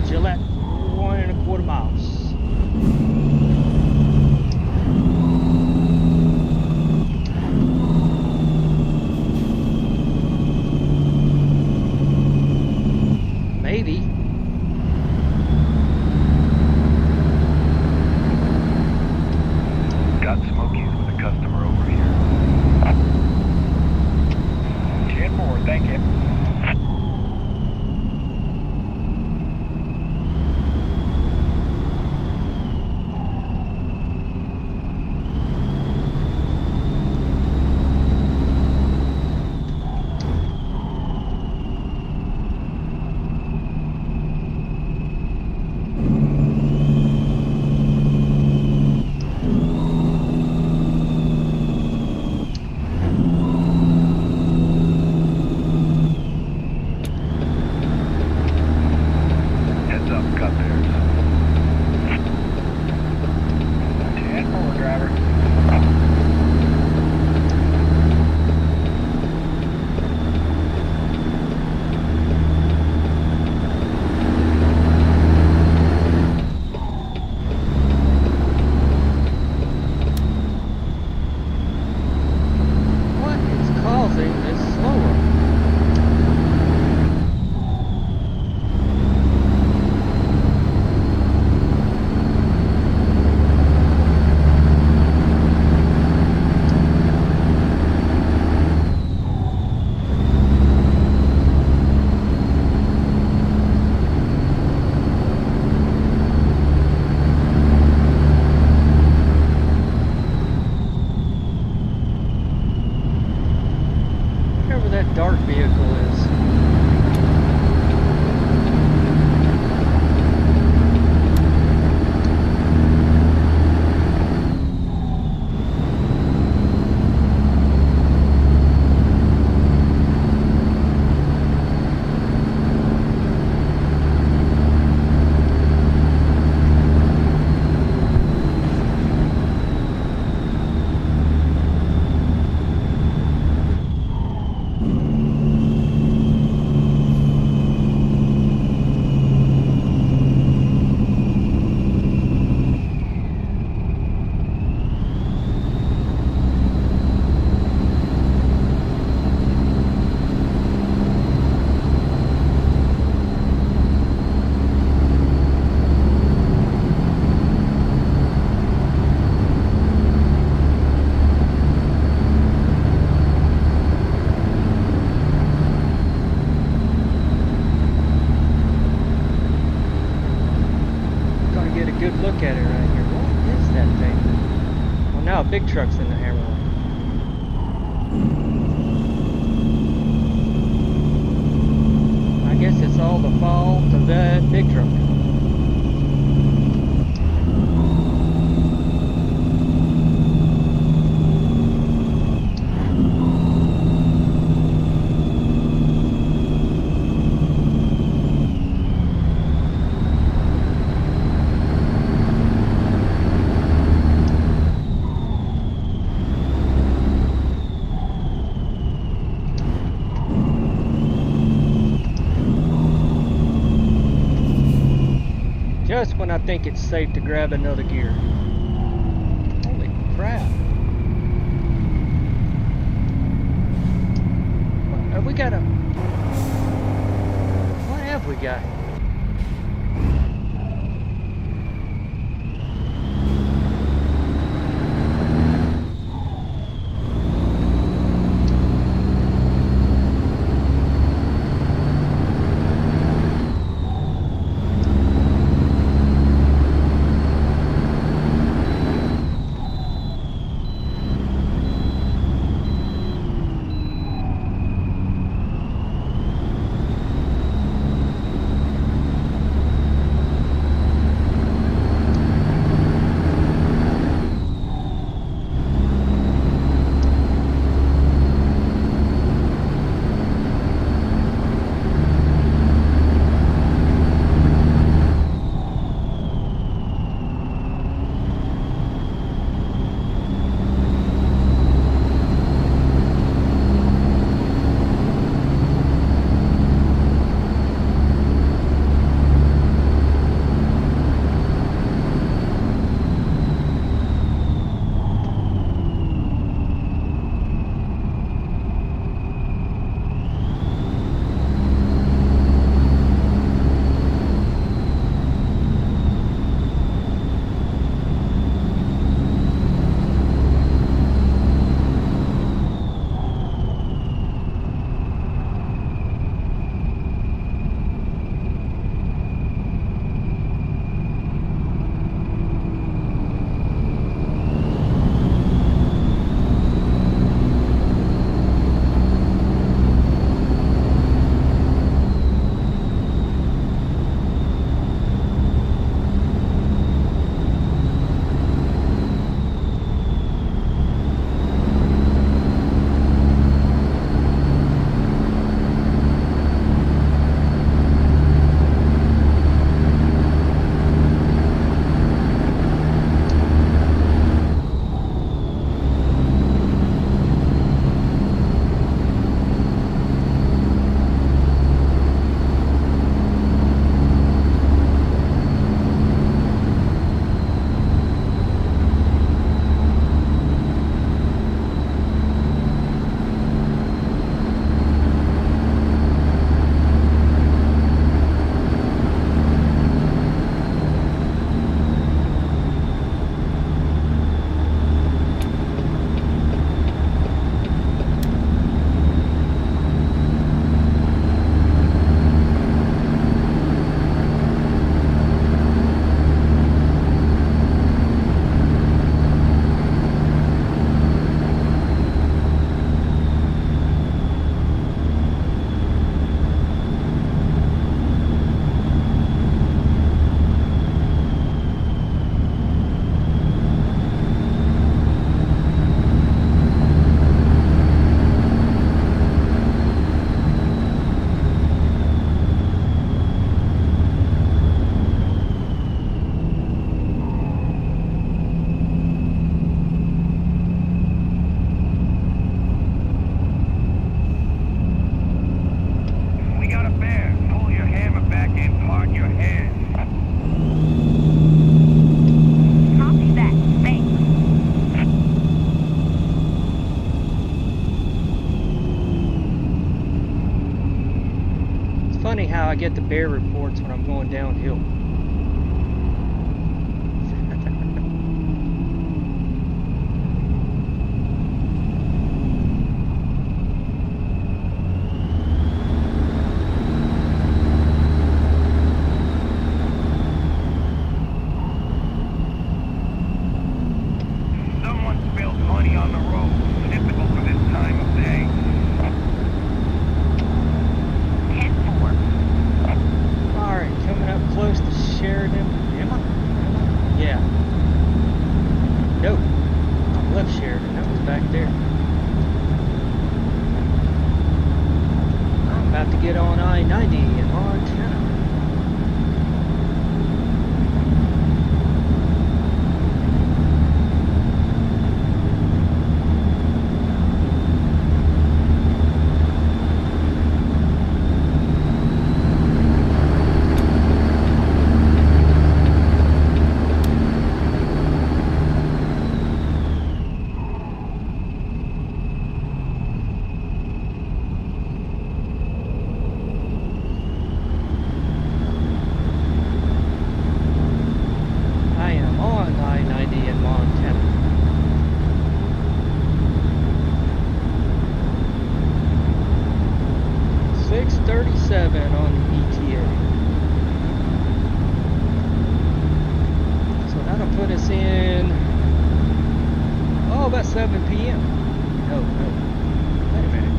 Gillette, 1 1/4 miles. cut theirs. 10 forward, driver. What is causing this slower? Whatever that dark vehicle is. Gonna get a good look at it right here. What is that thing? Well, now a big truck's in the hammer lane. I guess it's all the fault of that big truck. Just when I think it's safe to grab another gear. Holy crap. Have we got a... What have we got? I get the bear reports when I'm going downhill. Someone spilled honey on the road. Typical for this time of day. 10-4. Alright, coming up close to Sheridan. Am I? Yeah. Nope. I left Sheridan. That was back there. I'm about to get on I-90 in Montana. I am on I-90 in Montana. .637 on the ETA. So that'll put us in, about 7 p.m. No. Wait a minute.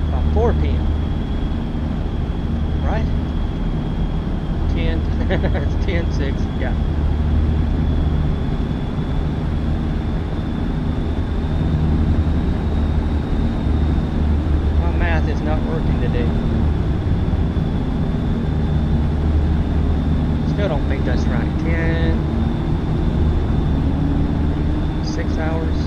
About 4 p.m. Right? 10. It's 10:06. Yeah. My math is not working today. Still don't think that's right. 6 hours.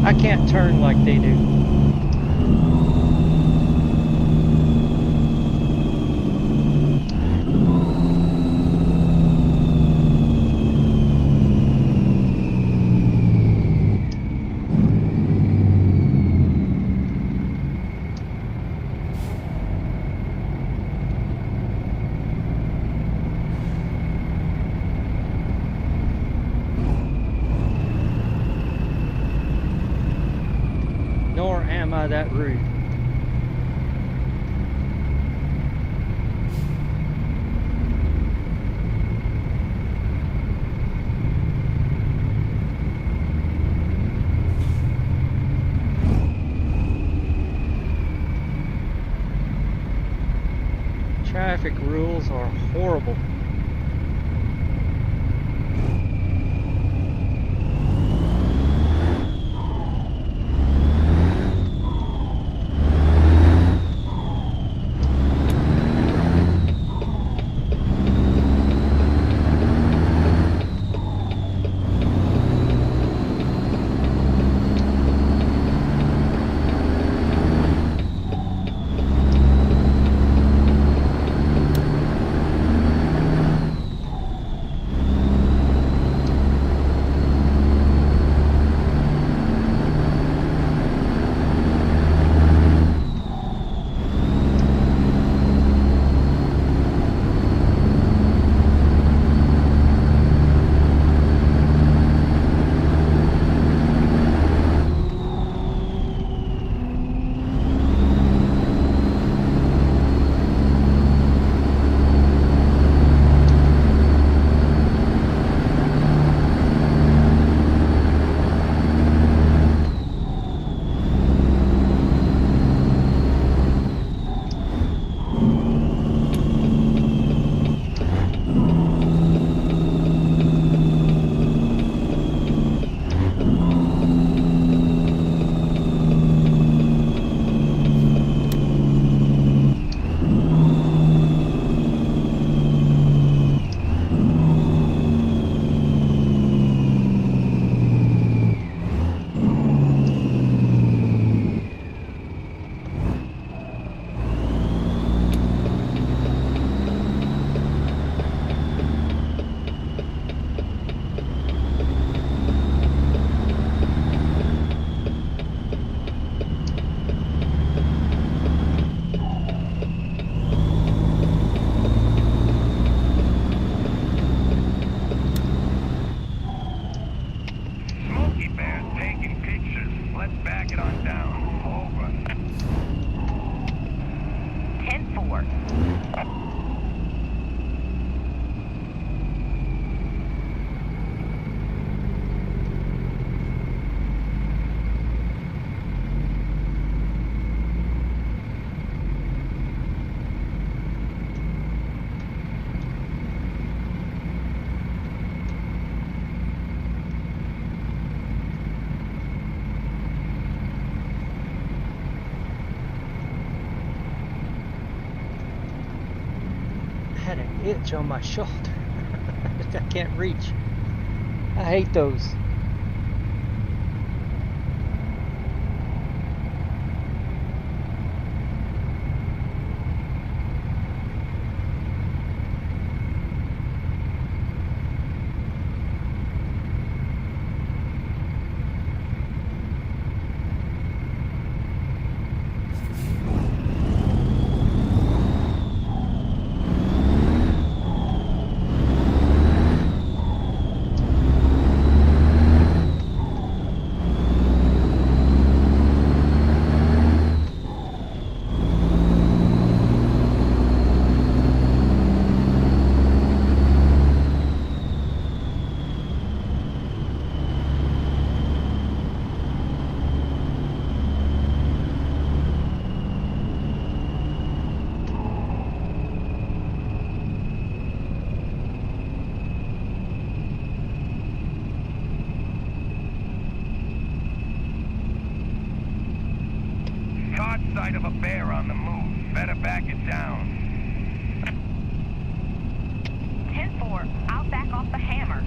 I can't turn like they do. Nor am I that rude. Traffic rules are horrible. itch on my shoulder. I can't reach. I hate those. Caught sight of a bear on the move. Better back it down. 10-4. I'll back off the hammer.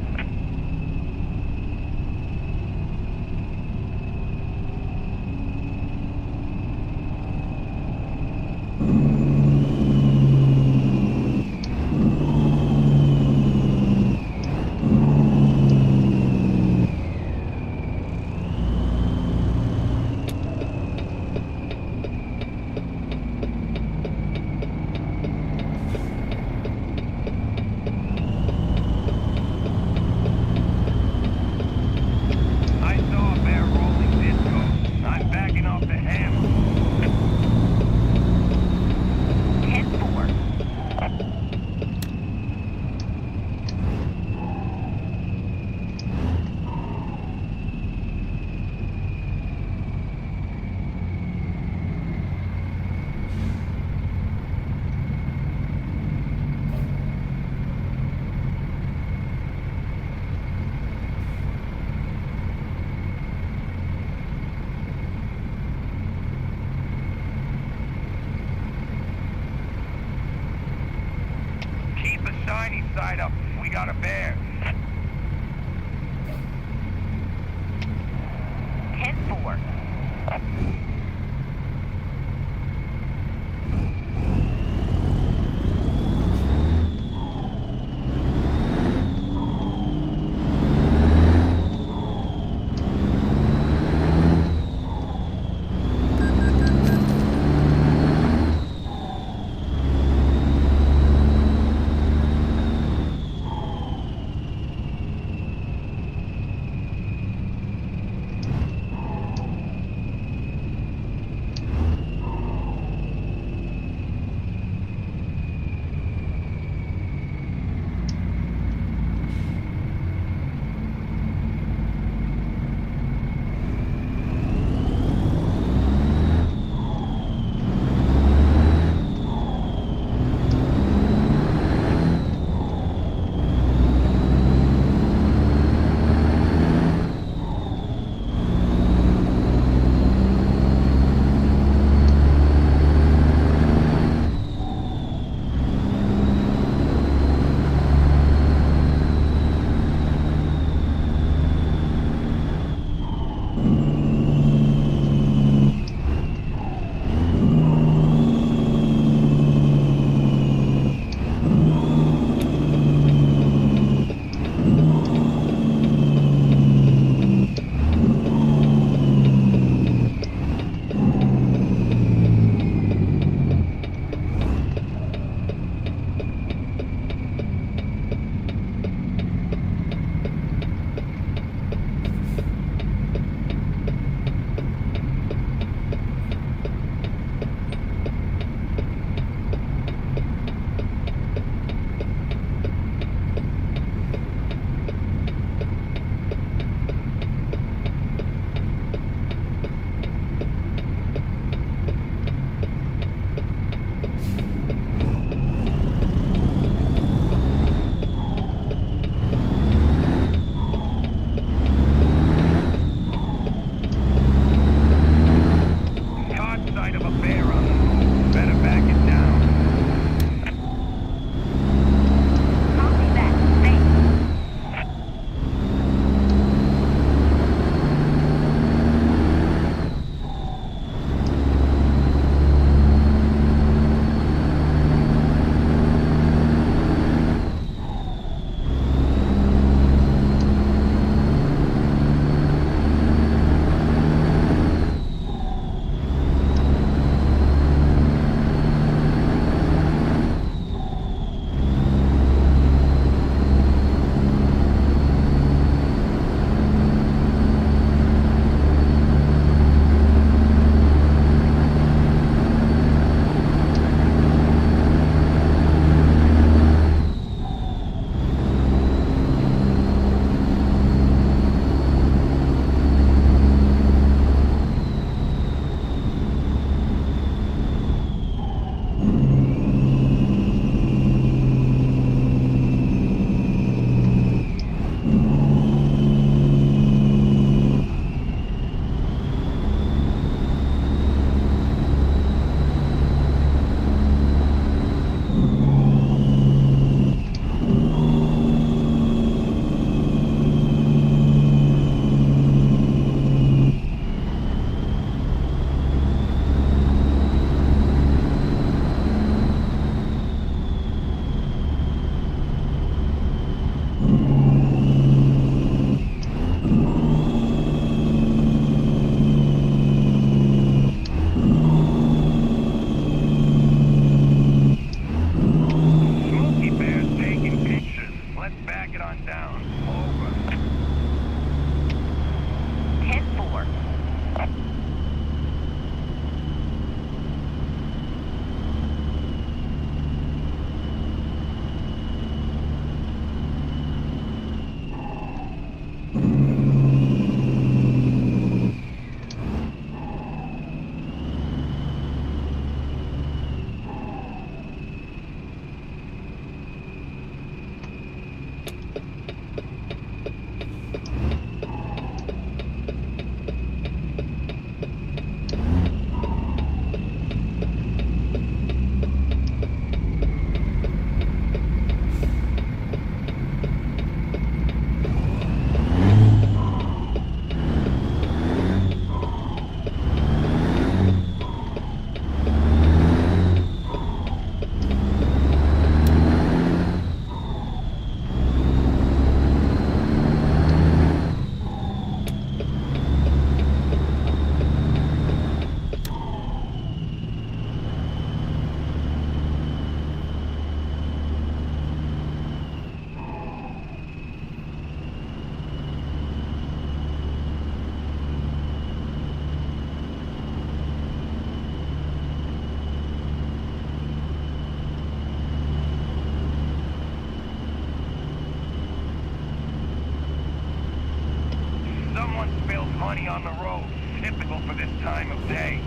spills money on the road. Typical for this time of day.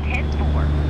10-4.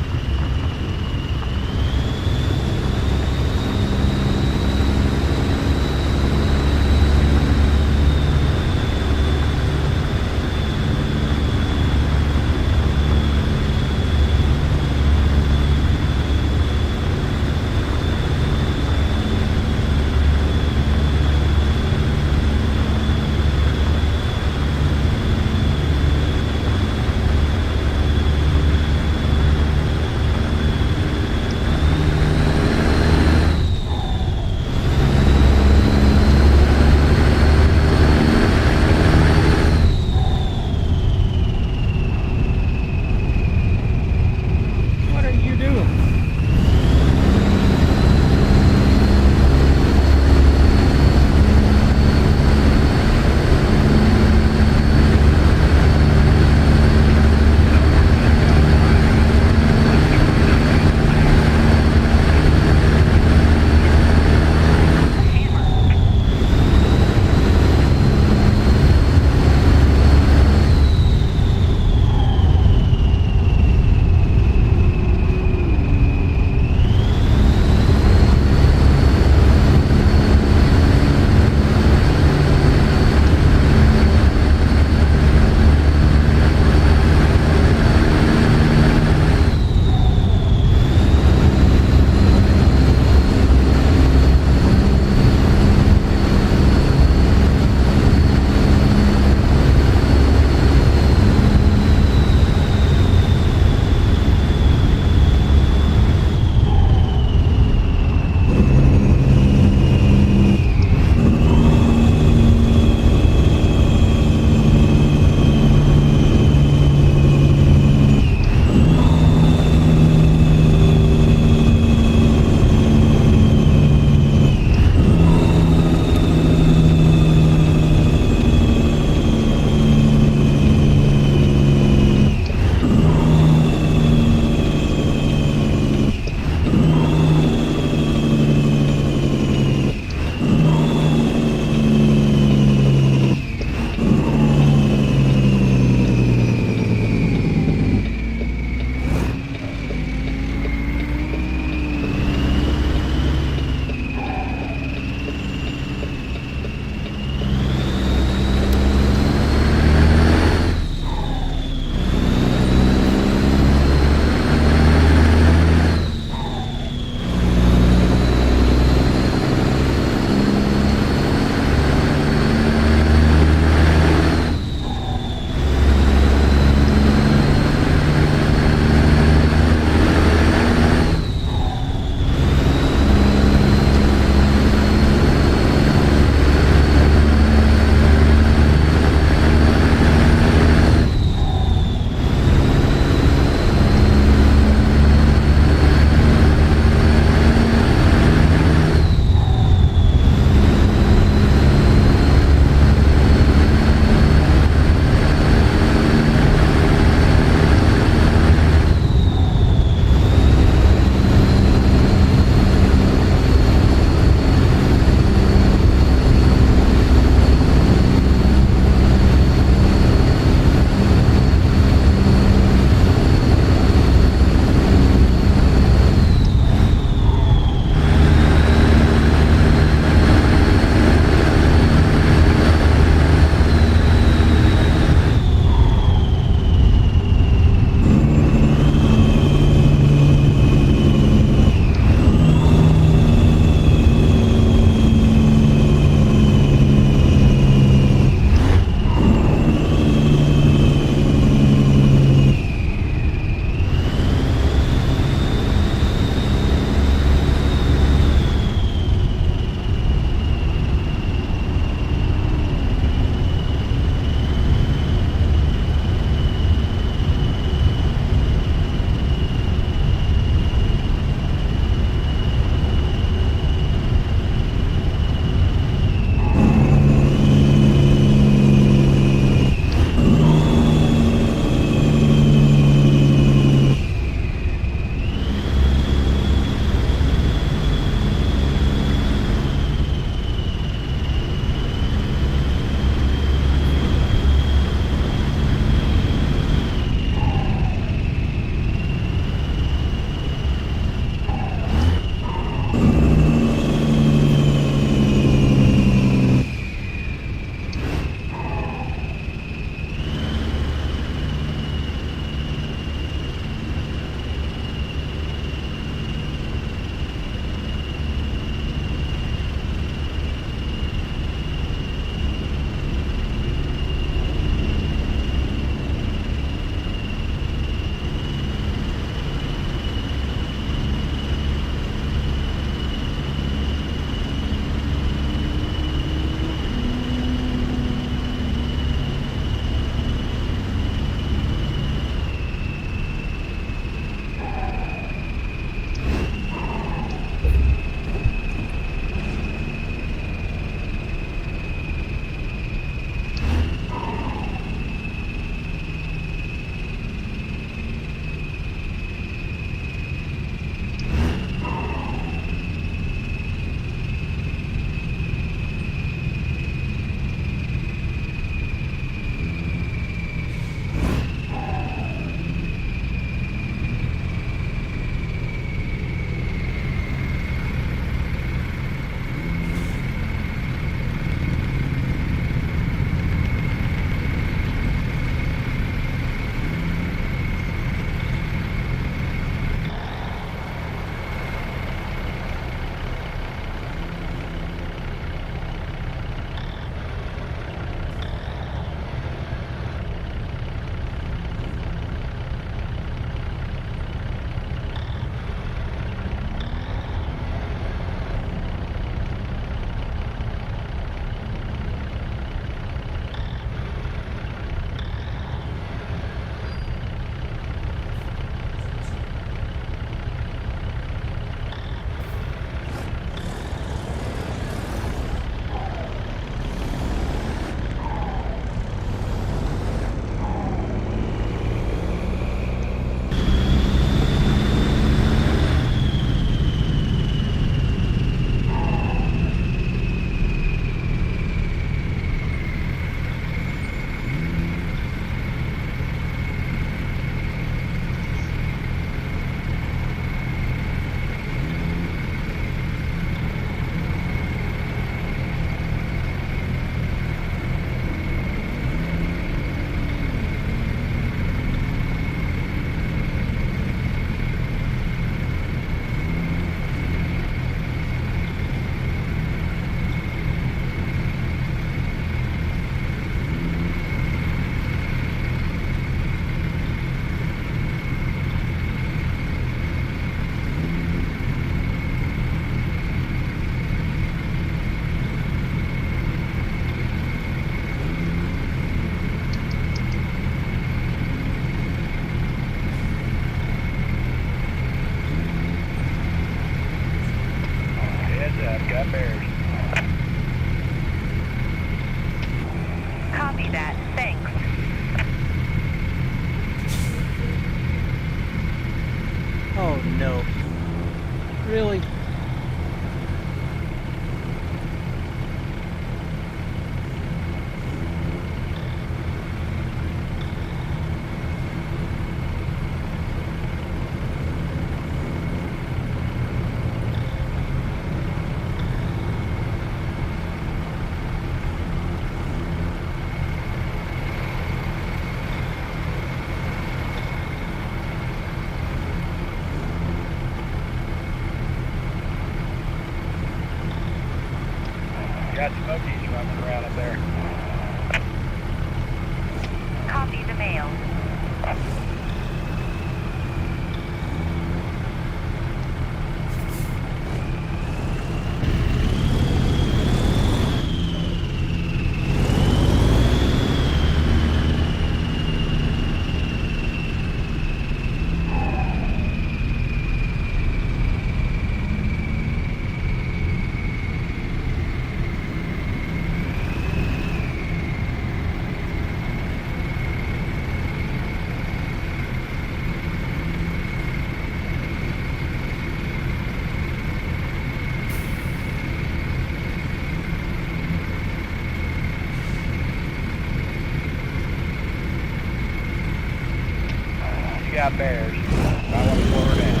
got bears. I want to slow her down.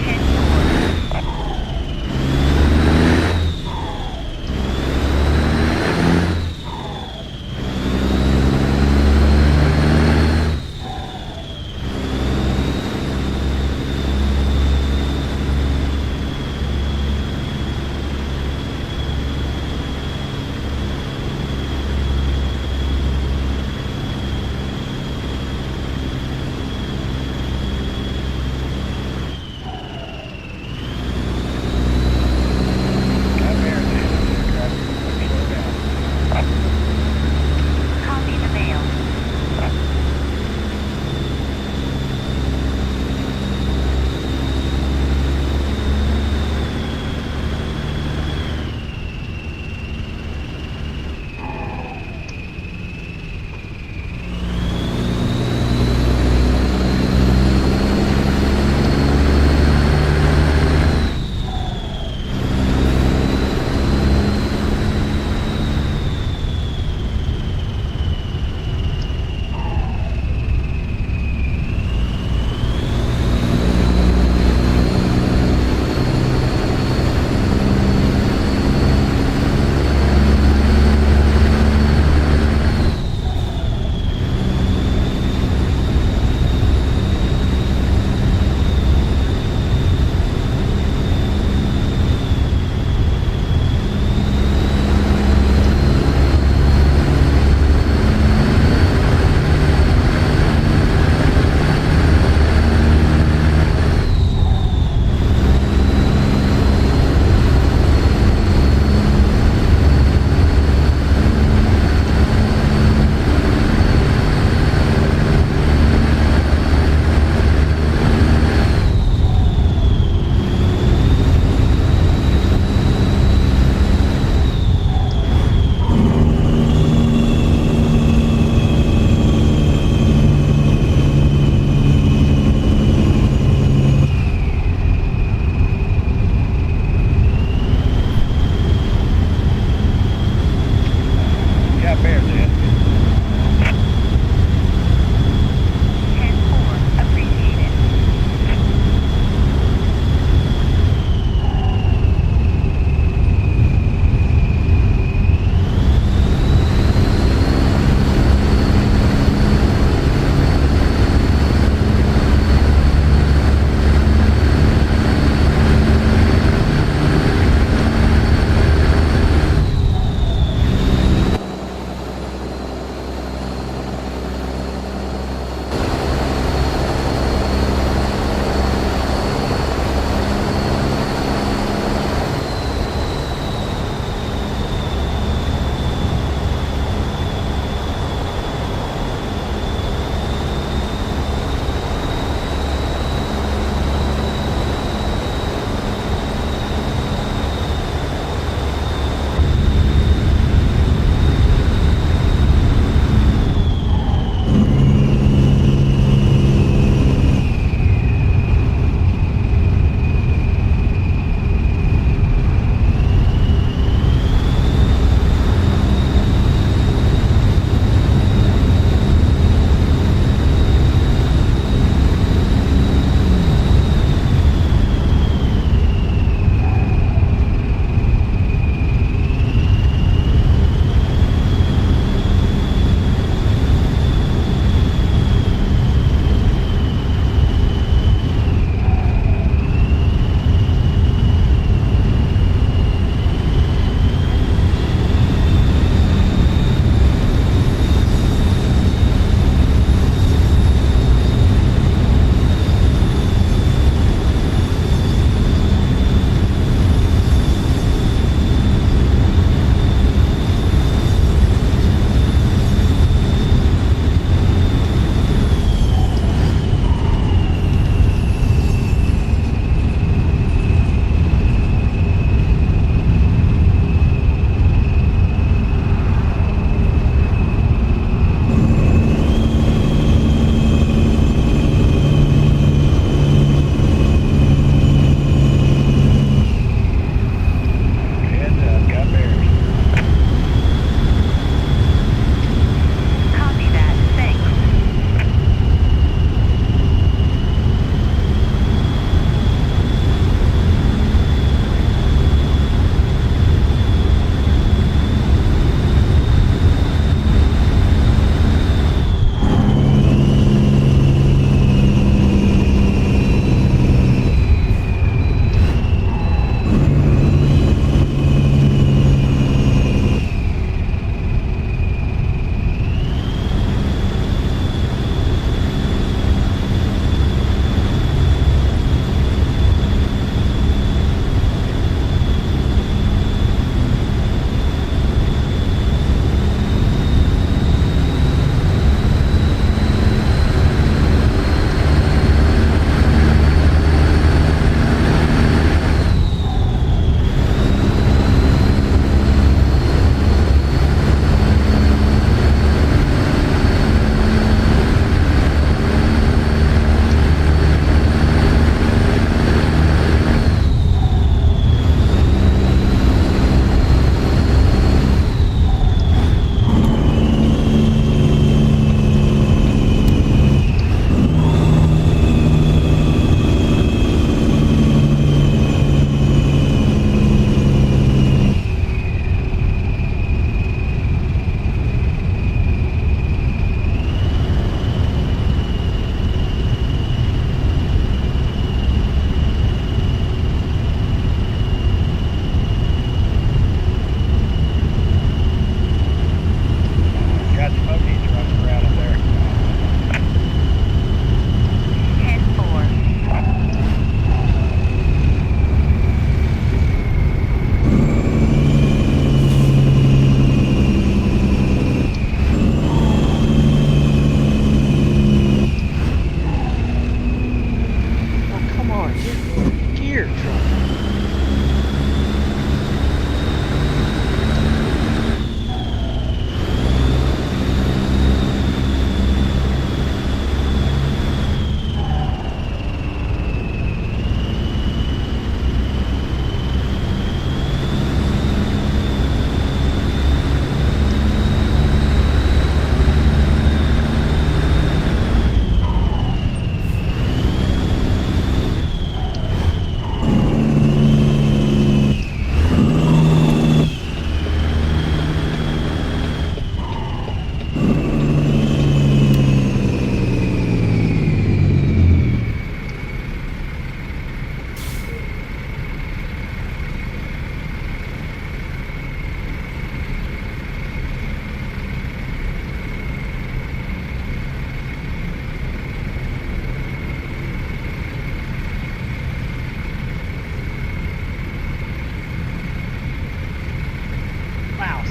10-4.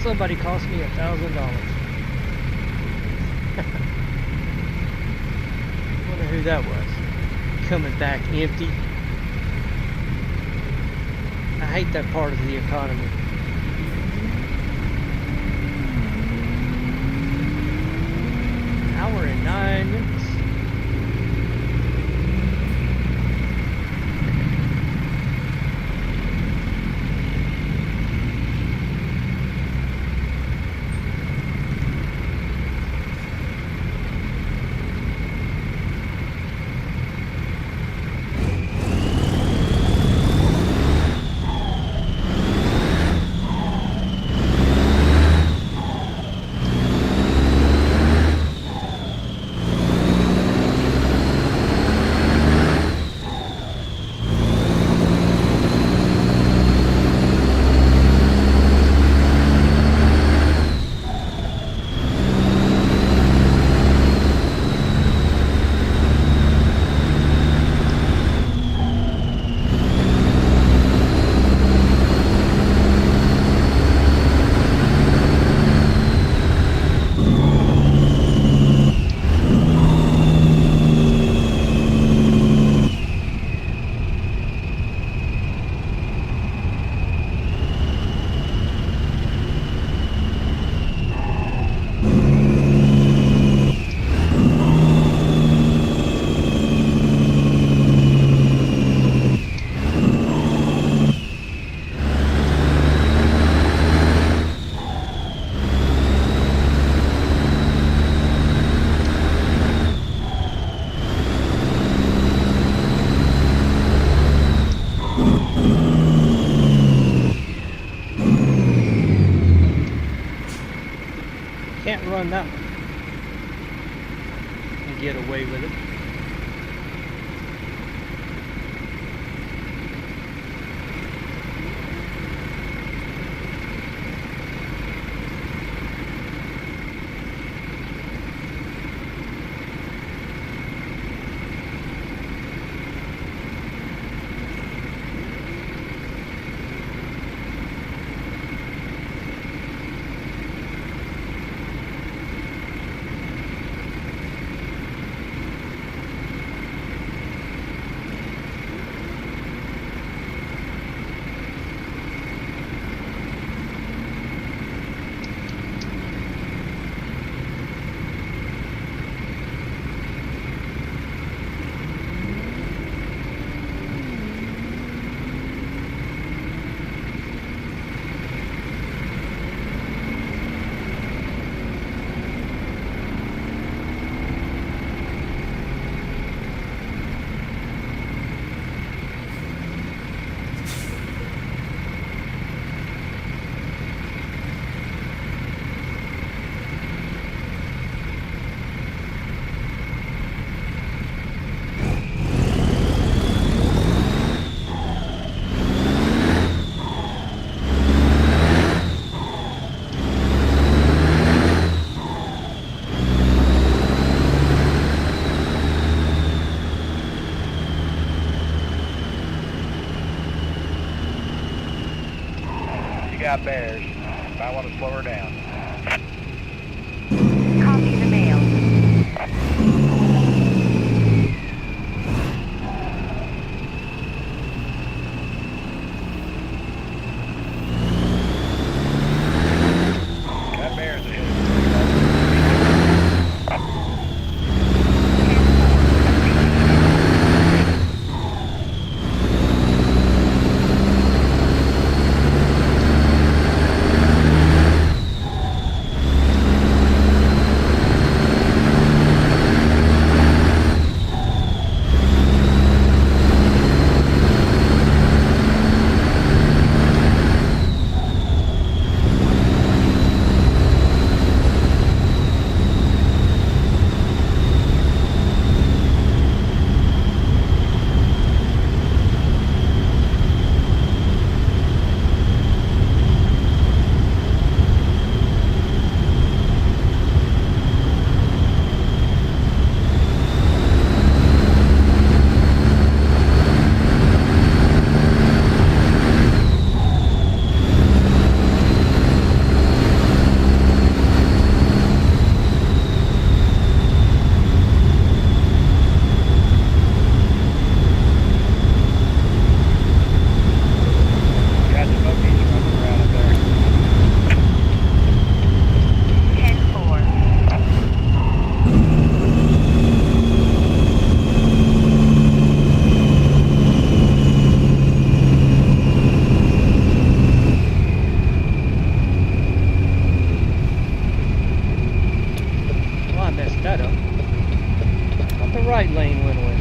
Somebody cost me $1,000. Wonder who that was. Coming back empty. I hate that part of the economy. Hour and 9 minutes. Can't run that one and get away with it. Got bears. Might want to slow her down. Copy the mail. Got bears ahead. That up. Thought the right lane went away.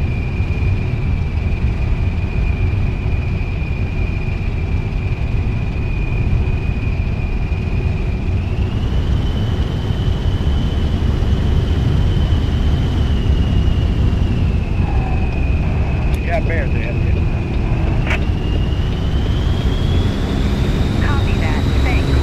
You got bears ahead of you. Copy that. Thanks.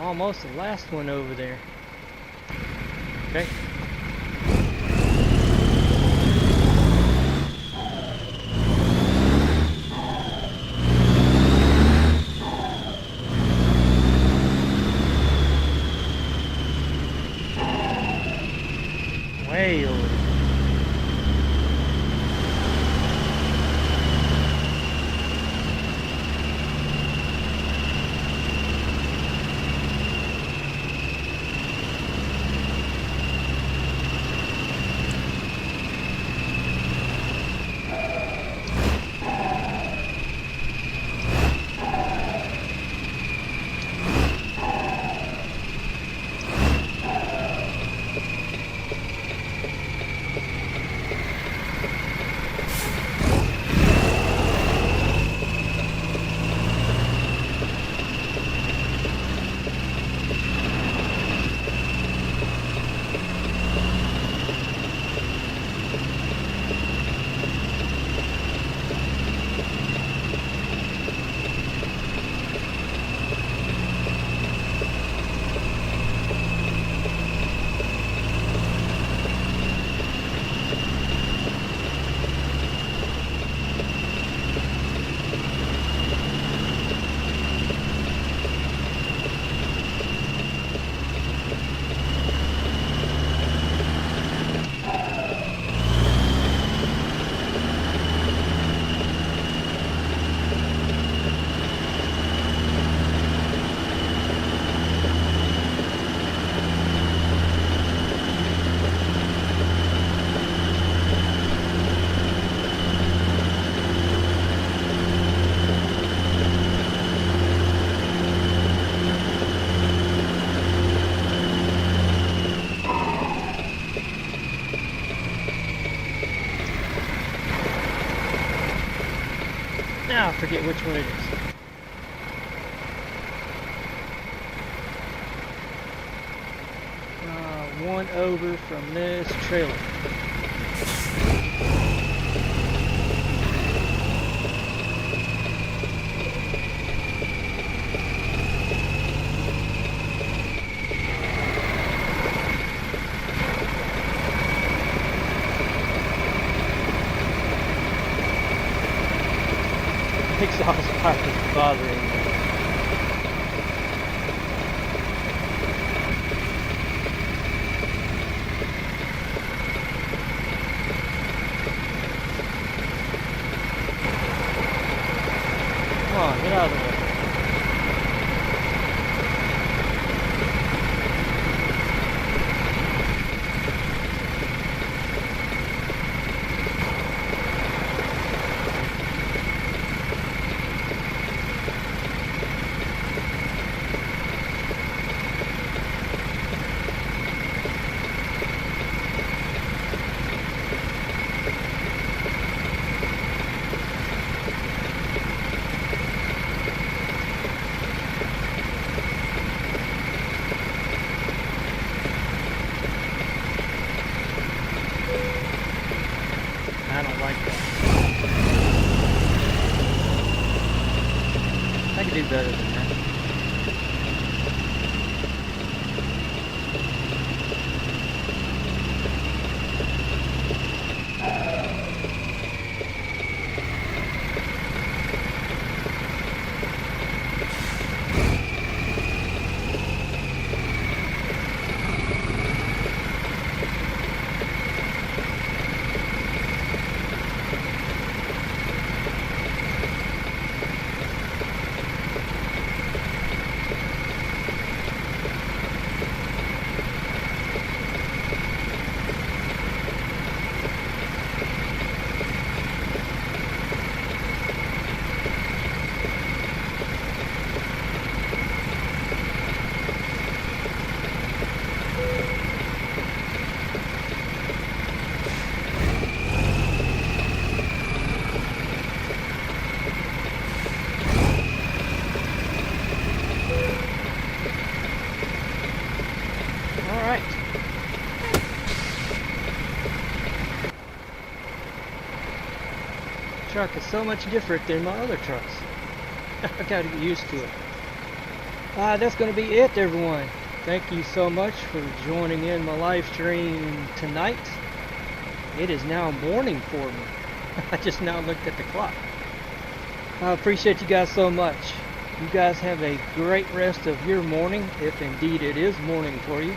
Almost the last one over there. Okay. Way over. forget which one it is. One over from this trailer. Exhaust pipe is bothering me. Come on, get out of the way. I don't like that. I could do better than that. Truck is so much different than my other trucks. I gotta get used to it. That's gonna be it, everyone. Thank you so much for joining in my live stream tonight. It is now morning for me. I just now looked at the clock. I appreciate you guys so much. You guys have a great rest of your morning, if indeed it is morning for you.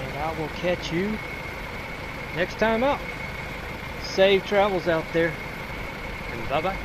And I will catch you next time out. Safe travels out there. And bye-bye.